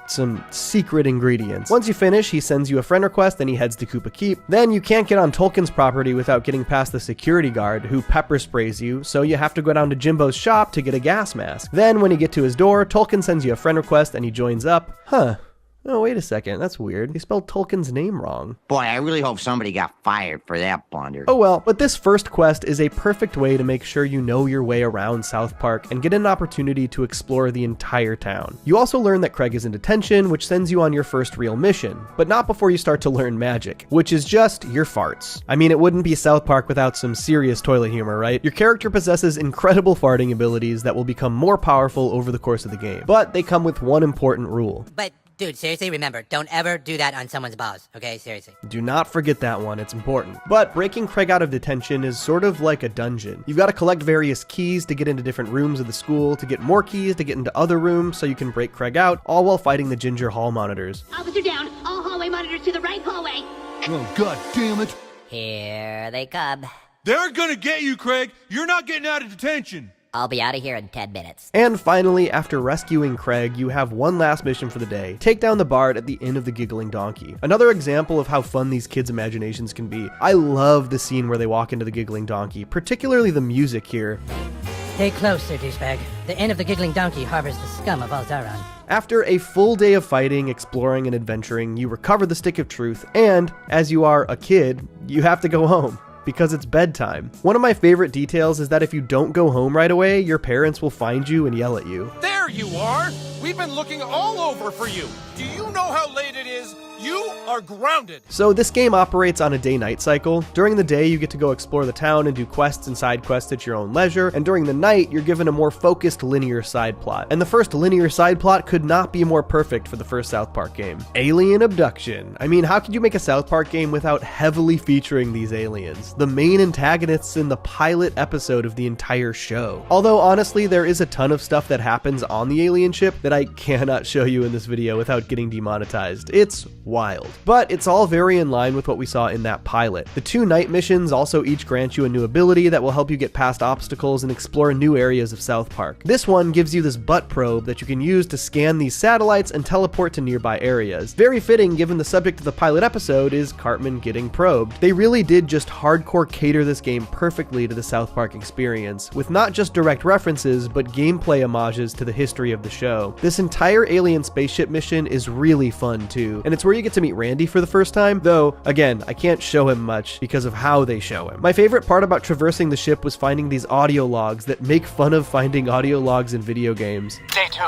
some secret ingredients. Once you finish, he sends you a friend request, then he heads to Koopa Keep. Then you can't get on Tolkien's property without getting past the security guard, who pepper sprays you, so you have to go down to Jimbo's shop to get a gas mask. Then, when you get to his door, Tolkien sends you a friend request and he joins up. Oh, wait a second, that's weird. They spelled Tolkien's name wrong. Boy, I really hope somebody got fired for that blunder. Oh well, but this first quest is a perfect way to make sure you know your way around South Park and get an opportunity to explore the entire town. You also learn that Craig is in detention, which sends you on your first real mission, but not before you start to learn magic, which is just your farts. I mean, it wouldn't be South Park without some serious toilet humor, right? Your character possesses incredible farting abilities that will become more powerful over the course of the game, but they come with one important rule. But, dude, seriously, remember, don't ever do that on someone's balls, okay? Seriously. Do not forget that one, it's important. But breaking Craig out of detention is sort of like a dungeon. You've got to collect various keys to get into different rooms of the school, to get more keys to get into other rooms so you can break Craig out, all while fighting the Ginger Hall monitors. Officer down. All hallway monitors to the right hallway. Oh, god damn it. Here they come. They're gonna get you, Craig. You're not getting out of detention. I'll be out of here in 10 minutes. And finally, after rescuing Craig, you have one last mission for the day. Take down the bard at the Inn of the Giggling Donkey. Another example of how fun these kids' imaginations can be. I love the scene where they walk into the Giggling Donkey, particularly the music here. Stay close, Sir Douchebag. The Inn of the Giggling Donkey harbors the scum of Alzaron. After a full day of fighting, exploring, and adventuring, you recover the Stick of Truth, and, as you are a kid, you have to go home. Because it's bedtime. One of my favorite details is that if you don't go home right away, your parents will find you and yell at you. There you are! We've been looking all over for you. Do you know how late it is? You are grounded. So this game operates on a day-night cycle. During the day, you get to go explore the town and do quests and side quests at your own leisure, and during the night, you're given a more focused linear side plot. And the first linear side plot could not be more perfect for the first South Park game. Alien abduction. I mean, how could you make a South Park game without heavily featuring these aliens? The main antagonists in the pilot episode of the entire show. Although, honestly, there is a ton of stuff that happens on the alien ship that I cannot show you in this video without getting demonetized. It's wild. But it's all very in line with what we saw in that pilot. The 2 night missions also each grant you a new ability that will help you get past obstacles and explore new areas of South Park. This one gives you this butt probe that you can use to scan these satellites and teleport to nearby areas. Very fitting given the subject of the pilot episode is Cartman getting probed. They really did just hardcore cater this game perfectly to the South Park experience, with not just direct references, but gameplay homages to the history of the show. This entire alien spaceship mission is really fun too, and it's where you get to meet Randy for the first time, though, again, I can't show him much because of how they show him. My favorite part about traversing the ship was finding these audio logs that make fun of finding audio logs in video games. Day 2.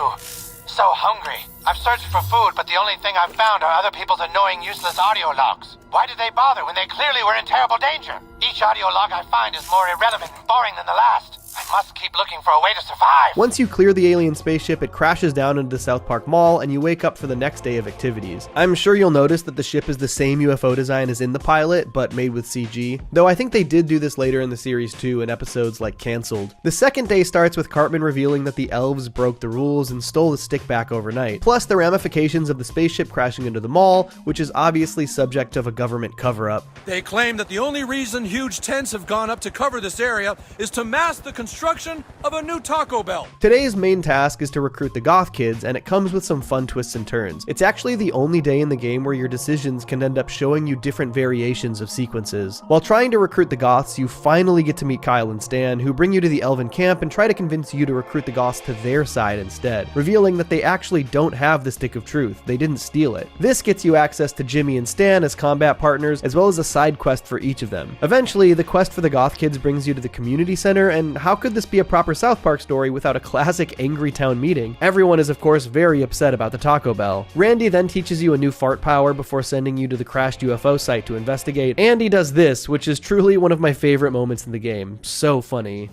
So hungry. I've searched for food, but the only thing I've found are other people's annoying, useless audio logs. Why did they bother when they clearly were in terrible danger? Each audio log I find is more irrelevant and boring than the last. I must keep looking for a way to survive. Once you clear the alien spaceship, it crashes down into the South Park Mall, and you wake up for the next day of activities. I'm sure you'll notice that the ship is the same UFO design as in the pilot, but made with CG. Though I think they did do this later in the series too, in episodes like Cancelled. The second day starts with Cartman revealing that the elves broke the rules and stole the stick back overnight. Plus the ramifications of the spaceship crashing into the mall, which is obviously subject of a government cover-up. They claim that the only reason huge tents have gone up to cover this area is to mask the construction construction of a new Taco Bell. Today's main task is to recruit the goth kids, and it comes with some fun twists and turns. It's actually the only day in the game where your decisions can end up showing you different variations of sequences. While trying to recruit the goths, you finally get to meet Kyle and Stan, who bring you to the elven camp and try to convince you to recruit the goths to their side instead, revealing that they actually don't have the Stick of Truth. They didn't steal it. This gets you access to Jimmy and Stan as combat partners, as well as a side quest for each of them. Eventually, the quest for the goth kids brings you to the community center, and how could this be a proper South Park story without a classic Angry Town meeting? Everyone is of course very upset about the Taco Bell. Randy then teaches you a new fart power before sending you to the crashed UFO site to investigate, and he does this, which is truly one of my favorite moments in the game. So funny.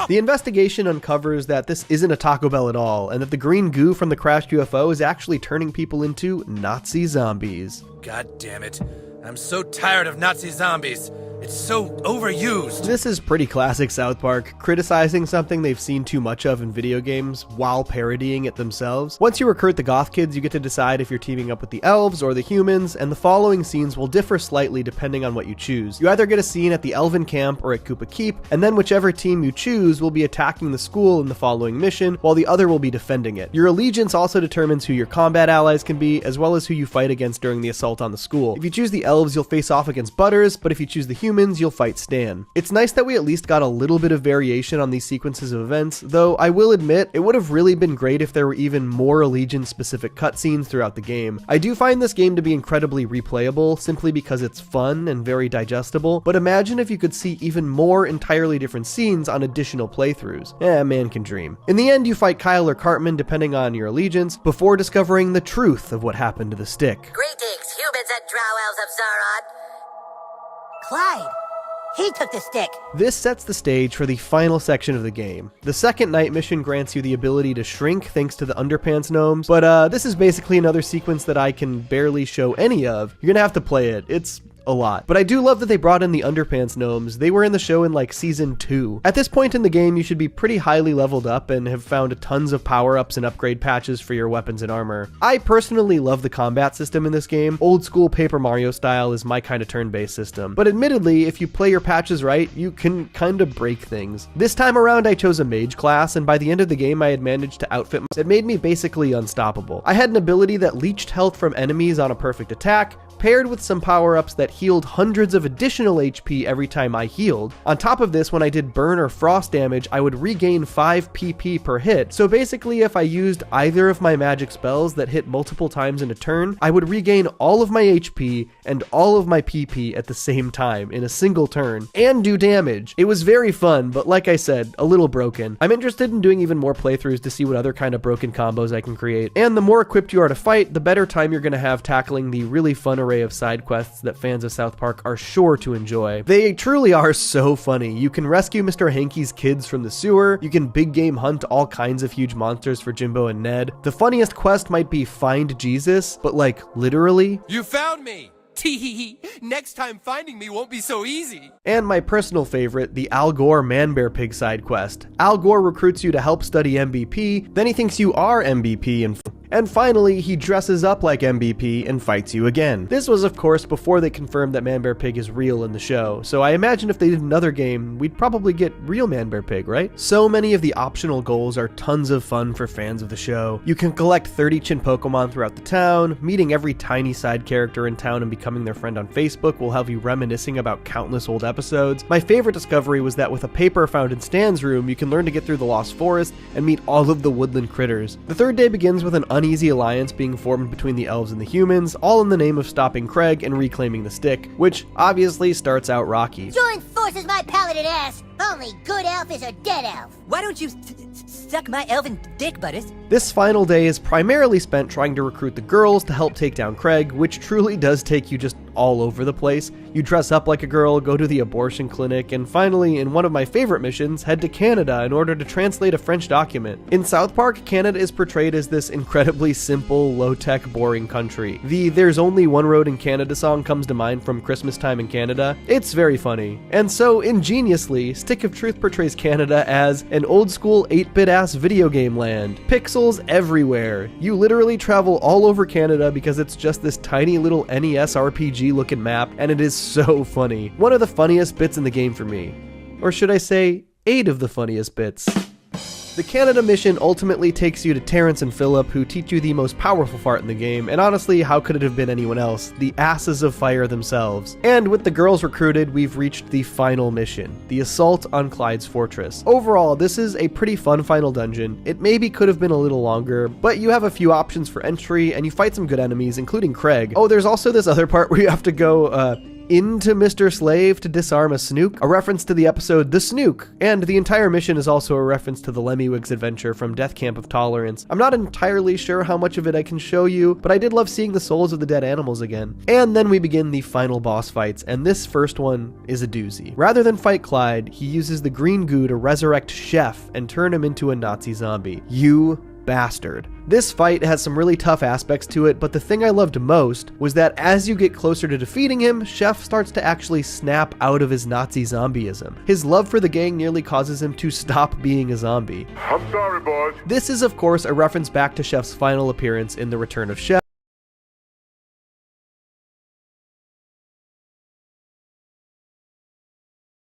The investigation uncovers that this isn't a Taco Bell at all, and that the green goo from the crashed UFO is actually turning people into Nazi zombies. God damn it. I'm so tired of Nazi zombies. It's so overused. This is pretty classic South Park, criticizing something they've seen too much of in video games while parodying it themselves. Once you recruit the goth kids, you get to decide if you're teaming up with the elves or the humans, and the following scenes will differ slightly depending on what you choose. You either get a scene at the elven camp or at Koopa Keep, and then whichever team you choose will be attacking the school in the following mission, while the other will be defending it. Your allegiance also determines who your combat allies can be, as well as who you fight against during the assault on the school. If you choose the elves, you'll face off against Butters, but if you choose the humans, you'll fight Stan. It's nice that we at least got a little bit of variation on these sequences of events, though I will admit it would have really been great if there were even more Allegiance-specific cutscenes throughout the game. I do find this game to be incredibly replayable, simply because it's fun and very digestible, but imagine if you could see even more entirely different scenes on additional playthroughs. Man can dream. In the end, you fight Kyle or Cartman, depending on your allegiance, before discovering the truth of what happened to the stick. Greetings, humans and drow elves of Zaron. Clyde, he took the stick. This sets the stage for the final section of the game. The second night mission grants you the ability to shrink thanks to the underpants gnomes, but this is basically another sequence that I can barely show any of. You're gonna have to play it. It's a lot. But I do love that they brought in the underpants gnomes. They were in the show in like season 2. At this point in the game, you should be pretty highly leveled up and have found tons of power-ups and upgrade patches for your weapons and armor. I personally love the combat system in this game. Old school Paper Mario style is my kind of turn-based system. But admittedly, if you play your patches right, you can kind of break things. This time around, I chose a mage class, and by the end of the game, I had managed to outfit myself. It made me basically unstoppable. I had an ability that leached health from enemies on a perfect attack, paired with some power-ups that healed hundreds of additional HP every time I healed. On top of this, when I did burn or frost damage, I would regain 5 PP per hit. So basically, if I used either of my magic spells that hit multiple times in a turn, I would regain all of my HP and all of my PP at the same time in a single turn, and do damage. It was very fun, but like I said, a little broken. I'm interested in doing even more playthroughs to see what other kind of broken combos I can create, and the more equipped you are to fight, the better time you're going to have tackling the really fun array of side quests that fans of South Park are sure to enjoy. They truly are so funny. You can rescue Mr. Hankey's kids from the sewer, you can big game hunt all kinds of huge monsters for Jimbo and Ned. The funniest quest might be Find Jesus, but like literally. You found me! Tee-hee-hee. Next time finding me won't be so easy. And my personal favorite, the Al Gore Man-Bear Pig side quest. Al Gore recruits you to help study MVP, then he thinks you are MVP and finally, he dresses up like MVP and fights you again. This was, of course, before they confirmed that Man Bear Pig is real in the show, so I imagine if they did another game, we'd probably get real Man Bear Pig, right? So many of the optional goals are tons of fun for fans of the show. You can collect 30 Chin Pokemon throughout the town, meeting every tiny side character in town and becoming their friend on Facebook will have you reminiscing about countless old episodes. My favorite discovery was that with a paper found in Stan's room, you can learn to get through the Lost Forest and meet all of the woodland critters. The third day begins with an uneasy alliance being formed between the elves and the humans, all in the name of stopping Craig and reclaiming the stick, which obviously starts out rocky. Join forces, my paladin ass! Only good elf is a dead elf! Why don't you suck my elven dick, Butters? This final day is primarily spent trying to recruit the girls to help take down Craig, which truly does take you just all over the place. You dress up like a girl, go to the abortion clinic, and finally, in one of my favorite missions, head to Canada in order to translate a French document. In South Park, Canada is portrayed as this incredibly simple, low-tech, boring country. The "There's Only One Road in Canada" song comes to mind from Christmas Time in Canada. It's very funny. And so, ingeniously, Stick of Truth portrays Canada as an old-school 8-bit-ass video game land. Pixels everywhere. You literally travel all over Canada because it's just this tiny little NES RPG-looking map, and it is so funny. One of the funniest bits in the game for me. Or should I say, 8 of the funniest bits. The Canada mission ultimately takes you to Terrence and Philip, who teach you the most powerful fart in the game, and honestly, how could it have been anyone else? The asses of fire themselves. And with the girls recruited, we've reached the final mission, the assault on Clyde's fortress. Overall, this is a pretty fun final dungeon. It maybe could have been a little longer, but you have a few options for entry, and you fight some good enemies, including Craig. Oh, there's also this other part where you have to go, into Mr. Slave to disarm a snook, a reference to the episode The Snook, and the entire mission is also a reference to the Lemmiwigs adventure from Death Camp of Tolerance. I'm not entirely sure how much of it I can show you, but I did love seeing the souls of the dead animals again. And then we begin the final boss fights, and this first one is a doozy. Rather than fight Clyde, he uses the green goo to resurrect Chef and turn him into a Nazi zombie. You bastard. This fight has some really tough aspects to it, but the thing I loved most was that as you get closer to defeating him, Chef starts to actually snap out of his Nazi zombieism. His love for the gang nearly causes him to stop being a zombie. I'm sorry, boys. This is of course a reference back to Chef's final appearance in The Return of Chef,